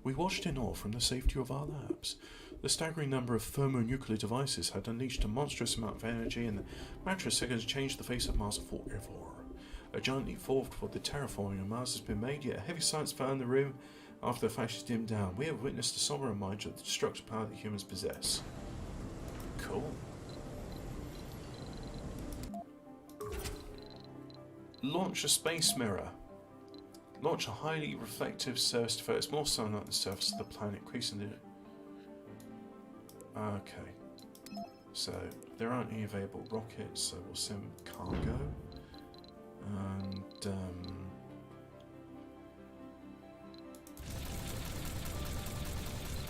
Speaker 1: We watched in awe from the safety of our labs. The staggering number of thermonuclear devices had unleashed a monstrous amount of energy, and the matter of seconds changed the face of Mars forever. A giant leap forward for the terraforming of Mars has been made, yet a heavy silence fell in the room After the fascists dimmed down, we have witnessed a somber reminder of the destructive power that humans possess. Cool. Launch a space mirror. Launch a highly reflective surface to focus more sunlight on the surface of the planet, increasing the... Okay. So, there aren't any available rockets, so we'll send cargo. And,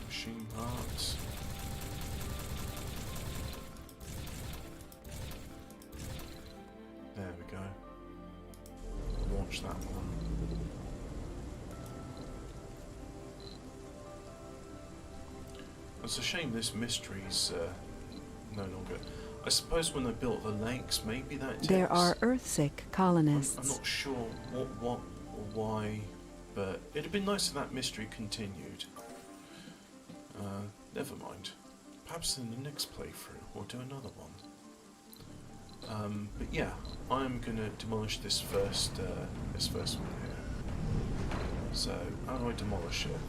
Speaker 1: machine parts. There we go. Launch that one. It's a shame this mystery's no longer. I suppose when they built the lakes, maybe that takes...
Speaker 2: There are Earthsick colonists.
Speaker 1: I'm not sure what or why, but it'd have been nice if that mystery continued. Never mind. Perhaps in the next playthrough we'll do another one. But yeah, I'm gonna demolish this first one here. So how do I demolish it?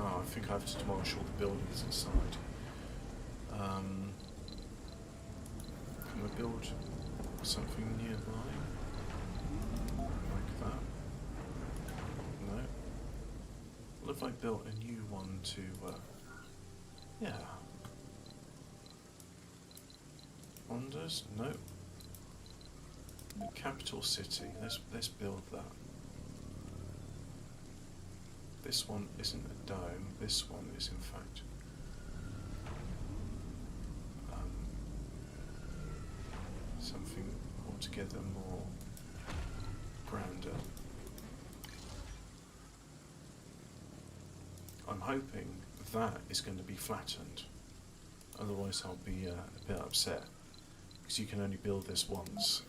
Speaker 1: Oh, I think I have to demolish all the buildings inside. Can I build something nearby? Like that? No. What if I built a new one to, yeah. Wonders? No. The capital city. Let's build that. This one isn't a dome. This one is in fact something altogether more grander. I'm hoping that is going to be flattened. Otherwise, I'll be a bit upset because you can only build this once.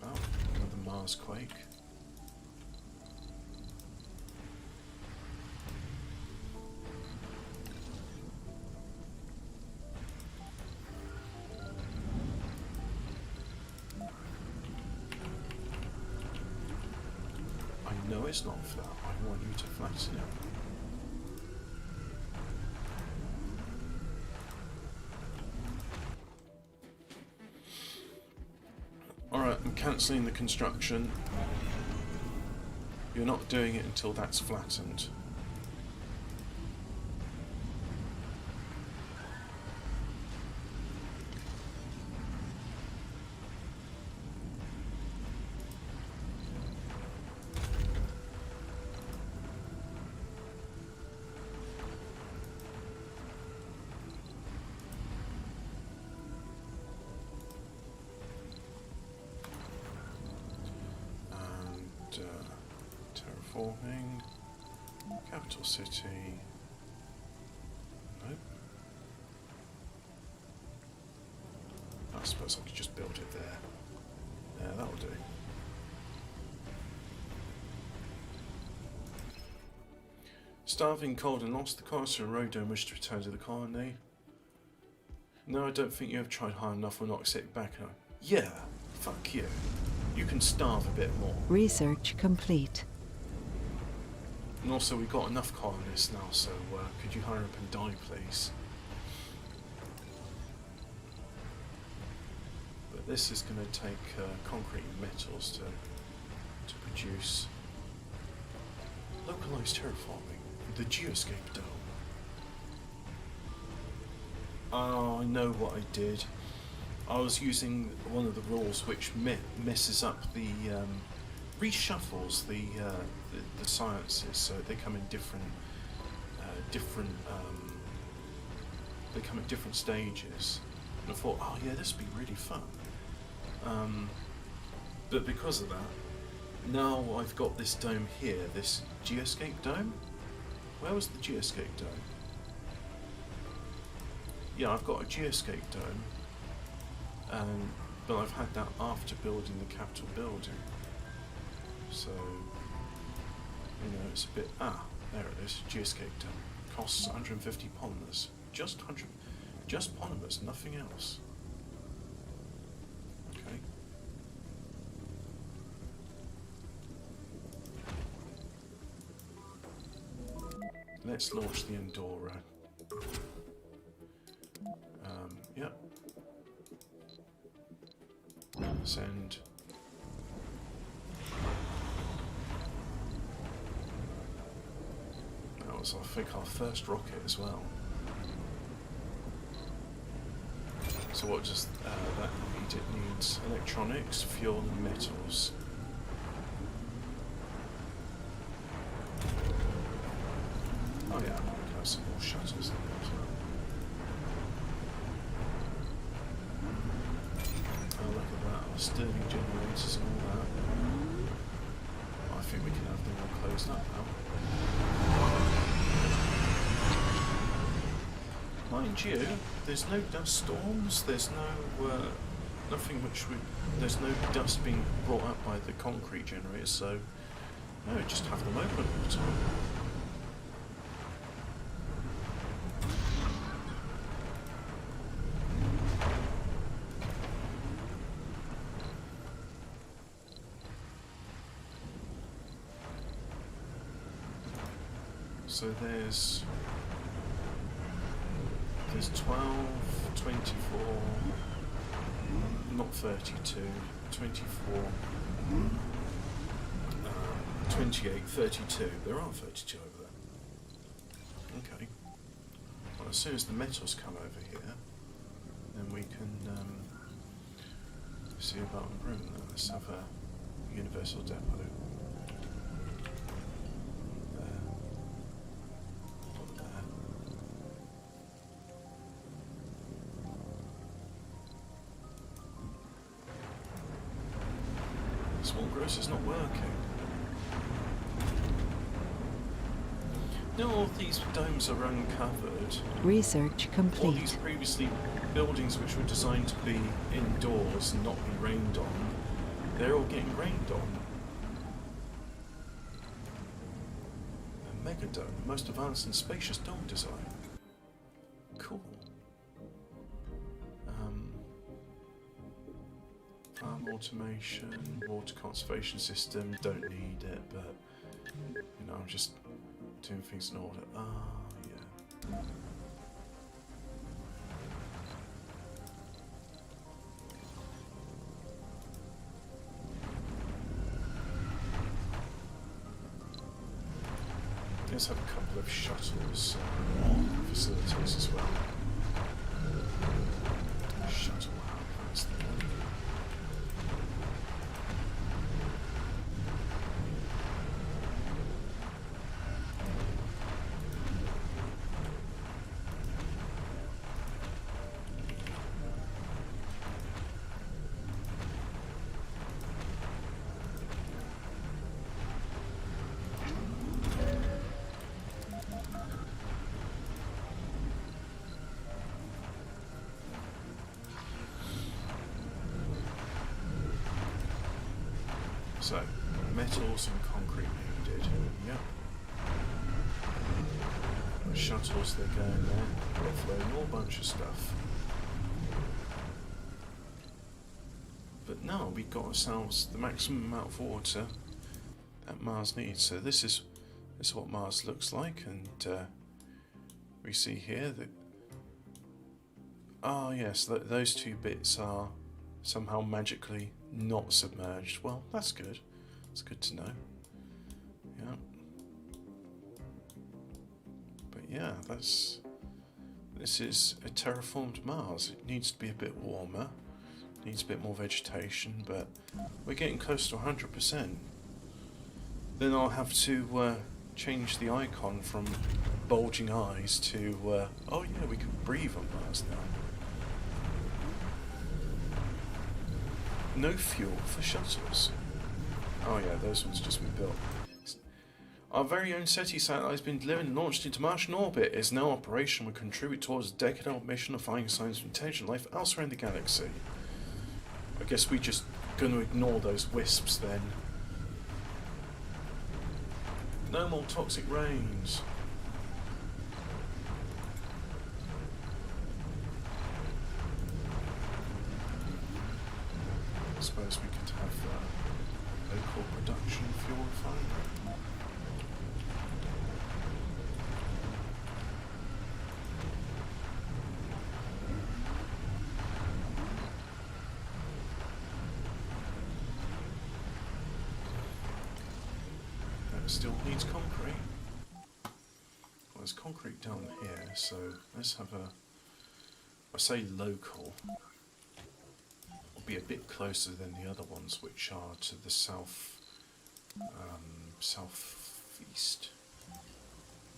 Speaker 1: Oh, another Mars quake. No, it's not flat. I want you to flatten it. Alright, I'm cancelling the construction. You're not doing it until that's flattened. Terraforming, capital city. Nope. I suppose I could just build it there. Yeah, that'll do. Starving, cold and lost, the Coronation and Road don't wish to return to the colony. No, I don't think you have tried hard enough. We'll not accept back. Yeah, fuck you. You can starve a bit more.
Speaker 2: Research complete.
Speaker 1: And also, we've got enough colonists now, so could you hurry up and die, please? But this is going to take concrete and metals to produce localized terraforming, the geoscape dome. Oh, I know what I did. I was using one of the rules which messes up the reshuffles the sciences, so they come in different they come at different stages. And I thought, oh yeah, this would be really fun. But because of that, now I've got this dome here, this geoscape dome. Where was the geoscape dome? Yeah, I've got a geoscape dome, but I've had that after building the capital building. So, you know, it's a bit... Ah, there it is, geoscape dome. Costs 150 polymers. Just polymers, nothing else. Okay. Let's launch the Endora. Yep. Send. That was, I think, our first rocket as well. So what does that need? It needs electronics, fuel and metals. Oh yeah, we can have some more shuttles in there as well. Oh look at that, our Stirling generators and all that. I think we can have them all closed up now. Mind you, there's no dust storms, there's no, nothing there's no dust being brought up by the concrete generators, so no, just have them open all the time. So there's 12, 24, not 32, 24, 28, 32. There are 32 over there. Okay. Well, as soon as the metals come over here, then we can see about room. Let's have a universal depot. Small gross is not working. Now all these domes are uncovered.
Speaker 2: Research
Speaker 1: All
Speaker 2: complete.
Speaker 1: these previously buildings which were designed to be indoors and not be rained on, they're all getting rained on. A megadome, the most advanced and spacious dome design. Cool. Farm automation, water conservation system, don't need it, but you know, I'm just doing things in order. Ah, yeah. Let's have a couple of shuttles facilities as well. Shuttle hub, that's the one. So, metals and concrete needed. Yep. The shuttles, they're going there, offloading a whole bunch of stuff. But now we've got ourselves the maximum amount of water that Mars needs. So this is what Mars looks like, and we see here that yes, those two bits are somehow magically not submerged. Well, that's good. It's good to know. Yeah. But yeah, this is a terraformed Mars. It needs to be a bit warmer. Needs a bit more vegetation, but we're getting close to 100%. Then I'll have to change the icon from bulging eyes to oh yeah, we can breathe on Mars now. No fuel for shuttles. Oh yeah, those ones just been built. Our very own SETI satellite has been delivered and launched into Martian orbit. It is now operational and will contribute towards a decade-old mission of finding signs of intelligent life elsewhere in the galaxy. I guess we're just going to ignore those wisps then. No more toxic rains. I suppose we could have local production fuel refinery. That still needs concrete. Well, there's concrete down here, so let's have a, I say local, will be a bit closer than the other ones, which are to the southeast.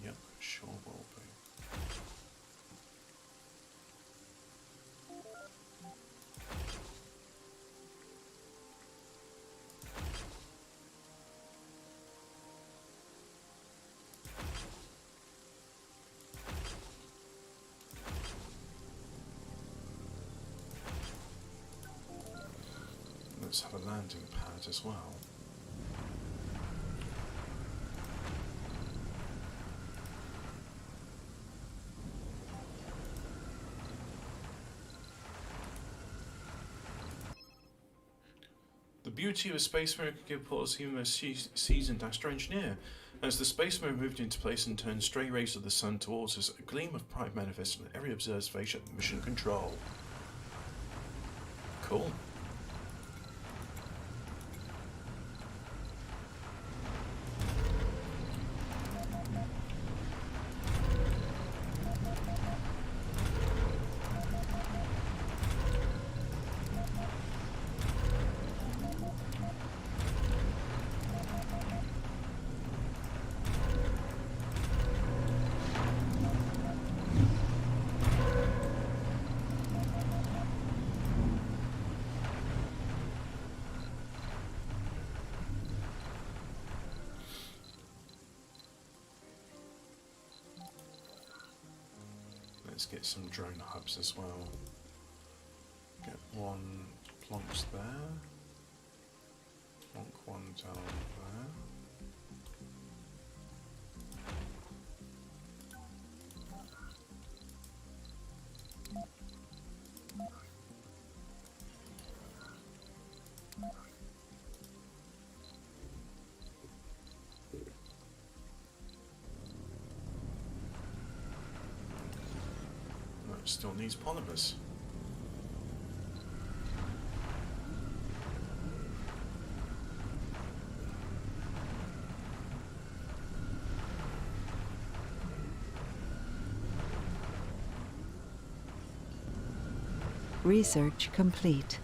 Speaker 1: Yep, sure will be. Let's have a landing pad as well. The beauty of a Space Marine could give Paul even a seasoned astro engineer. As the Space Marine moved into place and turned stray rays of the sun towards us, a gleam of pride manifested on every observer's face at mission control. Cool. Let's get some drone hubs as well. Get one plonks there. Plonk one down there. Still needs polymers.
Speaker 2: Research complete.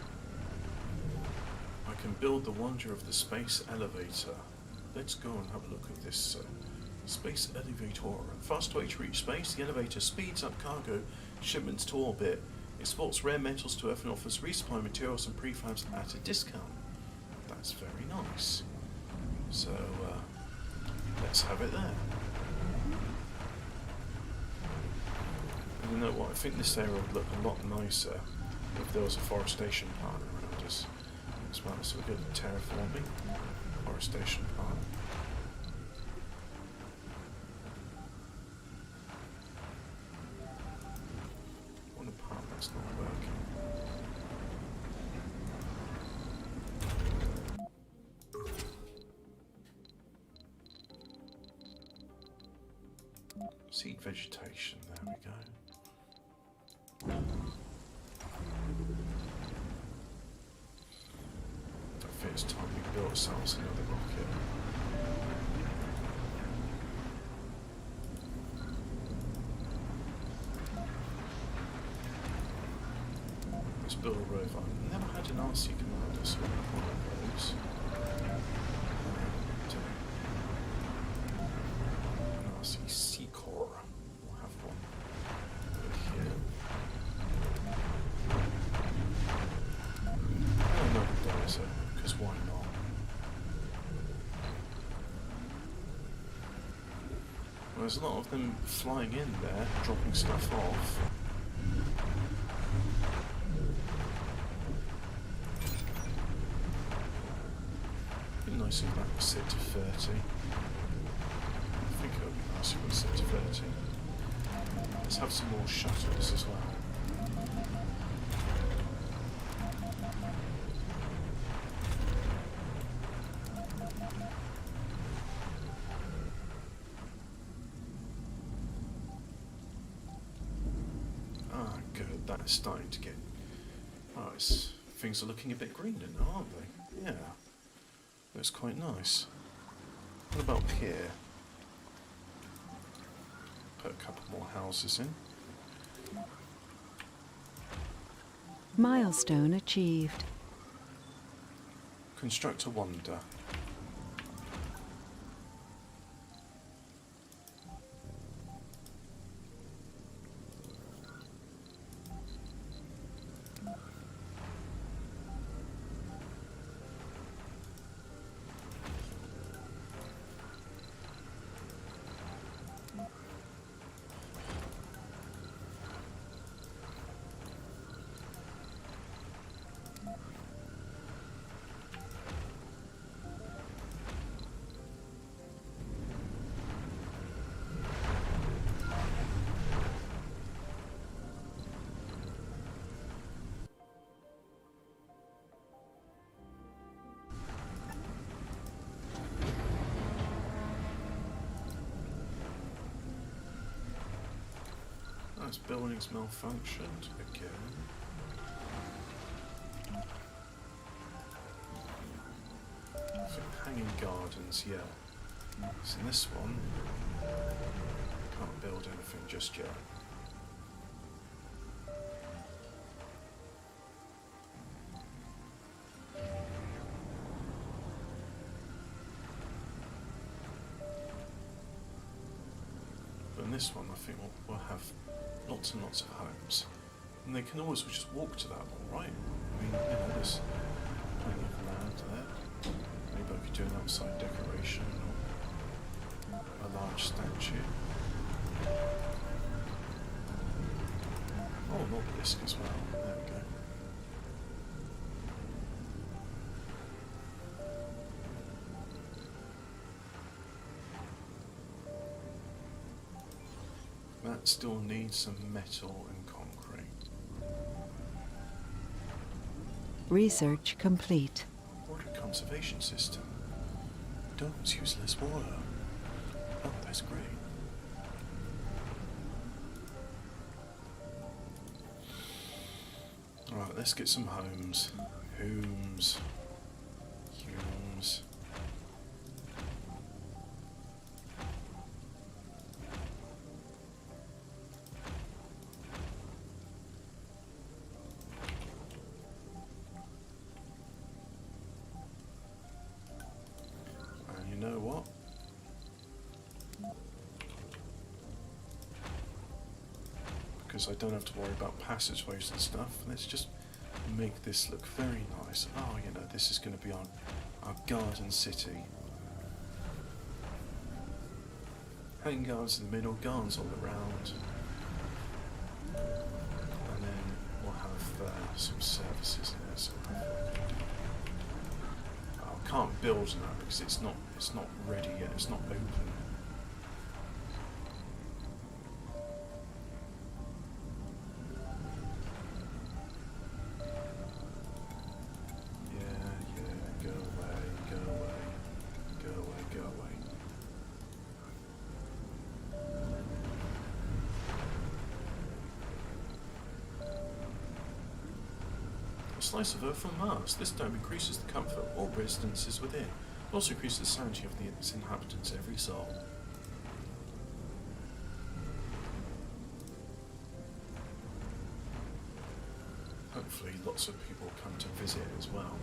Speaker 1: I can build the wonder of the space elevator. Let's go and have a look at this space elevator. Fast way to reach space, the elevator speeds up cargo shipments to orbit, exports rare metals to Earth and offers resupply materials and prefabs at a discount. That's very nice. So let's have it there. And you know what, I think this area would look a lot nicer if there was a forestation plant around us as well. So we've got terraforming, forestation plant. It's not working. Seed vegetation, there we go. I think it's time we built ourselves another rocket. Build a rover. I've never had an RC commander, so one of those. An RC Seacor. We'll have one over here. And another Dozer, because why not? Well, there's a lot of them flying in there, dropping stuff off. Nice if that was set to 30. I think it would be nice if it was set to 30. Let's have some more shuttles as well. that is starting to get... Oh, things are looking a bit greener now, aren't they? Yeah. Looks quite nice. What about here? Put a couple more houses in.
Speaker 2: Milestone achieved.
Speaker 1: Construct a wonder. Nice buildings malfunctioned again. I think hanging gardens, yeah. So in this one, can't build anything just yet. But in this one, I think we'll have lots and lots of homes. And they can always just walk to that one, right? I mean, there's plenty of land there. Maybe I could do an outside decoration or a large statue. Oh, an obelisk as well. There we go. That still needs some metal and concrete.
Speaker 2: Research complete.
Speaker 1: Water conservation system. Domes use less water. Oh, that's great. Alright, let's get some homes. Homes. Homes. And you know what? Because I don't have to worry about passageways and stuff, let's just make this look very nice. Oh, this is going to be our garden city. Hanging gardens in the middle, gardens all around. And then we'll have some services in there. So I can't build now because it's not ready yet, it's not open. A slice of earth from Mars. This dome increases the comfort of all residences within. It also increases the sanity of its inhabitants, every soul. Hopefully lots of people come to visit as well.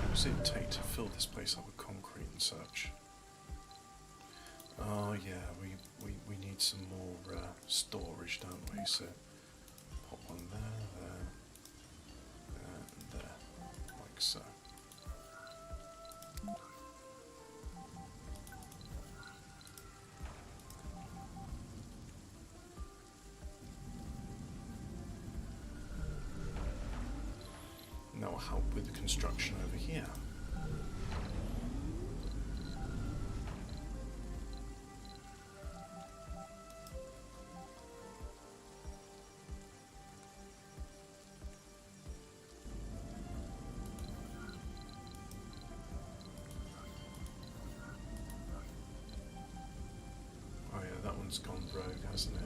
Speaker 1: What does it take to fill this place up with concrete and such? Oh yeah, we need some more storage, don't we? So pop one there, and there, like so. And that will help with the construction over here. phone's gone rogue, hasn't it?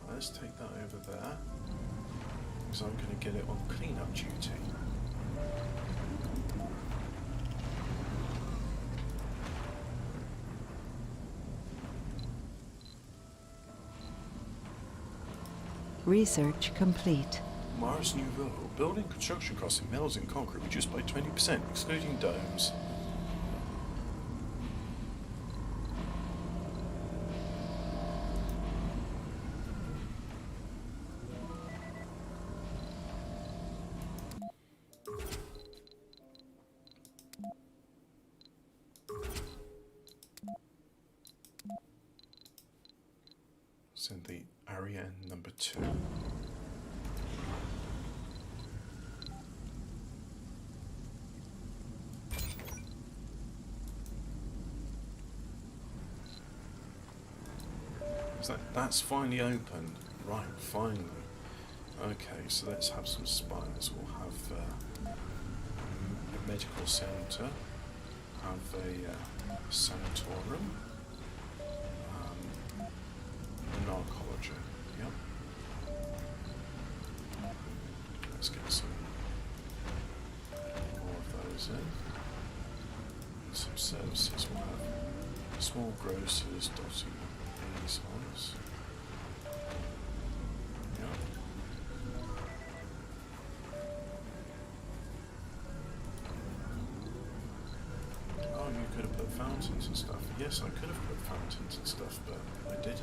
Speaker 1: Let's take that over there, because I'm going to get it on clean-up duty.
Speaker 2: Research complete.
Speaker 1: Mars Nouveau. Building construction costs in metals and concrete reduced by 20%, excluding domes. Send the Ariane number 2. That's finally open. Right, finally. Okay, so let's have some spires. We'll have a medical centre, have a sanatorium, narcology. Yep. Let's get some more of those in. And some services. We'll have small grocers dotting these ones. Yep. Oh, you could have put fountains and stuff. Yes, I could have put fountains and stuff, but I didn't.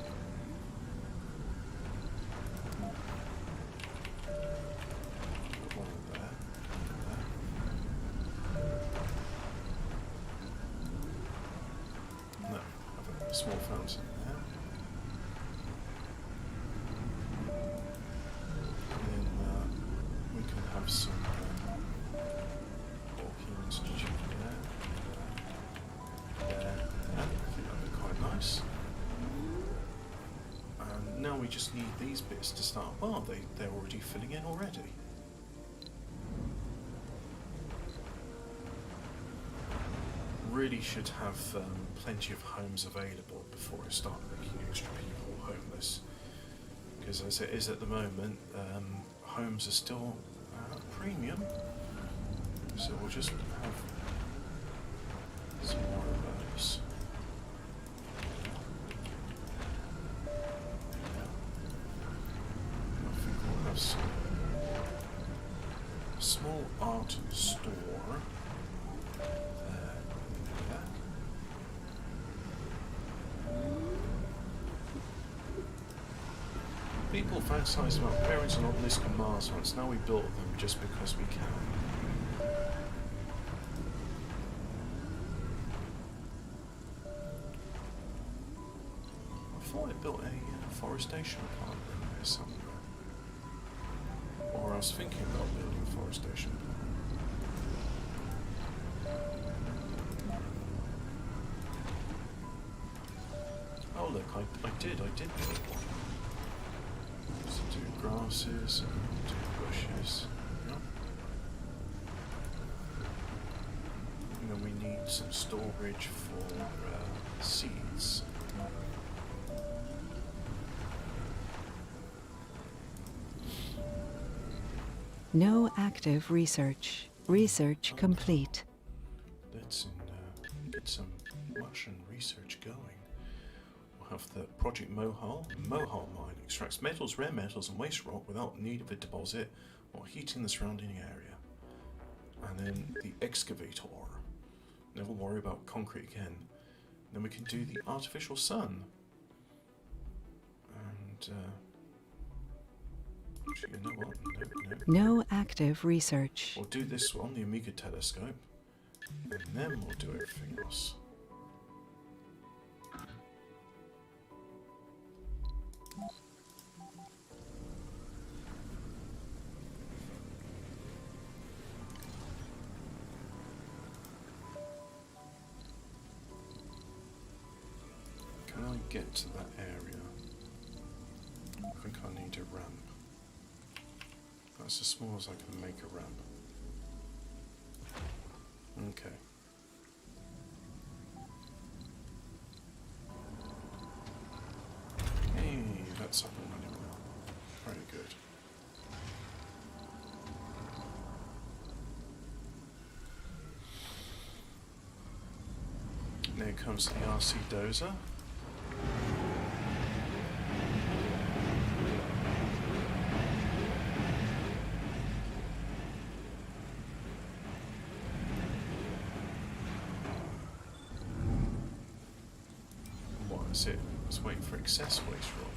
Speaker 1: Small fountain there. And then we can have some walking institute there. I think that'd be quite nice. And now we just need these bits to start. Well, they're already filling in already. Really should have plenty of homes available before I start making extra people homeless, because as it is at the moment, homes are still premium, so we'll just have some more of those. I think we'll have some small art store. People fantasize about parents and obelisk and Mars once. Now we built them just because we can. I thought I built a forestation plant in there somewhere. Or I was thinking about building a forestation plant. Oh look, I did build one. Do grasses and do bushes. Yep. And then we need some storage for seeds.
Speaker 2: No active research. Research complete.
Speaker 1: Let's get some Russian research going. We'll have the Project Mohal. Mohal mine extracts metals, rare metals, and waste rock without need of a deposit or heating the surrounding area. And then the Excavator. Never worry about concrete again. Then we can do the Artificial Sun. And actually, you know what?
Speaker 2: No active research.
Speaker 1: We'll do this one, the Amiga telescope, and then we'll do everything else. Can I get to that area? I think I need a ramp. That's as small as I can make a ramp. Okay. that's up and running now. Very good. And there comes the RC dozer. What is it? Let's wait for excess waste rock.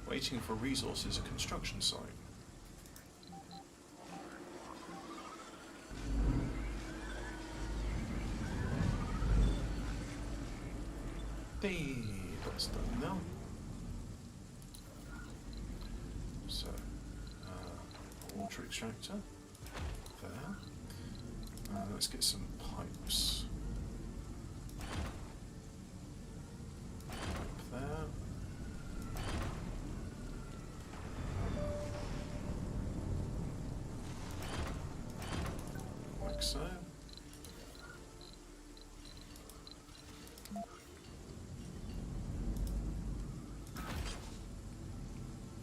Speaker 1: Waiting for resources, a construction site. Hey, that's done now. So, water extractor there. Let's get some pipes. Pipe there. Like so.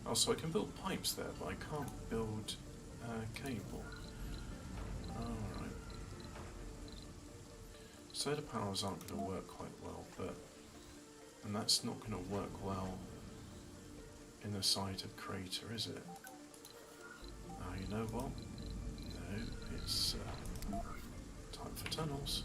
Speaker 1: Oh, so I can build pipes there, but I can't build cable. Alright. Solar panels aren't going to work quite well, and that's not going to work well in the side of crater, is it? You know what? No, it's time for tunnels.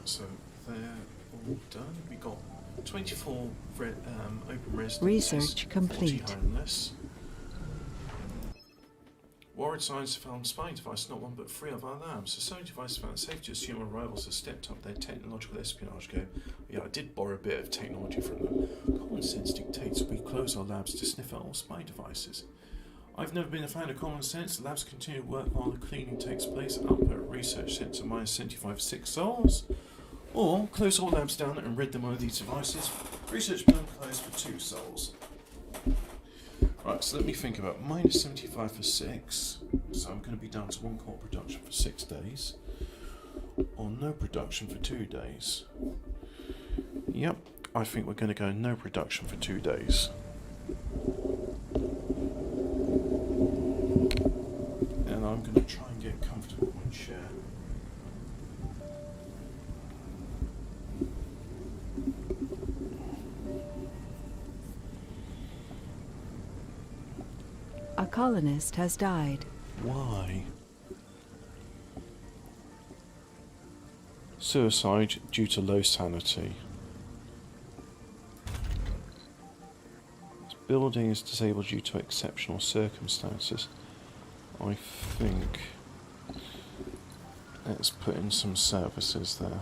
Speaker 1: So they're all done. We got 24 open residences.
Speaker 2: Research complete.
Speaker 1: 40 homeless. Warren Science found spying device, not one but 3 of our labs. The sewing device found safe to assume our rivals have stepped up their technological espionage game. Yeah, I did borrow a bit of technology from them. Common sense dictates we close our labs to sniff out all spy devices. I've never been a fan of common sense. The labs continue to work while the cleaning takes place. Output research centre minus 75 6 souls. Or close all labs down and rid them of these devices. Research burn closed for 2 souls. Right, so let me think about minus 75 for 6. So I'm going to be down to 1 core production for 6 days. Or no production for 2 days. Yep, I think we're going to go no production for 2 days. And I'm going to try and get comfortable with my chair.
Speaker 2: A colonist has died.
Speaker 1: Why? Suicide due to low sanity. This building is disabled due to exceptional circumstances. I think let's put in some services there.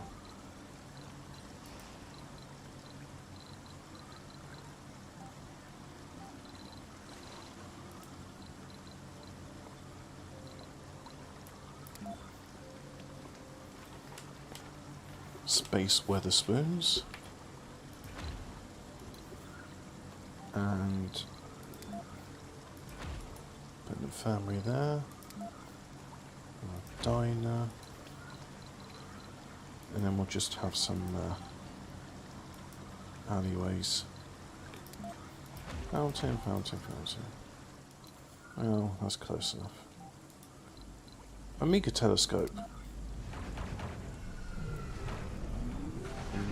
Speaker 1: Space Weatherspoons and put the family there, a diner, and then we'll just have some alleyways. Fountain. Well, that's close enough. Amiga telescope.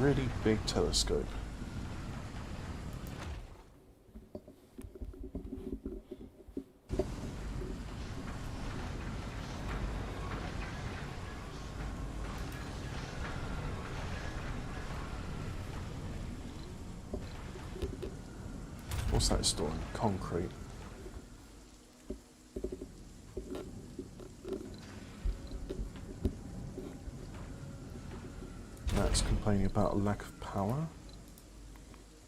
Speaker 1: Really big telescope. What's that storing? Concrete. That's complaining about a lack of power.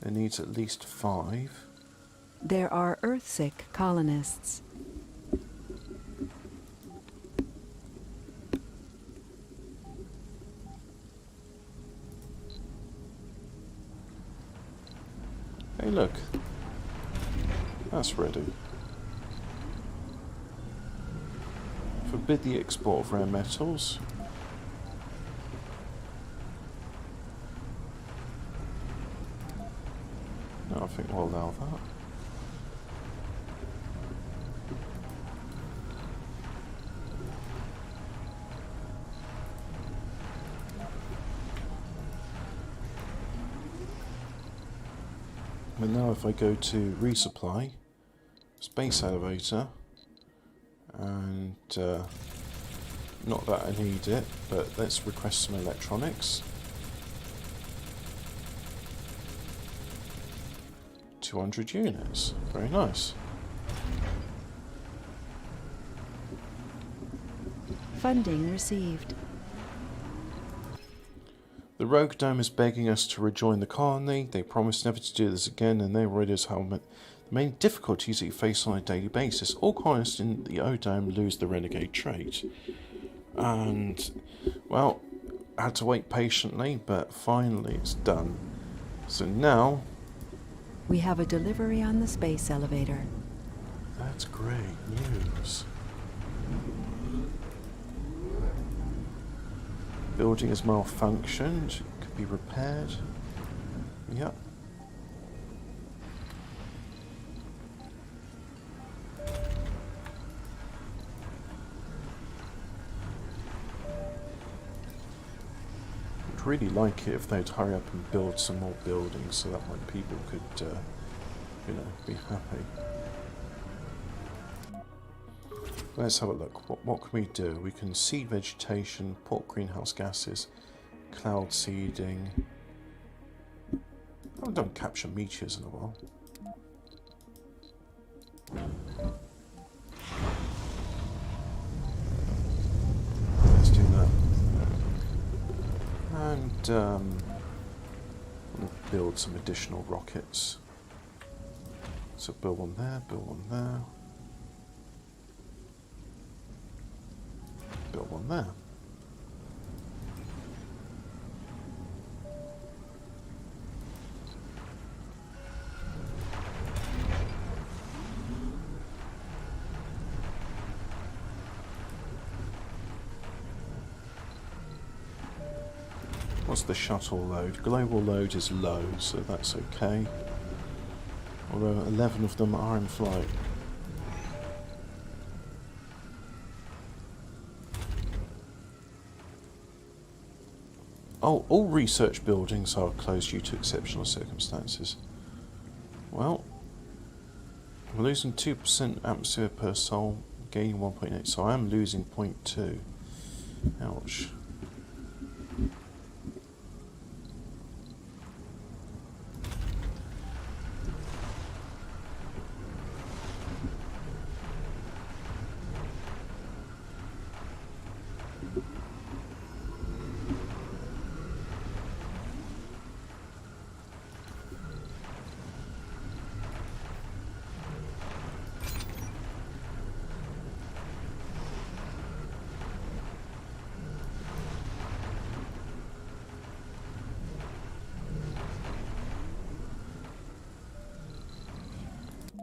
Speaker 1: It needs at least 5.
Speaker 2: There are Earthsick colonists.
Speaker 1: Hey, look. That's ready. Forbid the export of rare metals. No, I think we'll allow that. And now if I go to resupply, space elevator, and not that I need it, but let's request some electronics. 200 units, very nice.
Speaker 2: Funding received.
Speaker 1: The Rogue Dome is begging us to rejoin the colony. They promise never to do this again, and they worried us how the main difficulties that you face on a daily basis. All colonists in the O-Dome lose the renegade trait. And, well, I had to wait patiently, but finally it's done. So now...
Speaker 2: We have a delivery on the space elevator.
Speaker 1: That's great news. Building has malfunctioned. Could be repaired. Yep. I'd really like it if they'd hurry up and build some more buildings so that my people could, you know, be happy. Let's have a look. What can we do? We can seed vegetation, port greenhouse gases, cloud seeding. I haven't done capture meteors in a while. Let's do that. And we'll build some additional rockets. So build one there, build one there. Build one there. What's the shuttle load? Global load is low, so that's okay. Although 11 of them are in flight. Oh, all research buildings are closed due to exceptional circumstances. Well, I'm losing 2% atmosphere per soul, gaining 1.8, so I am losing 0.2. Ouch.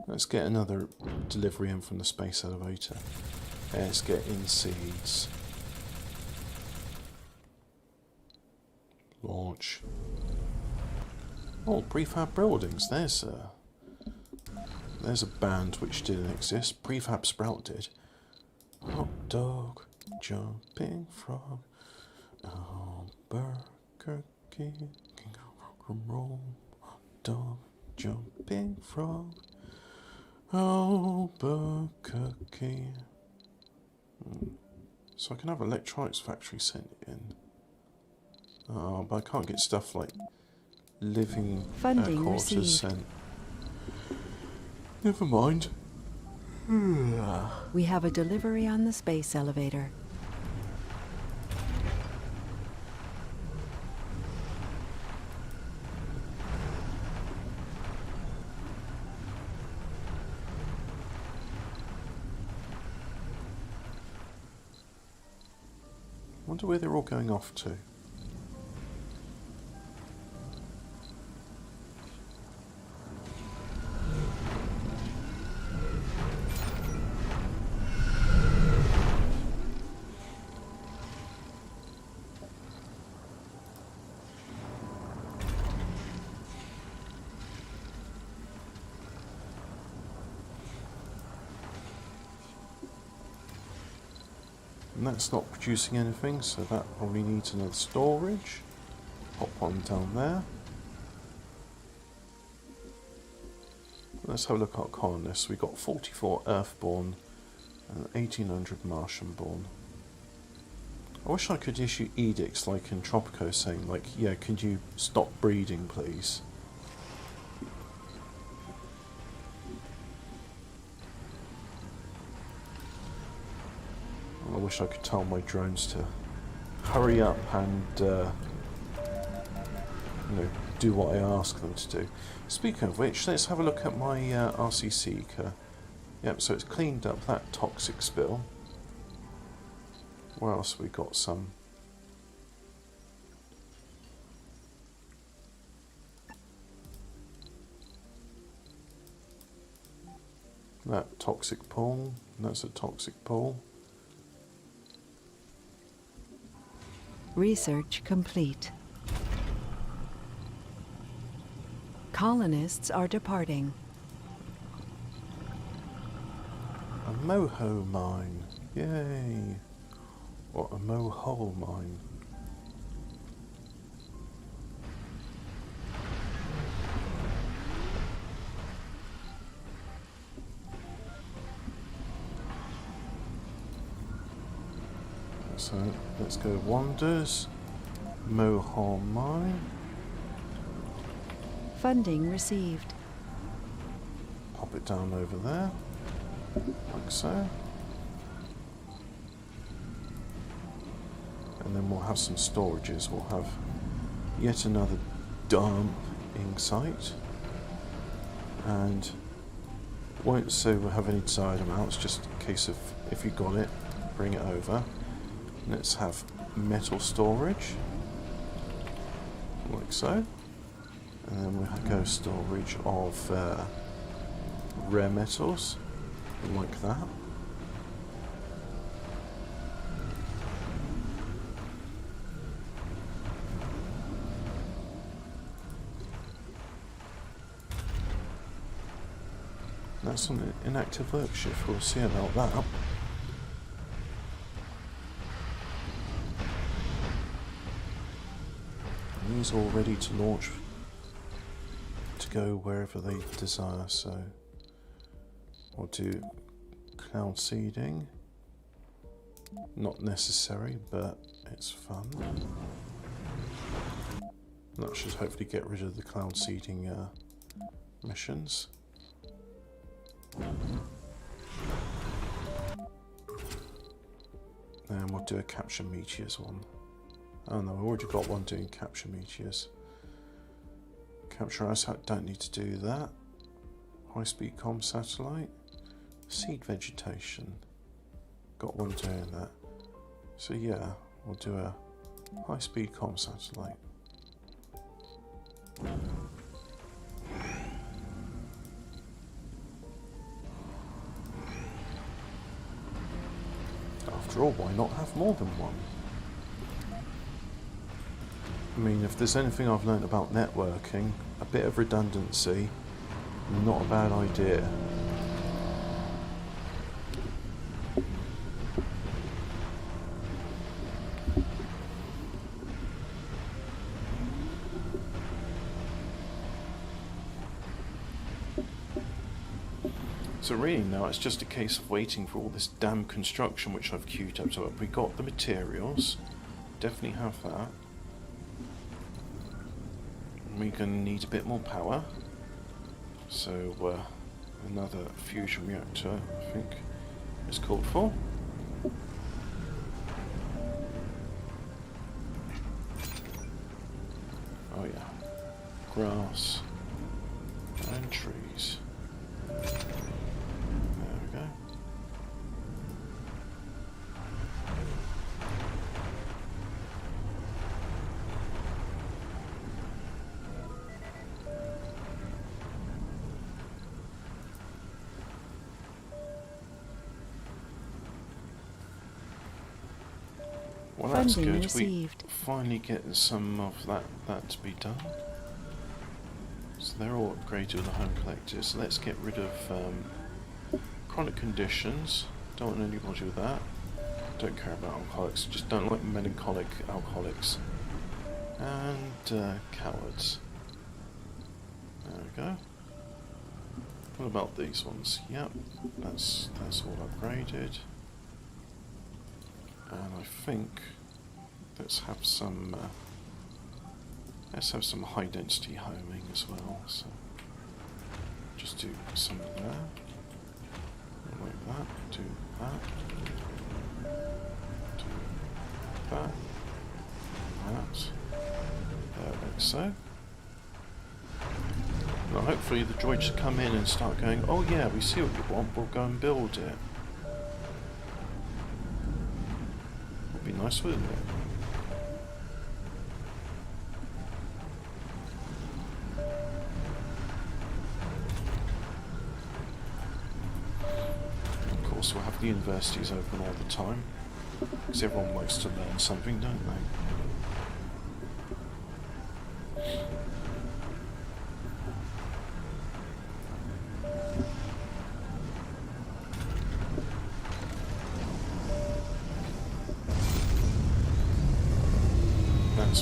Speaker 1: Let's get another delivery in from the space elevator. Let's get in seeds. Launch. Oh, prefab buildings. There's a band which didn't exist. Prefab Sprout did. Hot dog, jumping frog, Burger King, rock and roll, hot dog, jumping frog. Albuquerque. So I can have electronics factory sent in. Oh, but I can't get stuff like living
Speaker 2: Funding
Speaker 1: quarters
Speaker 2: received.
Speaker 1: sent. Never mind.
Speaker 2: We have a delivery on the space elevator.
Speaker 1: Wonder where they're all going off to. And that's not producing anything, so that probably needs another storage. Pop one down there. Let's have a look at our colonists. We've got 44 Earthborn and 1800 Martian-born. I wish I could issue edicts like in Tropico saying, like, yeah, can you stop breeding, please? I wish I could tell my drones to hurry up and do what I ask them to do. Speaking of which, let's have a look at my RC Seeker. Yep, so it's cleaned up that toxic spill. Where else have we got some? That toxic pool, that's a toxic pool.
Speaker 2: Research complete. Colonists are departing.
Speaker 1: A moho mine. Yay. Or a mohole mine. So let's go Wonders, mohole mine.
Speaker 2: Funding received.
Speaker 1: Pop it down over there, like so. And then we'll have some storages. We'll have yet another dumping site. And won't say we'll have any desired amounts, just in case of if you got it, bring it over. Let's have metal storage, like so. And then we'll go storage of rare metals, like that. That's an inactive workshift, we'll see about that. And these all ready to launch, to go wherever they desire, so we'll do cloud seeding. Not necessary, but it's fun. That should hopefully get rid of the cloud seeding missions. And we'll do a capture meteors one. Oh no, I've already got one doing capture meteors. Capture ISAT, don't need to do that. High speed comm satellite. Seed vegetation. Got one doing that. So yeah, we'll do a high speed comm satellite. After all, why not have more than one? I mean, if there's anything I've learnt about networking, a bit of redundancy, not a bad idea. So really now it's just a case of waiting for all this damn construction which I've queued up. So we got the materials, definitely have that. We're going to need a bit more power, so another fusion reactor I think is called for. Oh yeah, grass and trees. There we go. Well, that's
Speaker 2: Funding
Speaker 1: good.
Speaker 2: received.
Speaker 1: We finally getting some of that to be done. So they're all upgraded with the home collectors. So let's get rid of chronic conditions. Don't want anybody with that. Don't care about alcoholics. Just don't like melancholic alcoholics. And cowards. There we go. What about these ones? Yep, that's all upgraded. And I think let's have some high density homing as well. So just do some of that. Like that. Do that. Do that. That. Like so. Now hopefully the droids will come in and start going, oh yeah, we see what you want, we'll go and build it. Would be nice, wouldn't it? Of course we'll have the universities open all the time, because everyone likes to learn something, don't they?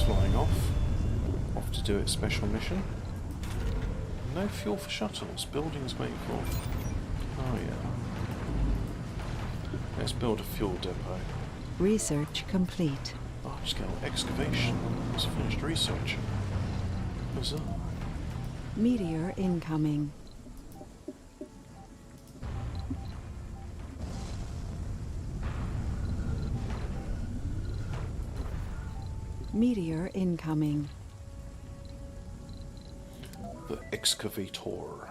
Speaker 1: Flying off to do its special mission. No fuel for shuttles. Buildings waiting for. Oh yeah. Let's build a fuel depot.
Speaker 2: Research complete.
Speaker 1: Large scale excavation. It's finished research. Bizarre.
Speaker 2: Meteor incoming. Meteor incoming.
Speaker 1: The excavator.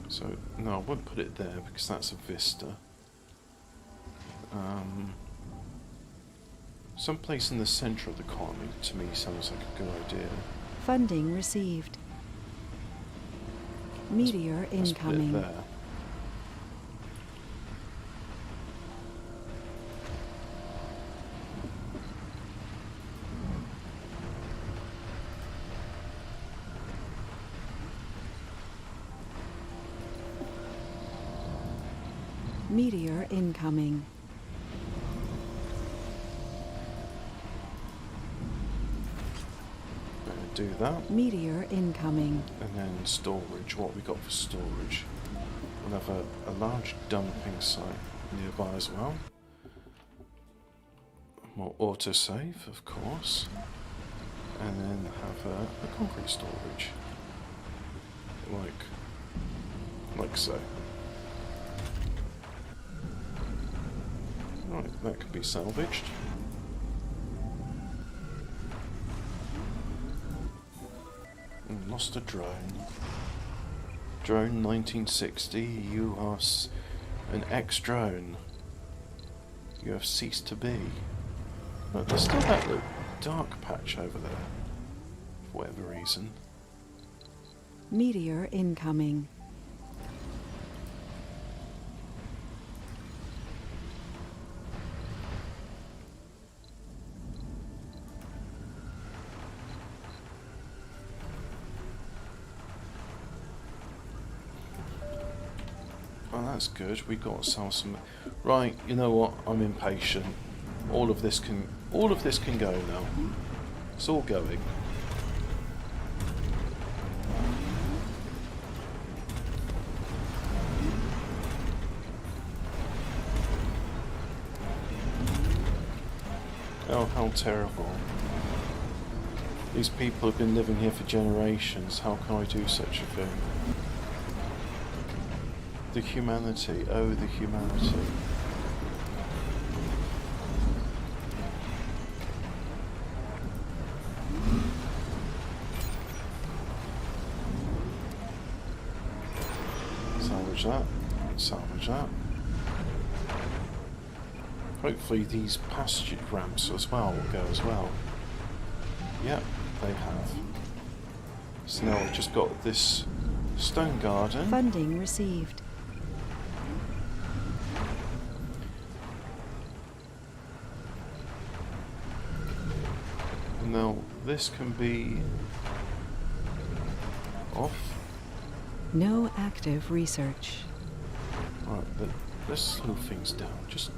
Speaker 1: So, no, I won't put it there because that's a vista. Someplace in the centre of the colony to me sounds like a good idea.
Speaker 2: Funding received. Meteor
Speaker 1: Let's put it
Speaker 2: incoming.
Speaker 1: there.
Speaker 2: Meteor incoming.
Speaker 1: Do that.
Speaker 2: Meteor incoming.
Speaker 1: And then storage. What we got for storage? We'll have a large dumping site nearby as well. More autosave, of course. And then have a concrete storage. Like so. Right, that can be salvaged. Lost a drone. Drone 1960, you are an ex-drone. You have ceased to be. But there's still that little dark patch over there, for whatever reason.
Speaker 2: Meteor incoming.
Speaker 1: Oh, that's good. We got some. Right, you know what? I'm impatient. All of this can go now. It's all going. Oh, how terrible. These people have been living here for generations. How can I do such a thing? The humanity. Oh, the humanity. Salvage that. Salvage that. Hopefully these passage ramps as well will go as well. Yep, they have. So now we've just got this stone garden.
Speaker 2: Funding received.
Speaker 1: And now this can be off.
Speaker 2: No active research.
Speaker 1: Right, but let's slow things down. Just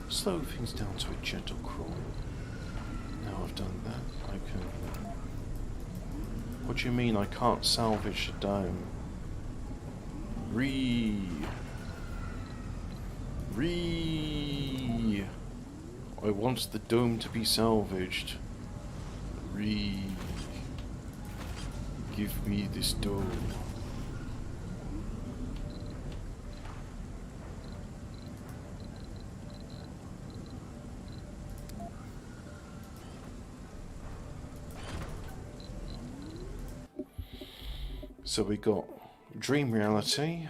Speaker 1: slow things down to a gentle crawl. Now I've done that, I can... What do you mean I can't salvage the dome? I want the dome to be salvaged. Give me this dome. So we got dream reality,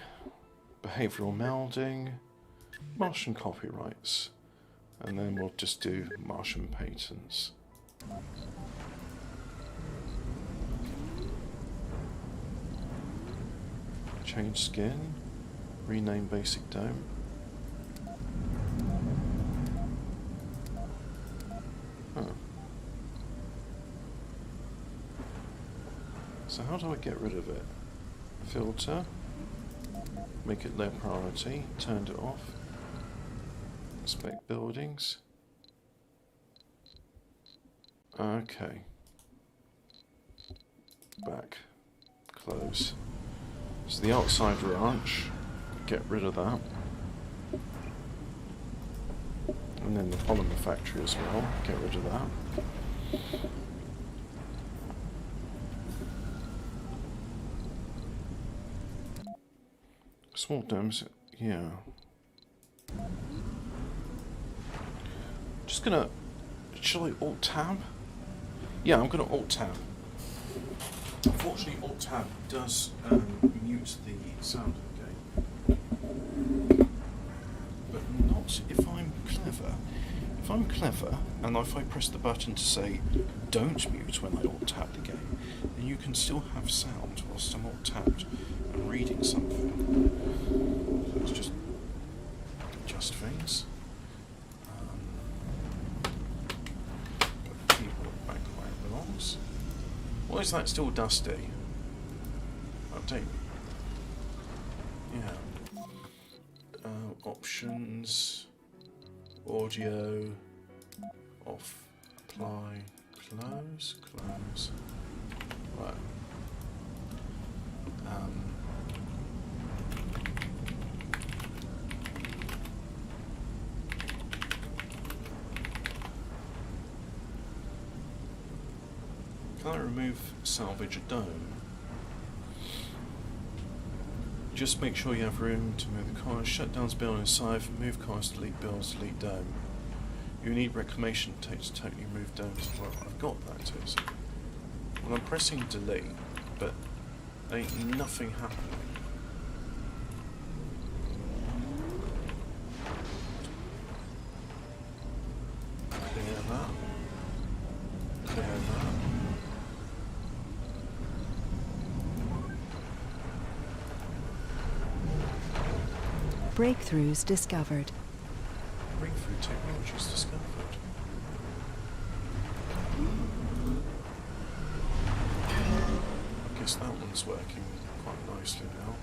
Speaker 1: behavioural melding, Martian copyrights, and then we'll just do Martian patents. Change skin, rename basic dome. Oh. So how do I get rid of it? Filter, make it low priority, turned it off. Inspect buildings. Okay. Back. Close. So the outside ranch, get rid of that. And then the polymer factory as well, get rid of that. Small domes, yeah. Just gonna... Shall I Alt-Tab? Yeah, I'm gonna Alt-Tab. Unfortunately, Alt-Tab does mute the sound of the game. But not if I'm clever. If I'm clever, and if I press the button to say, don't mute when I Alt-Tab the game, then you can still have sound whilst I'm Alt-Tabbed and reading something. So let's just adjust things. Put the keyboard back where it belongs. Why is that still dusty? Update. Yeah. Options. Audio. Off. Apply. Close. Close. Right. Can I remove salvage a dome? Just make sure you have room to move the cars, shut down building inside, move cars, delete builds, delete dome. You need reclamation to totally move domes. Well, I've got that too. So well, I'm pressing delete, but ain't nothing happening. Clear that. Clear that.
Speaker 2: Breakthroughs discovered.
Speaker 1: Breakthrough technologies discovered. I guess that one's working quite nicely now.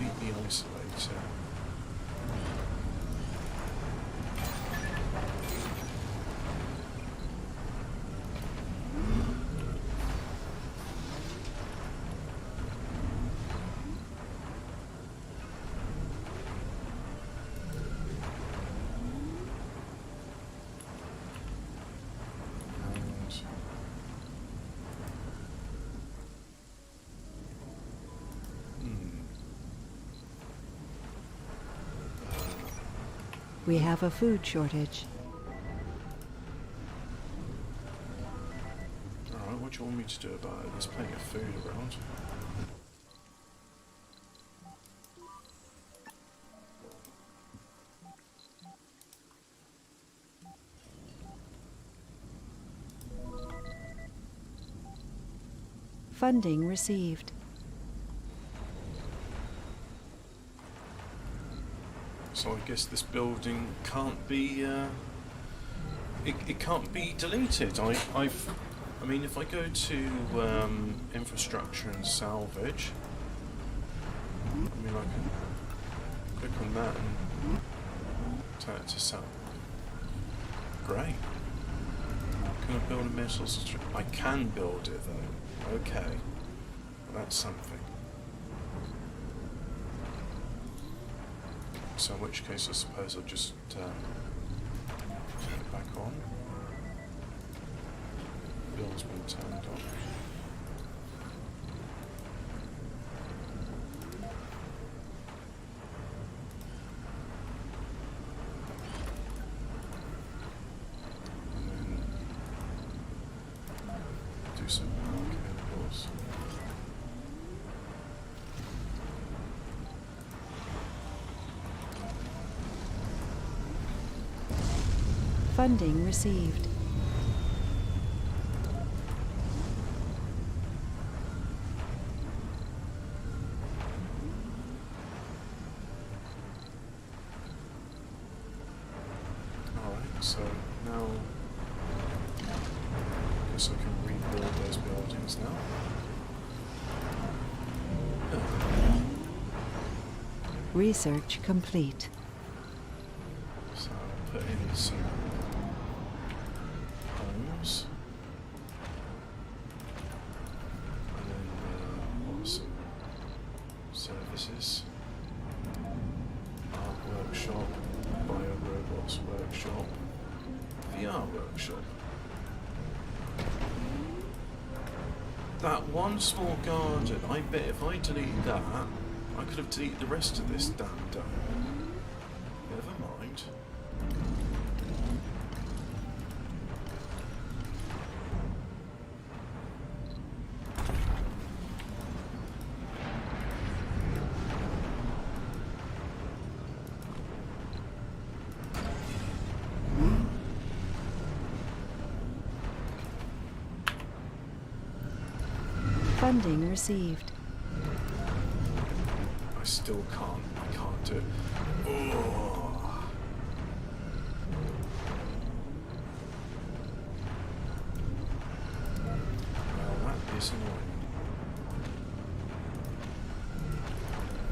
Speaker 1: Completely isolate it.
Speaker 2: We have a food shortage.
Speaker 1: Alright, what do you want me to do about it? There's plenty of food around.
Speaker 2: Funding received.
Speaker 1: So I guess this building can't be, it can't be deleted. I mean, if I go to infrastructure and salvage, I mean, I can click on that and turn it to salvage. Great. Can I build a missile system? I can build it though. Okay. Well, that's something. So in which case I suppose I'll just turn it back on. Bill's been turned on. And then do some cables.
Speaker 2: Funding received.
Speaker 1: Alright, so now I guess I can rebuild those buildings now.
Speaker 2: Research complete.
Speaker 1: So I'll put in some homes. And then what are some services? Art workshop, bio robots workshop, VR workshop. That one small garden, I bet if I deleted that, I could have deleted the rest of this damn dome. Never mind.
Speaker 2: Funding received.
Speaker 1: I still can't. I can't do it. Oh. Well, that is annoying.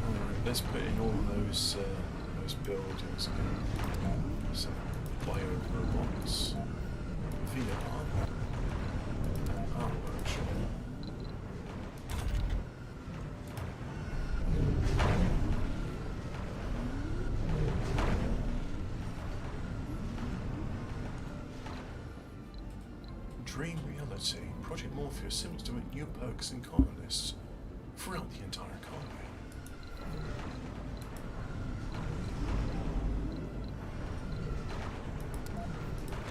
Speaker 1: Alright, let's put in all those buildings again. So, bio robots, VR, and art workshop. Dream reality. Project Morpheus seems to make new perks and colonists throughout the entire economy.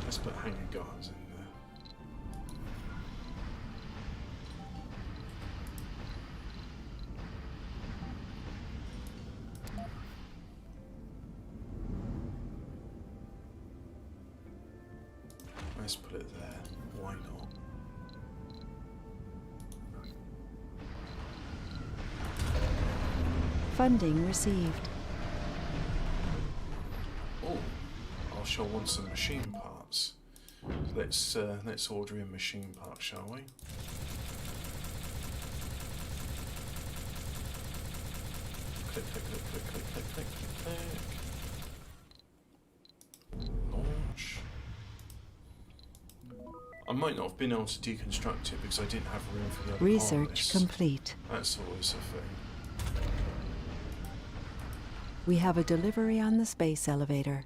Speaker 1: Let's put hanger guards in there. Let's put it there. Why not?
Speaker 2: Funding received.
Speaker 1: Oh, I'll show want some machine parts. Let's order in machine parts, shall we? Click, click, click, click, click, click, click, click, click. Launch. I might not have been able to deconstruct it because I didn't have room for the other
Speaker 2: Research
Speaker 1: parts.
Speaker 2: complete.
Speaker 1: That's always a thing.
Speaker 2: We have a delivery on the space elevator.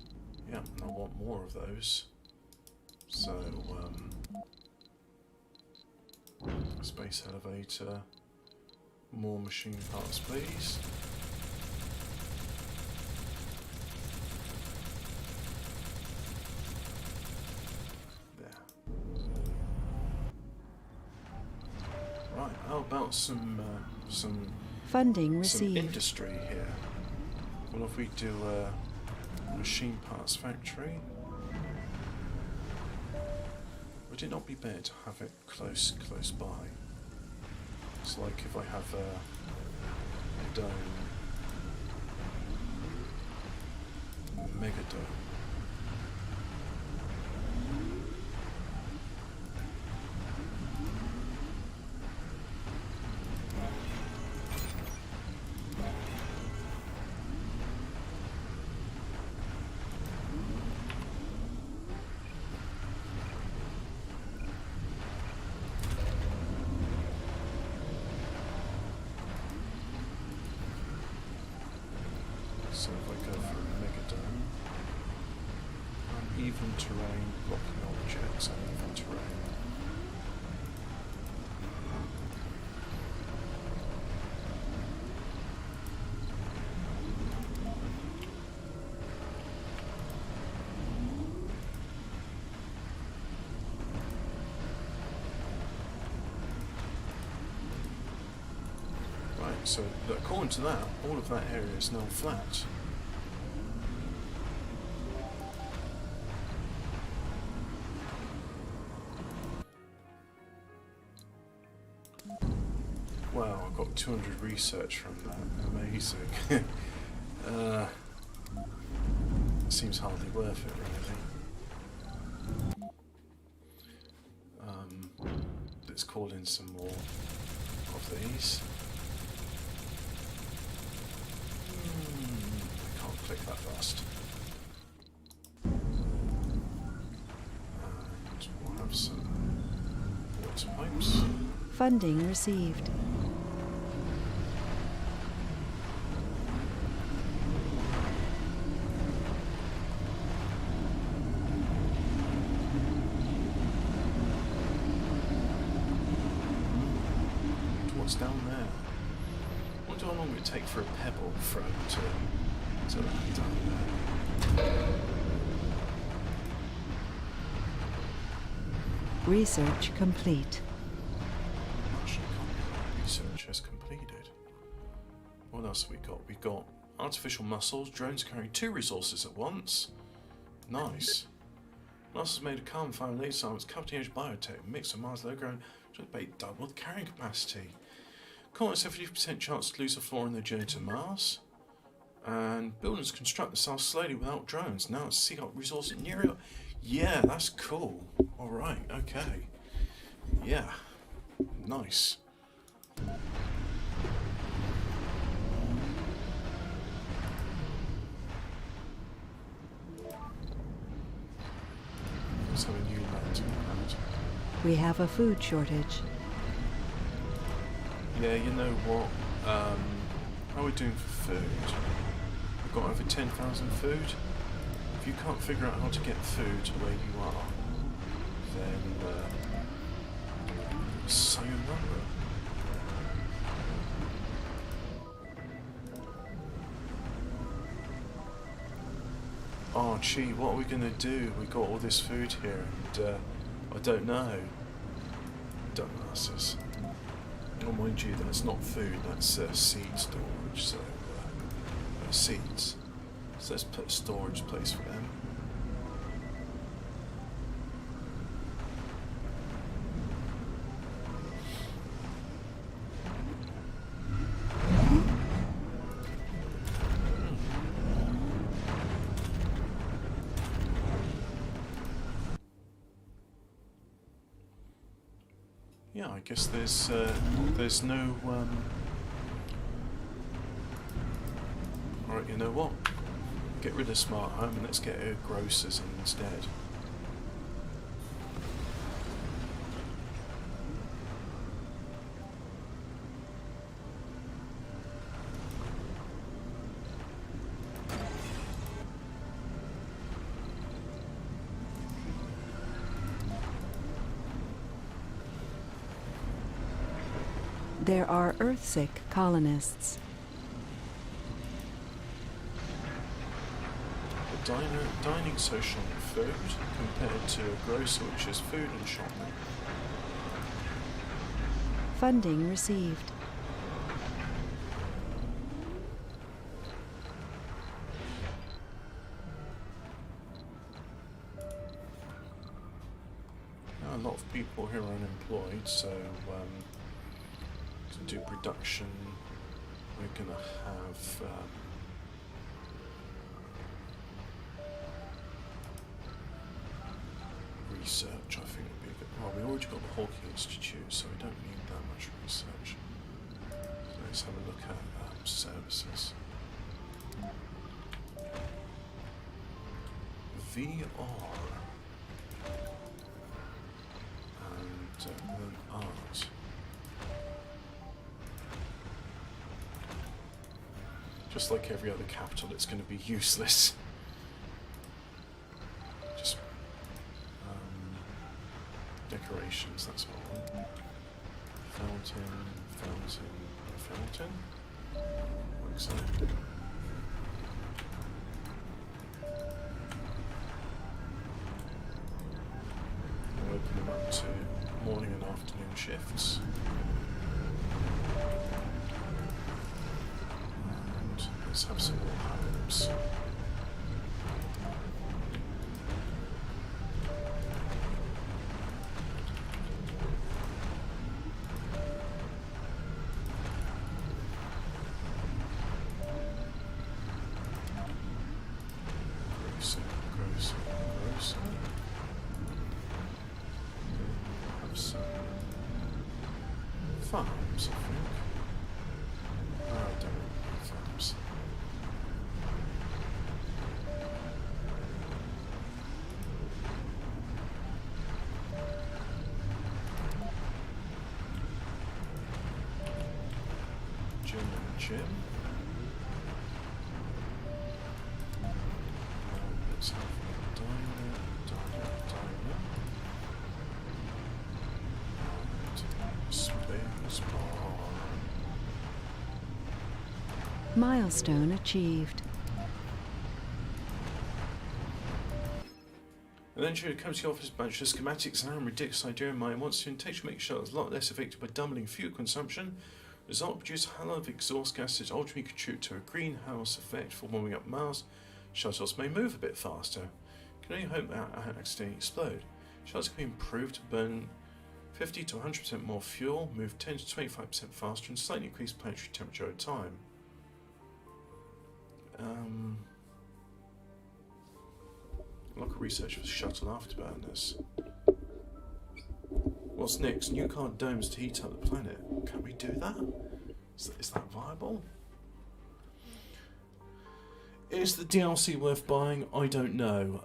Speaker 1: Yeah, I want more of those. So, space elevator. More machine parts, please. about some
Speaker 2: Funding
Speaker 1: some
Speaker 2: received.
Speaker 1: industry here? What if we do a machine parts factory? Would it not be better to have it close by? It's like if I have a dome, mega dome. So if I go for a megadome, uneven terrain, blocking objects, uneven terrain. Right, so according to that, all of that area is now flat. Wow, I got 200 research from that. Amazing. Seems hardly worth it, really. Let's call in some more of these. I can't click that fast. And we'll have some water pipes.
Speaker 2: Funding received.
Speaker 1: What's down there? I wonder how long it would take for a pebble thrown to land down there.
Speaker 2: Research complete.
Speaker 1: Actually, research has completed. What else have we got? We've got artificial muscles. Drones carrying 2 resources at once. Nice. Muscles made of carbon fiber and laser science, cutting edge biotech, mix of Mars low grown, just bait double the carrying capacity. Colonists have 50% chance to lose the floor on their journey to Mars. And buildings construct themselves slowly without drones. Now it's seek out resources near it. Yeah, that's cool. Alright, okay. Yeah. Nice. Let's have a new landing pad.
Speaker 2: We have a food shortage.
Speaker 1: Yeah, you know what? How are we doing for food? We've got over 10,000 food. If you can't figure out how to get food where you are, then sayonara. Oh gee, what are we gonna do? We got all this food here and I don't know. Dumbasses. Oh, mind you, that's not food, that's seed storage, so seeds. So let's put a storage place for them. Yeah, I guess there's no Alright, you know what? Get rid of Smart Home and let's get a grocers in instead.
Speaker 2: There are Earthsick colonists.
Speaker 1: A dining social and food compared to a grocer, which is food and shopping.
Speaker 2: Funding received.
Speaker 1: Now, a lot of people here are unemployed, so to do production, we're going to have research. I think would be good. Well, we already got the Hawking Institute, so we don't need that much research. So let's have a look at services. VR and then art. Just like every other capital, it's going to be useless. Just decorations, that's all. Fountain, fountain, fountain. Works out. We'll open them up to morning and afternoon shifts. And let's have some more homes. Farms, I think. I don't know farms. Gym and gym. Let's have a diner. Space bar.
Speaker 2: Milestone achieved.
Speaker 1: And then she comes to the office, bunch of schematics and a ridiculous idea in mind. Wants to intentionally make sure it's a lot less affected by doubling fuel consumption. Result, produce a hell of exhaust gases that ultimately contribute to a greenhouse effect for warming up Mars. Shuttles may move a bit faster. Can only hope that accidentally explode. Shuttles can be improved to burn 50 to 100% more fuel, move 10 to 25% faster, and slightly increase planetary temperature over time. Look at research for the shuttle afterburners. What's next? New car domes to heat up the planet. Can we do that? Is that viable? Is the DLC worth buying? I don't know.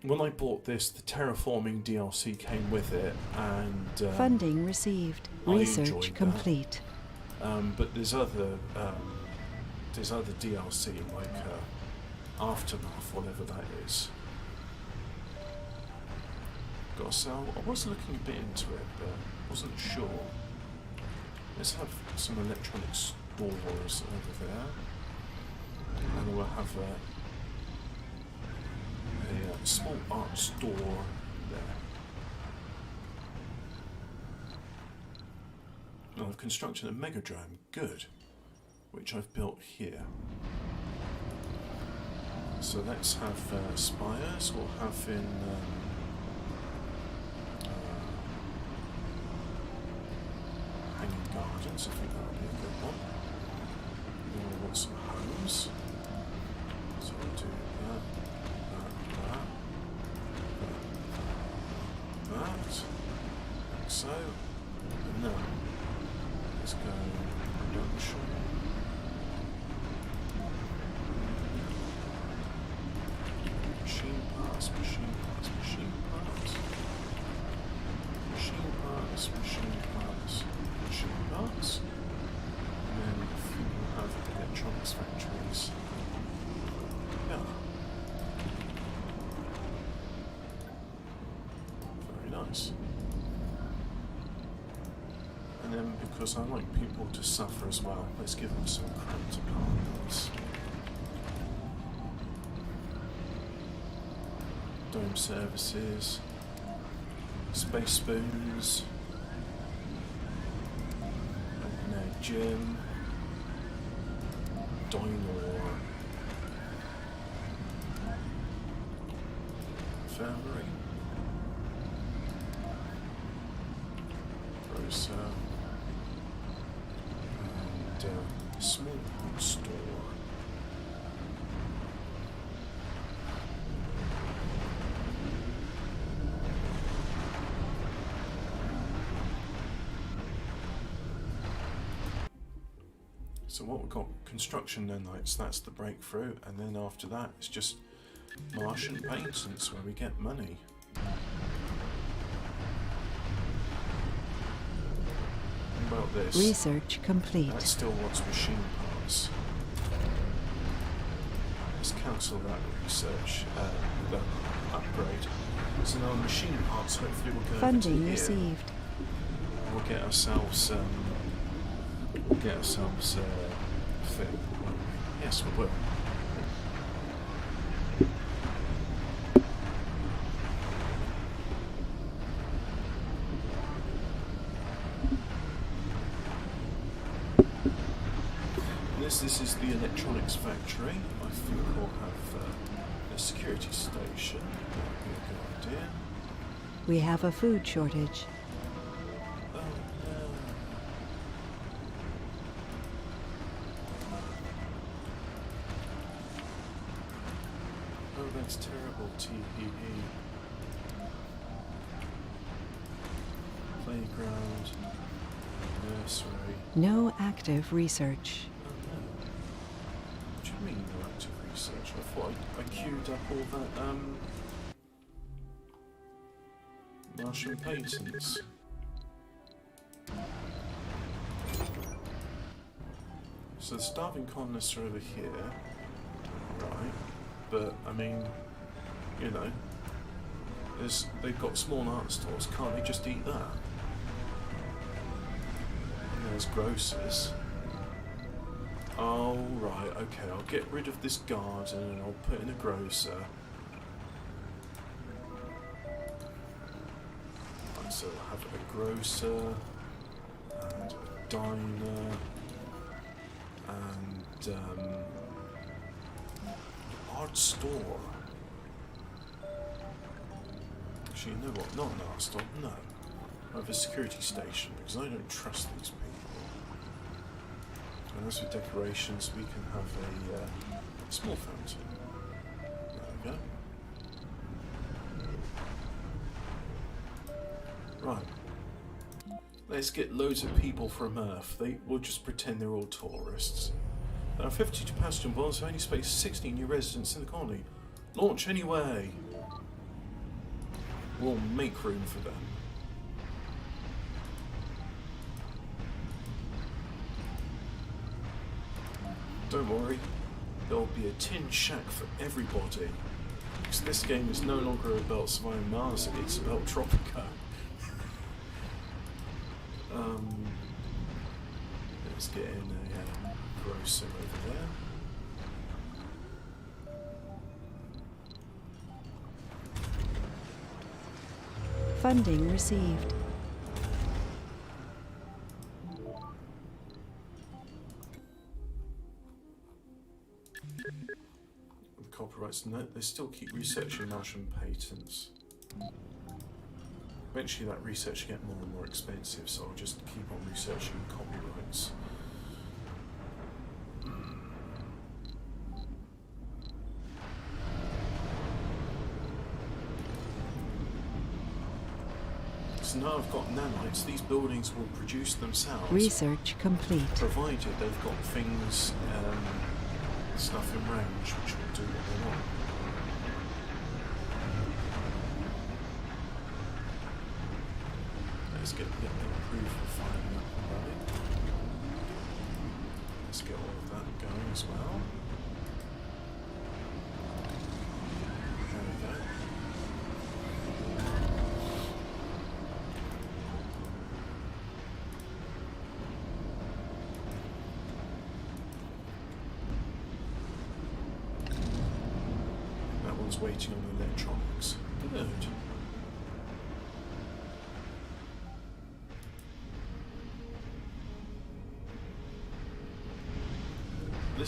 Speaker 1: When I bought this, the terraforming DLC came with it, and
Speaker 2: Funding received.
Speaker 1: I
Speaker 2: Research
Speaker 1: enjoyed
Speaker 2: complete.
Speaker 1: but there's other DLC like Aftermath, whatever that is. Gotta say, I was looking a bit into it, but wasn't sure. Let's have some electronic stores over there, and then we'll have a small art store there. And I've constructed a megadrome, good, which I've built here. So let's have spires. We'll have in hanging gardens. I think that'll be a good one. Then we'll want some homes. So we'll do that, like so. And now let's go production. Machine parts, machine parts, machine parts. Machine parts, machine parts, machine parts. And then I think we'll have electronics factories. Yeah. Very nice. And then because I like people to suffer as well, let's give them some cramped apartments. Dome services, space spoons, Gym. Dynor. Foundry. Rosa. And a small boot store. So what we've got, construction nanites, that's the breakthrough, and then after that it's just Martian patents where we get money. What about this?
Speaker 2: Research complete.
Speaker 1: That still wants machine parts. Let's cancel that research, that upgrade. So now machine parts hopefully will go
Speaker 2: Funding
Speaker 1: over to here.
Speaker 2: received.
Speaker 1: We'll get ourselves fit. Yes, we will. This is the electronics factory. I think we'll have a security station. That would be a good idea.
Speaker 2: We have a food shortage.
Speaker 1: Oh no. Oh, that's terrible, TPE. Playground, nursery.
Speaker 2: No active research.
Speaker 1: Oh no. What do you mean no active research? I thought I queued up all that, Martian patents. So the starving colonists are over here, right? But I mean, you know, they've got small art stores. Can't they just eat that? And there's grocers. Oh right, okay. I'll get rid of this garden and I'll put in a grocer. Right, so I'll have a grocer and a diner. And art store. Actually, you know what? Not an art store. No, I have a security station because I don't trust these people. And as with decorations, we can have a small fountain. There we go. Right. Let's get loads of people from Earth. We'll just pretend they're all tourists. There are 52 passenger bombs, only space 16 new residents in the colony. Launch anyway. We'll make room for them. Don't worry, there'll be a tin shack for everybody. Because this game is no longer about surviving Mars, it's about Tropico. Let's get in a grocer over there.
Speaker 2: Funding received.
Speaker 1: The copyrights, no, they still keep researching Martian patents. Eventually that research will get more and more expensive, so I'll just keep on researching copyrights. So now I've got nanites, these buildings will produce themselves.
Speaker 2: Research complete.
Speaker 1: Provided they've got things, stuff in range, which will do what they want. Let's get the approved for firing up and running. Let's get all of that going as well. There we go. That one's waiting on electronics. Good.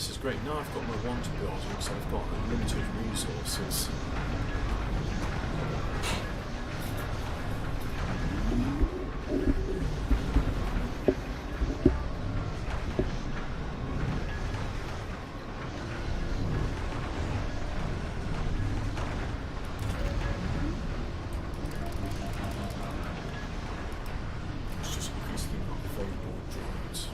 Speaker 1: this is great. Now I've got my water building, so I've got unlimited resources. It's just increasingly not available drones.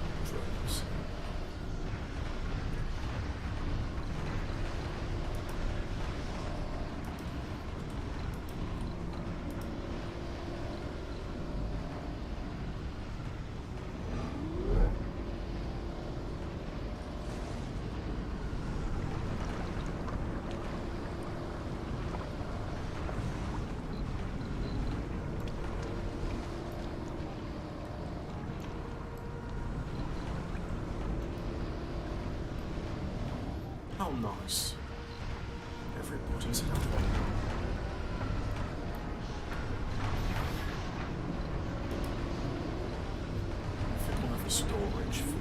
Speaker 1: How nice. Everybody's happy. I think we'll have a storage for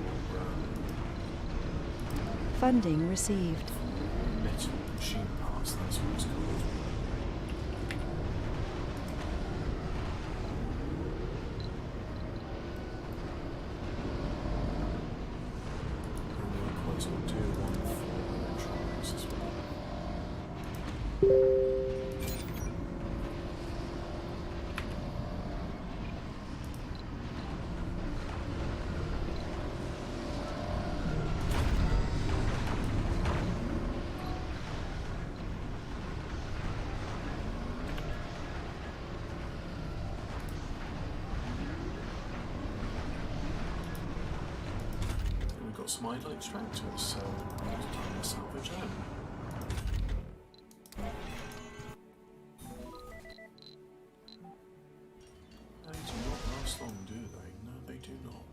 Speaker 2: Funding received.
Speaker 1: metal machine parts, that's what it's called. And likewise we'll do one for electronics as well. We've got some idle extractors, so we need to turn the salvage on. They do not last long, do they? No, they do not.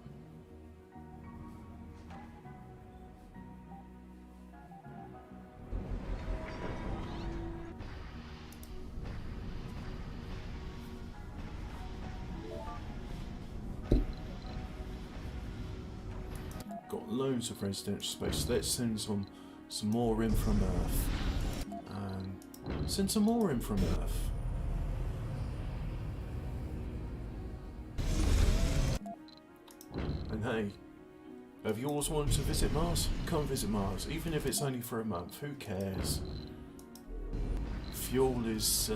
Speaker 1: Got loads of residential space. Let's send some more in from Earth. And send some more in from Earth. And hey, have you always wanted to visit Mars? Come visit Mars, even if it's only for a month. Who cares? Fuel is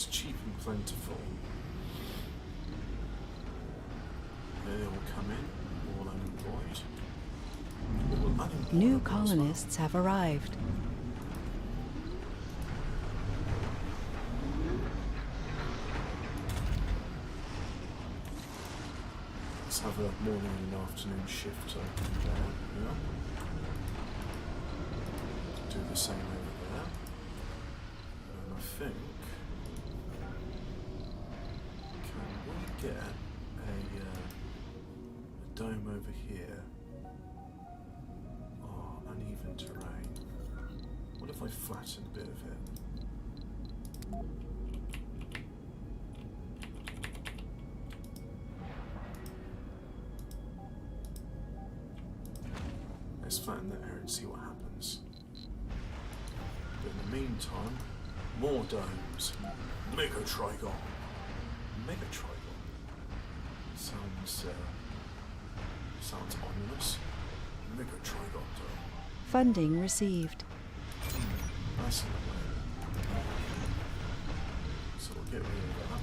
Speaker 1: cheap and plentiful. They will come in, all unemployed. All unemployed
Speaker 2: New
Speaker 1: as well.
Speaker 2: colonists have arrived.
Speaker 1: Let's have a morning and an afternoon shift open down here. Do the same over there. And I think, can we get a dome over here? Oh, uneven terrain. What if I flatten a bit of it? Let's flatten that area and see what happens. But in the meantime, more domes. Mega Trigon. Mega Trigon. Sounds ominous. Mega Trigon dome.
Speaker 2: Funding received.
Speaker 1: Nice in a way. So we'll get rid of that.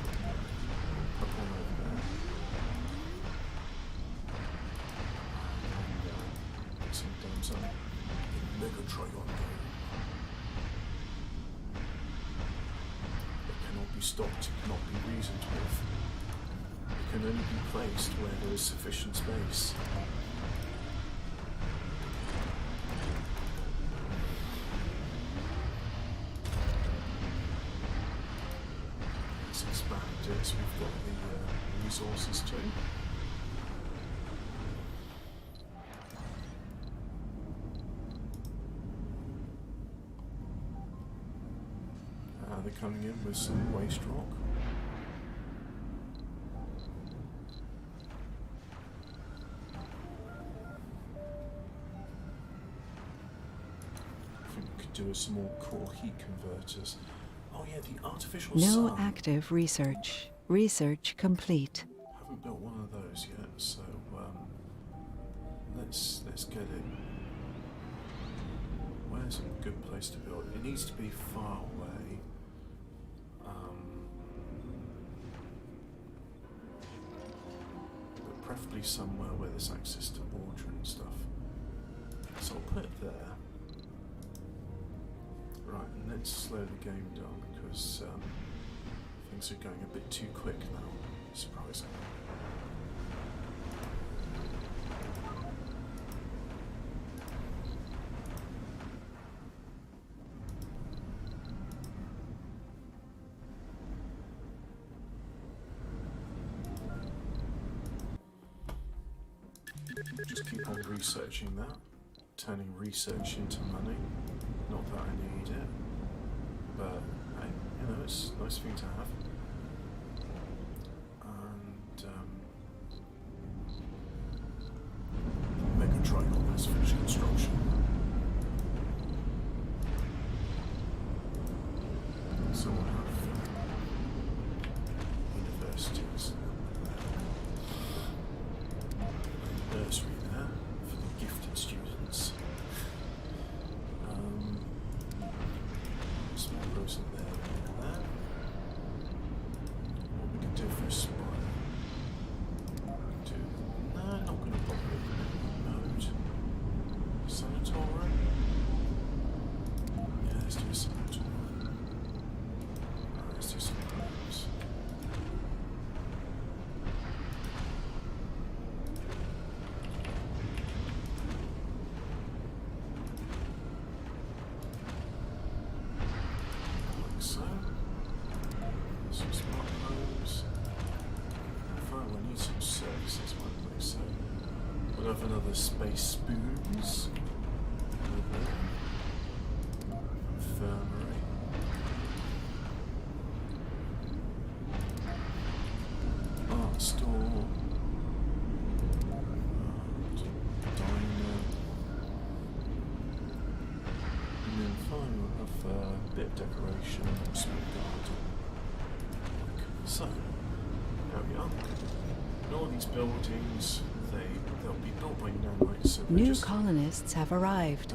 Speaker 1: Put one over there. And get some domes up. Mega Trigon dome. It cannot be stopped, it cannot be reasoned with. It can only be placed where there is sufficient space. Let's expand it so we've got the resources too. They're coming in with some waste rock. think we could do with some more core heat converters. Oh yeah, the artificial
Speaker 2: No
Speaker 1: sun.
Speaker 2: active research. Research complete.
Speaker 1: Haven't built one of those yet, so let's get it. Where's a good place to build? It needs to be far away. But preferably somewhere where there's access to water and stuff. So I'll put it there. Right, and let's slow the game down because things are going a bit too quick now. Surprisingly. Just keep on researching that, turning research into money. Not that I need it, but hey, you know, it's a nice thing to have. And Mega Trigon has finished construction. So we'll have universities. Nursery there for the gifted students. Small person there and there. What we can do for a spire? No, not going to bother with mode. Sanatorium? Yeah, let's do a sanatorium. Let's do some rooms. So, some smart homes. We need some services, won't we? So, we'll have another space spoons. Infirmary. Art store. Diner. And then finally we'll have a bit of decoration, a small garden. So, there we are. And all these buildings, they'll be built by nanites, so they
Speaker 2: New
Speaker 1: just
Speaker 2: colonists have arrived.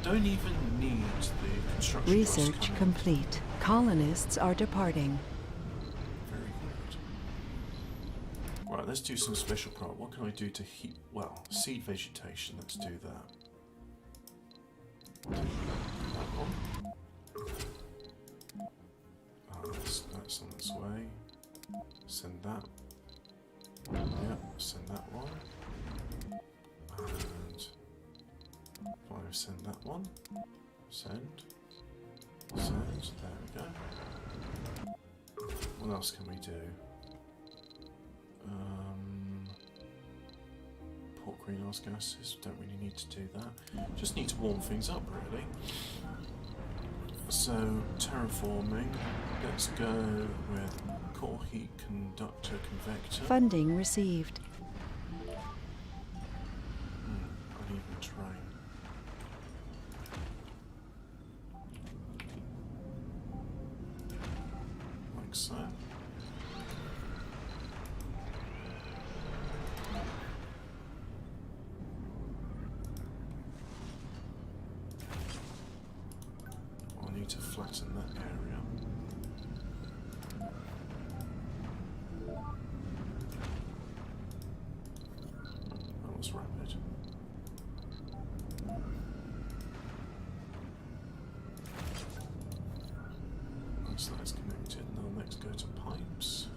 Speaker 1: don't even need the construction costs
Speaker 2: Research
Speaker 1: coming.
Speaker 2: complete. Colonists are departing.
Speaker 1: Very good. Right, let's do some special part. What can I do to heat? Well, seed vegetation. Let's do that. That one. That's on its way. Send that. Yep, send that one. And send that one. Send. There we go. What else can we do? Port greenhouse gases. Don't really need to do that. Just need to warm things up, really. So, terraforming. Let's go with core heat conductor convector.
Speaker 2: Funding received.
Speaker 1: Uneven terrain. Like so. I'll need to flatten that area. That was rapid. Once that's connected, now let's go to pipes.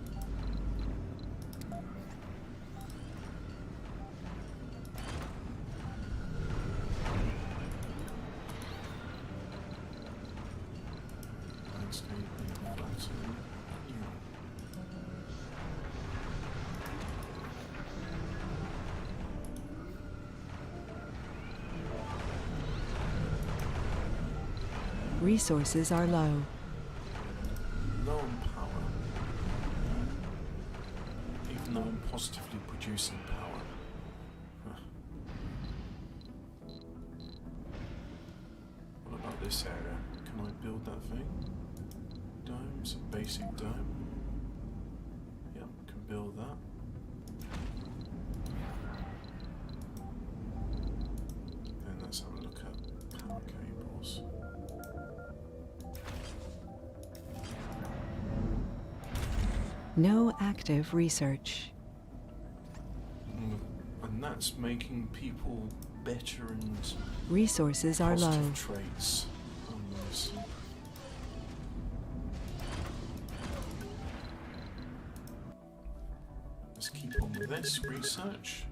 Speaker 1: Landscaping, flatten.
Speaker 2: Resources are low.
Speaker 1: Low on power. Even though I'm positively producing power. Huh. What about this area. Can I build that thing? Domes, a basic dome. Yep, can build that. And let's have a look at power cables.
Speaker 2: No active research.
Speaker 1: And that's making people better and
Speaker 2: Resources are low.
Speaker 1: positive traits. Nice. Let's keep on with this research.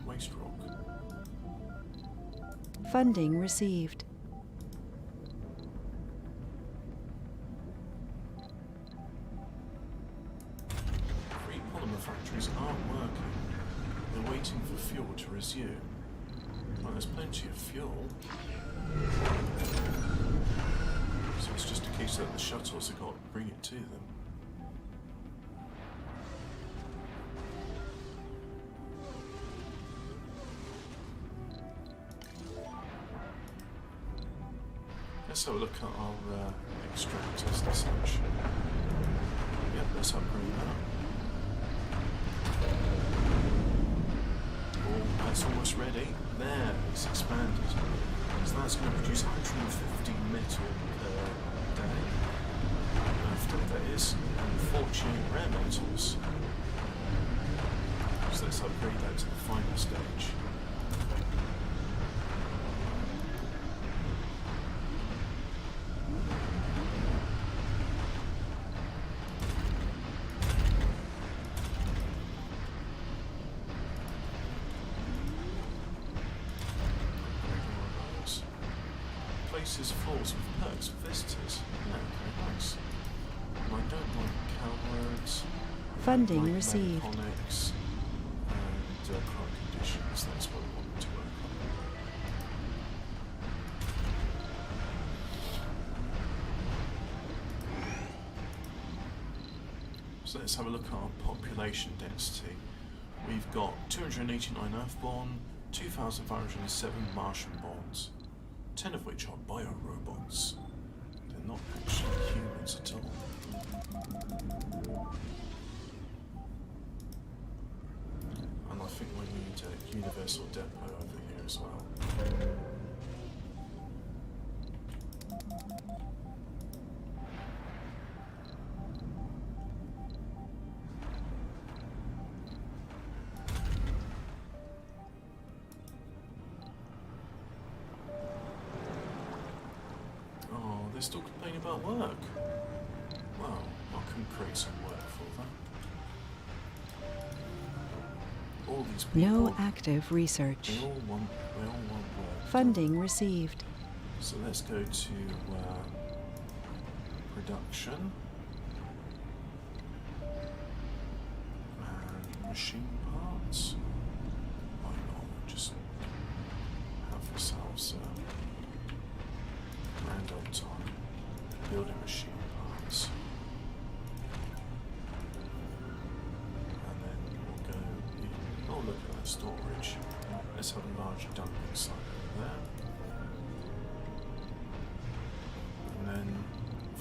Speaker 1: Waste rock.
Speaker 2: Funding received.
Speaker 1: Three polymer factories aren't working. They're waiting for fuel to resume. Well, there's plenty of fuel. So it's just a case that the shuttles have got to bring it to them. Let's have a look at our extractors and such. Yep, let's upgrade that. Oh, that's almost ready. There, it's expanded. So that's going to produce 150 metal per day. After that is, and 48 rare metals. So let's upgrade that to the final stage. Places falls with perks for visitors. Yeah, very nice. And I don't like cowbirds.
Speaker 2: Funding
Speaker 1: like
Speaker 2: received.
Speaker 1: Megaphonics and crop conditions. That's what I want to work on. So let's have a look at our population density. We've got 289 Earthborn, 2,507 Martian bonds. 10 of which are biorobots. They're not actually humans at all. And I think we need a universal depot over here as well. They're still complaining about work. Well, I can create some work for them. All these people.
Speaker 2: No active research.
Speaker 1: They all want work.
Speaker 2: Funding received.
Speaker 1: So let's go to production and machine parts. Why not just have ourselves grand old time building machine parts, and then we'll go in. Oh, look at that storage. Let's have a large dumping site over there, and then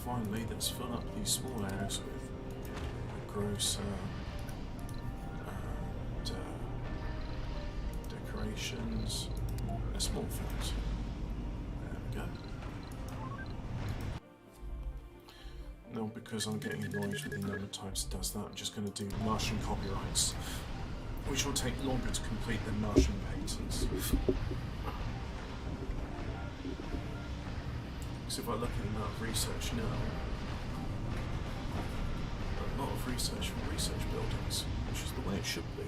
Speaker 1: finally let's fill up these small areas with a grocer and decorations, a small factory. There we go. Now, because I'm getting annoyed with the number of times it does that, I'm just going to do Martian copyrights, which will take longer to complete than Martian patents. So if I look at the amount of research now, a lot of research for research buildings, which is the way it should be.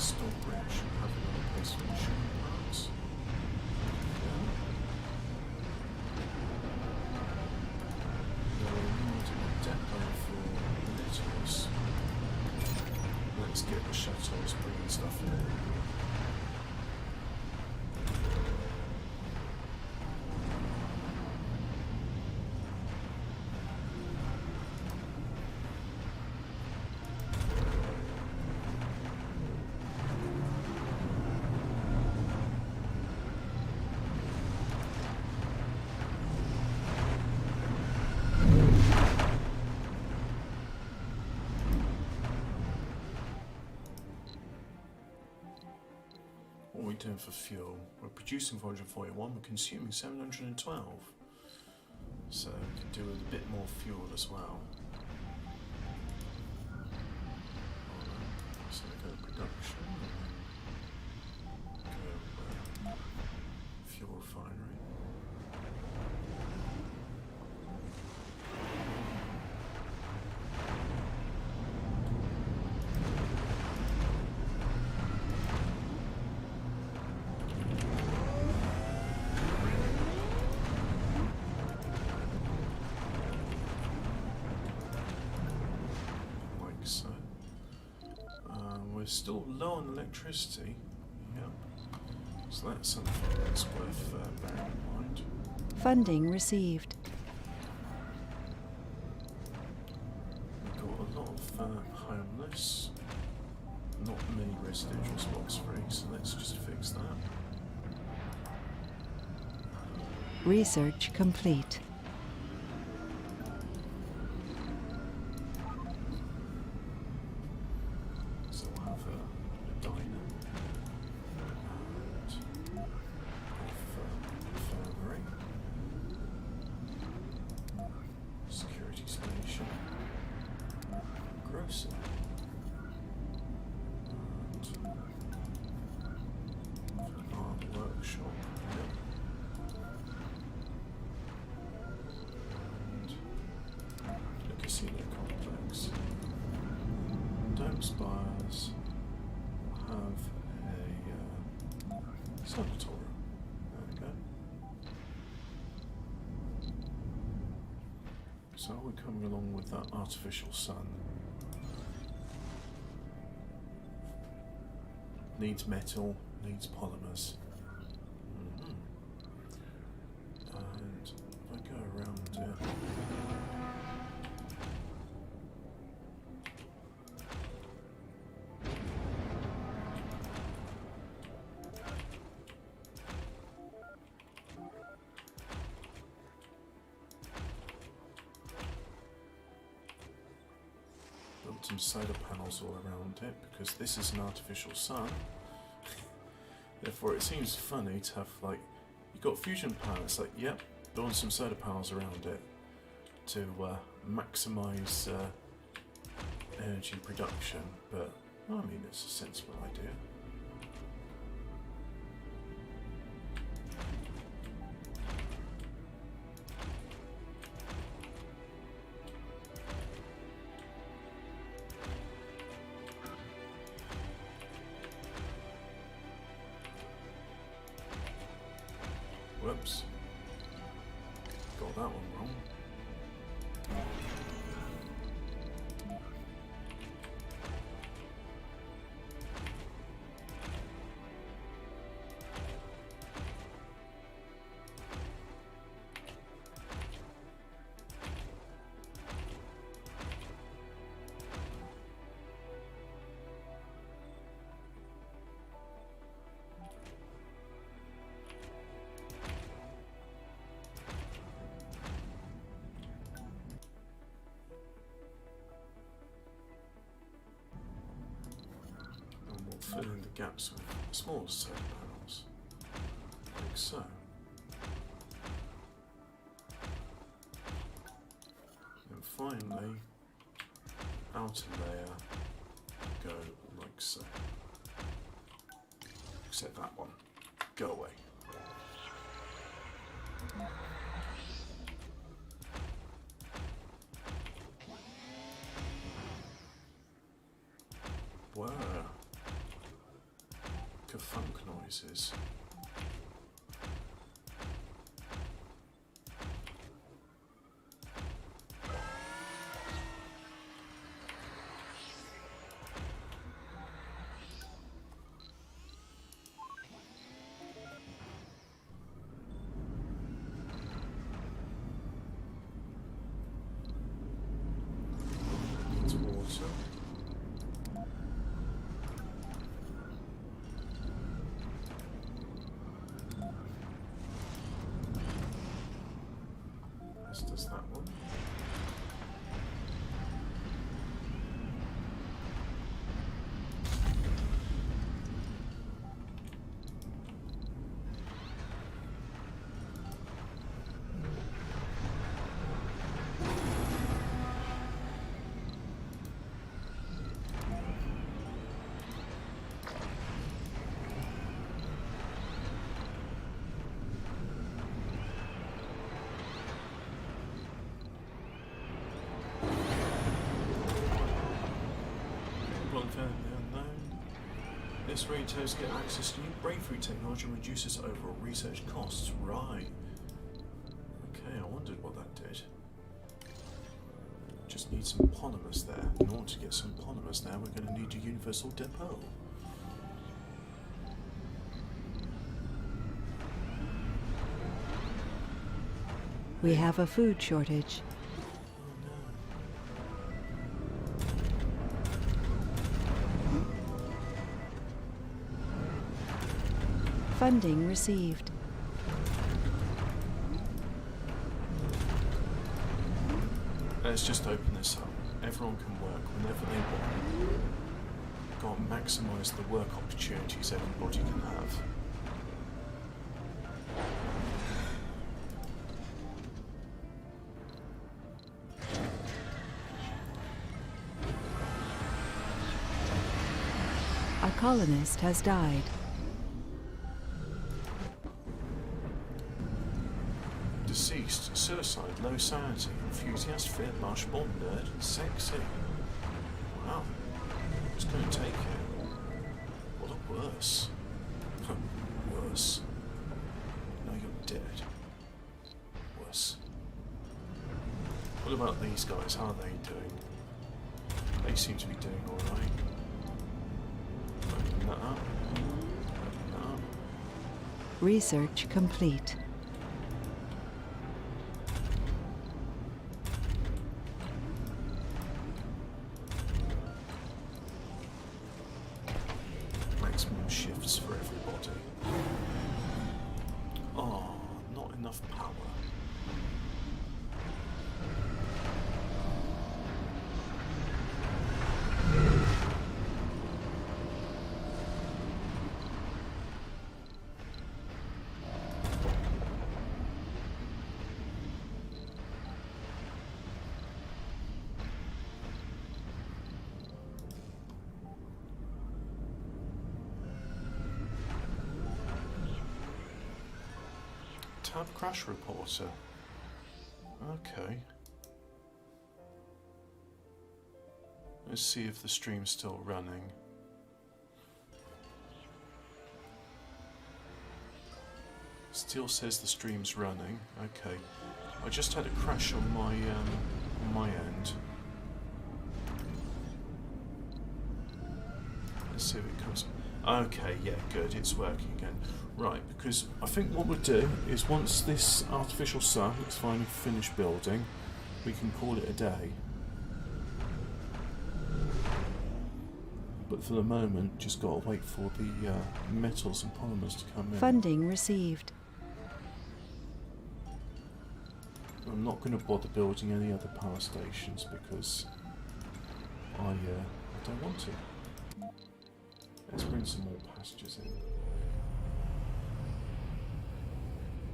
Speaker 1: storage and have another place for machine parts. Yeah. No, we need a depot for litters. Let's get the shuttles bringing stuff in. What are we doing for fuel? We're producing 441, we're consuming 712. So we can do with a bit more fuel as well. So we go production, and then go fuel refinery. We're still low on electricity. Yep. So that's something that's worth bearing in mind.
Speaker 2: Funding received.
Speaker 1: We've got a lot of homeless, not many residential spots free, so let's just fix that.
Speaker 2: Research complete.
Speaker 1: So we'll have a diner and infirmary, security station, grocery, and an art workshop. Yep. And a casino complex. Dome spires have a sanatorium. There we go. So we're coming along with that artificial sun. Needs metal, needs polymers. And if I go around here. Build some solar panels all around it because this is an artificial sun. Therefore, it seems funny to have like you've got fusion power. It's like, yep, build some solar panels around it to maximise energy production. But I mean, it's a sensible idea. Whoops. Got that one wrong. Fill in the gaps with small solar panels, like so. And finally, outer layer, go like so. Except that one, go away. Wow. funk noises. It's water. As does that one. Unknown. This retailers get access to new breakthrough technology and reduces overall research costs. Right. Okay, I wondered what that did. Just need some polymers there. In order to get some polymers there, we're going to need a universal depot.
Speaker 2: We have a food shortage. Funding received.
Speaker 1: Let's just open this up. Everyone can work whenever they want. Got to maximise the work opportunities everybody can have.
Speaker 2: A colonist has died.
Speaker 1: Deceased, suicide, low sanity, enthusiast, fit, marshmallow, nerd, and sexy. Wow. Who's going to take it? What a worse. Worse. No, you're dead. Worse. What about these guys? How are they doing? They seem to be doing alright. Open that up. Open that up.
Speaker 2: Research complete.
Speaker 1: Maximum shifts for everybody. Oh, not enough power. Tab crash reporter. Okay. Let's see if the stream's still running. Still says the stream's running. Okay. I just had a crash on my end. Let's see if it comes. Okay, yeah, good. It's working again. Right, because I think what we'll do is once this artificial sun is finally finished building, we can call it a day. But for the moment, just got to wait for the metals and polymers to come in.
Speaker 2: Funding received.
Speaker 1: I'm not going to bother building any other power stations because I don't want to. Let's bring some more passengers in.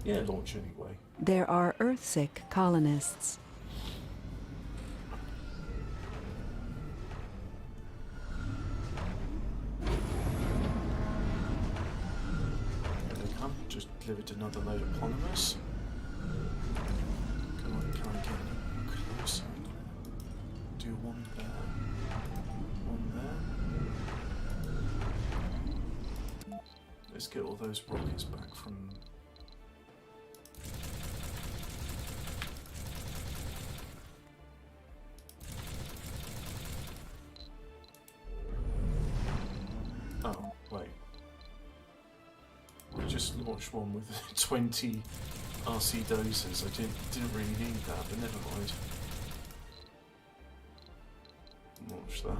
Speaker 1: Yeah, launch anyway.
Speaker 2: There are Earthsick colonists.
Speaker 1: Here they come. Just delivered another load of polymers. Come on, can I get any closer? Do one there. One there. Let's get all those rockets back from... Oh, wait. I just launched one with 20 RC doses. I didn't really need that, but never mind. Launch that.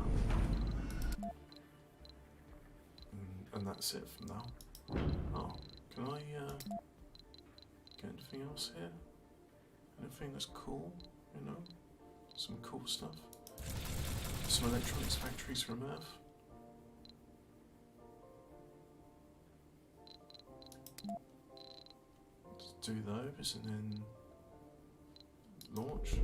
Speaker 1: And that's it from now. Oh, can I get anything else here? Anything that's cool, you know? Some cool stuff. Some electronics factories from Earth. Let's do those and then launch.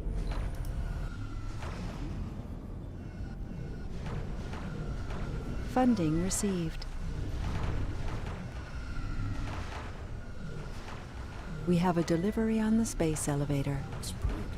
Speaker 2: Funding received. We have a delivery on the space elevator.
Speaker 1: That's pretty good.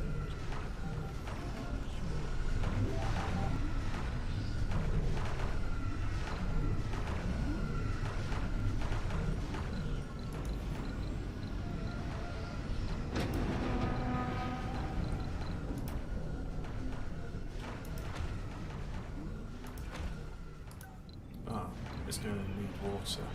Speaker 1: Ah, it's going to need water.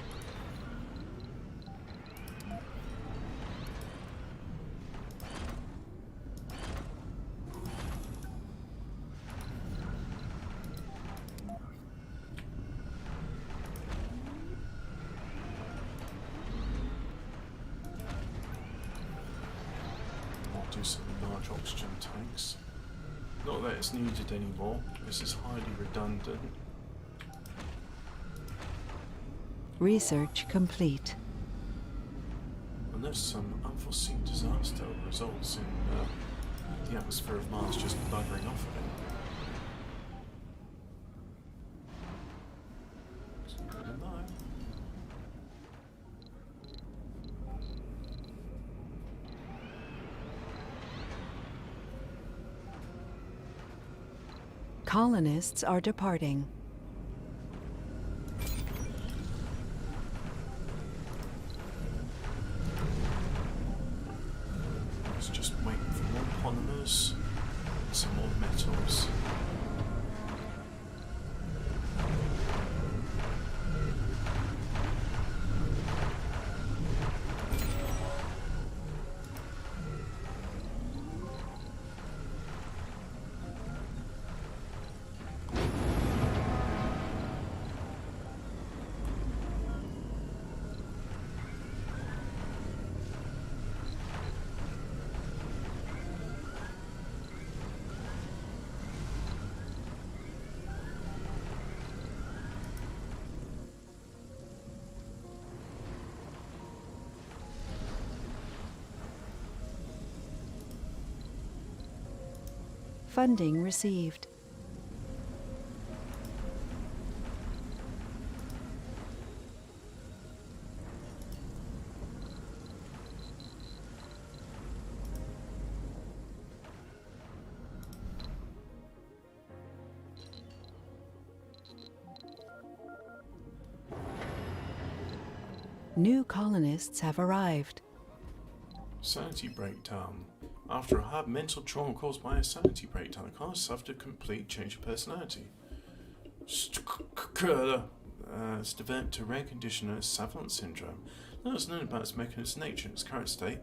Speaker 1: Do some large oxygen tanks. Not that it's needed anymore. This is highly redundant.
Speaker 2: Research complete.
Speaker 1: Unless some unforeseen disaster results in the atmosphere of Mars just buggering off again. No.
Speaker 2: Colonists are departing.
Speaker 1: It's just waiting for more polymers, some more metals.
Speaker 2: Funding received. New colonists have arrived.
Speaker 1: Sanity breakdown. After a hard mental trauma caused by a sanity breakdown, the colonist suffered a complete change of personality. It's developed a rare condition known as Savant syndrome. Now it's known about its mechanism, nature, and its current state.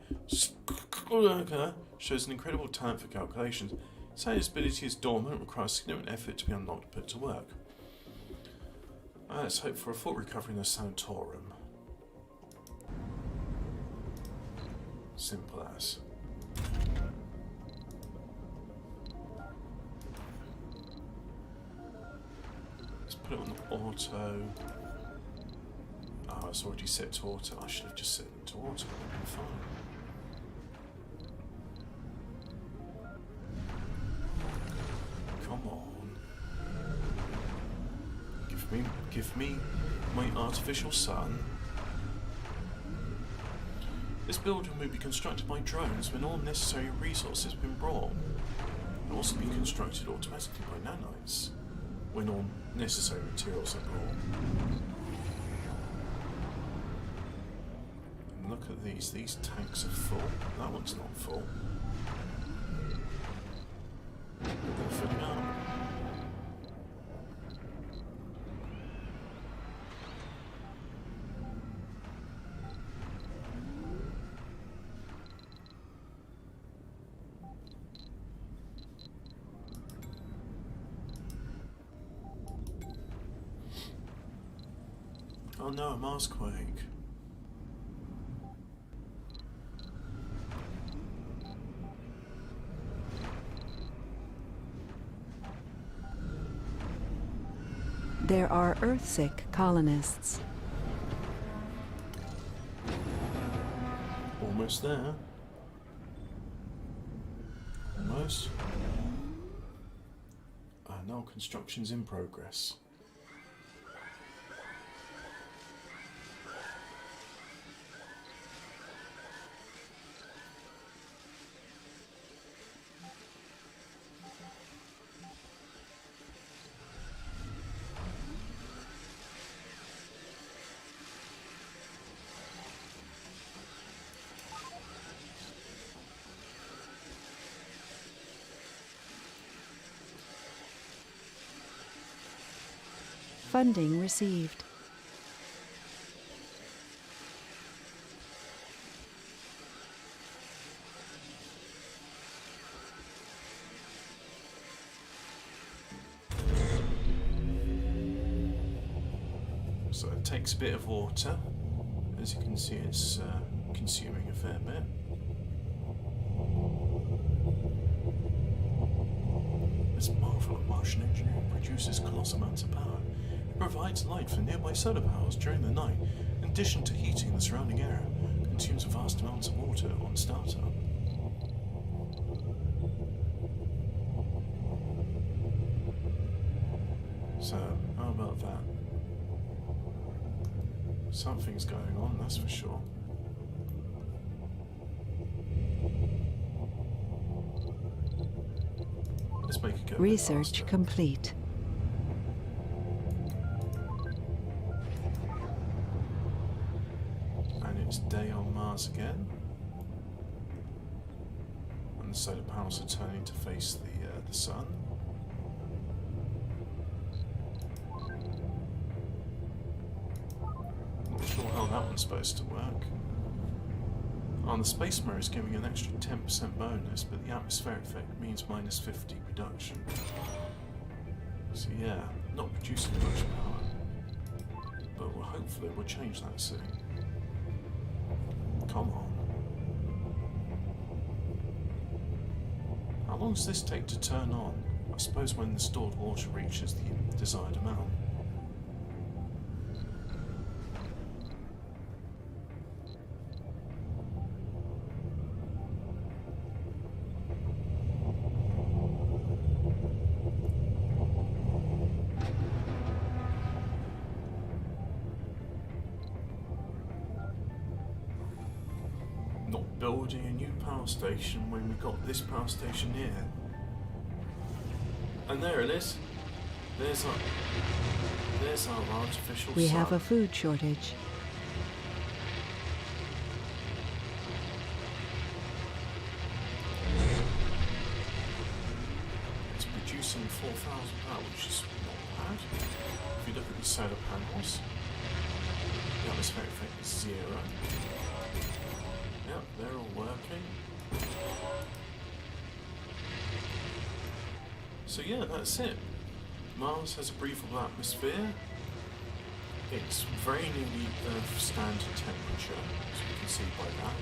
Speaker 1: Shows an incredible talent for calculations. Sandy's ability is dormant and requires significant effort to be unlocked and put to work. Let's hope for a full recovery in the sanatorium. Simple as. Let's put it on auto. Oh, it's already set to auto. I should have just set it to auto. That would be fine. Come on. Give me my artificial sun. This building will be constructed by drones when all necessary resources have been brought. It will also be constructed automatically by nanites when all necessary materials are brought. look at these. These tanks are full. That one's not full. They're filling up. Oh no, a Marsquake.
Speaker 2: There are Earthsick colonists.
Speaker 1: Almost there. Almost. No, construction's in progress.
Speaker 2: Funding received.
Speaker 1: So it takes a bit of water. As you can see, it's consuming a fair bit. This marvel of Martian engineering produces colossal amounts of power. It provides light for nearby solar powers during the night, in addition to heating the surrounding area. It consumes vast amounts of water on startup. So, how about that? Something's going on, that's for sure. Let's make it go a bit
Speaker 2: Research
Speaker 1: faster.
Speaker 2: complete.
Speaker 1: And it's day on Mars again. And the solar panels are turning to face the sun. Not sure how that one's supposed to work. On the space mirror is giving an extra 10% bonus, but the atmospheric effect means minus 50 production. So yeah, not producing much power. But hopefully we'll change that soon. Come on. How long does this take to turn on? I suppose when the stored water reaches the desired amount. Not building a new power station when we got this power station here. And there it is. There's our artificial
Speaker 2: We
Speaker 1: sun.
Speaker 2: have a food shortage.
Speaker 1: It's producing 4,000 power, which is not bad. If you look at the solar panels, the atmospheric effect is 0. Yep, they're all working. So yeah, that's it. Mars has a breathable atmosphere. It's very nearly Earth standard temperature, as you can see by that.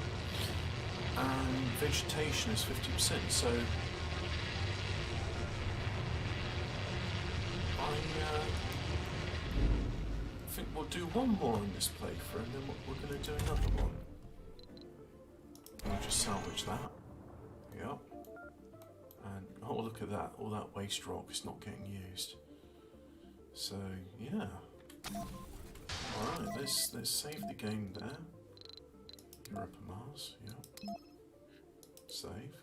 Speaker 1: And vegetation is 50%, so I think we'll do one more in this playthrough, and then we're going to do another one. We'll just salvage that. Yep. And oh, look at that! All that waste rock is not getting used. So yeah. All right, let's save the game there. Europa Mars. Yep. Save.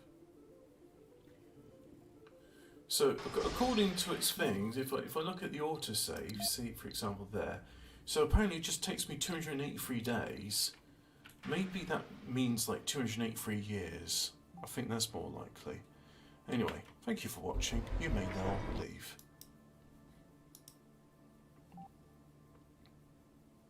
Speaker 1: So according to its things, if I look at the autosave, see for example there. So apparently it just takes me 283 days Maybe that means like 283 years. I think that's more likely. Anyway, thank you for watching. You may now leave.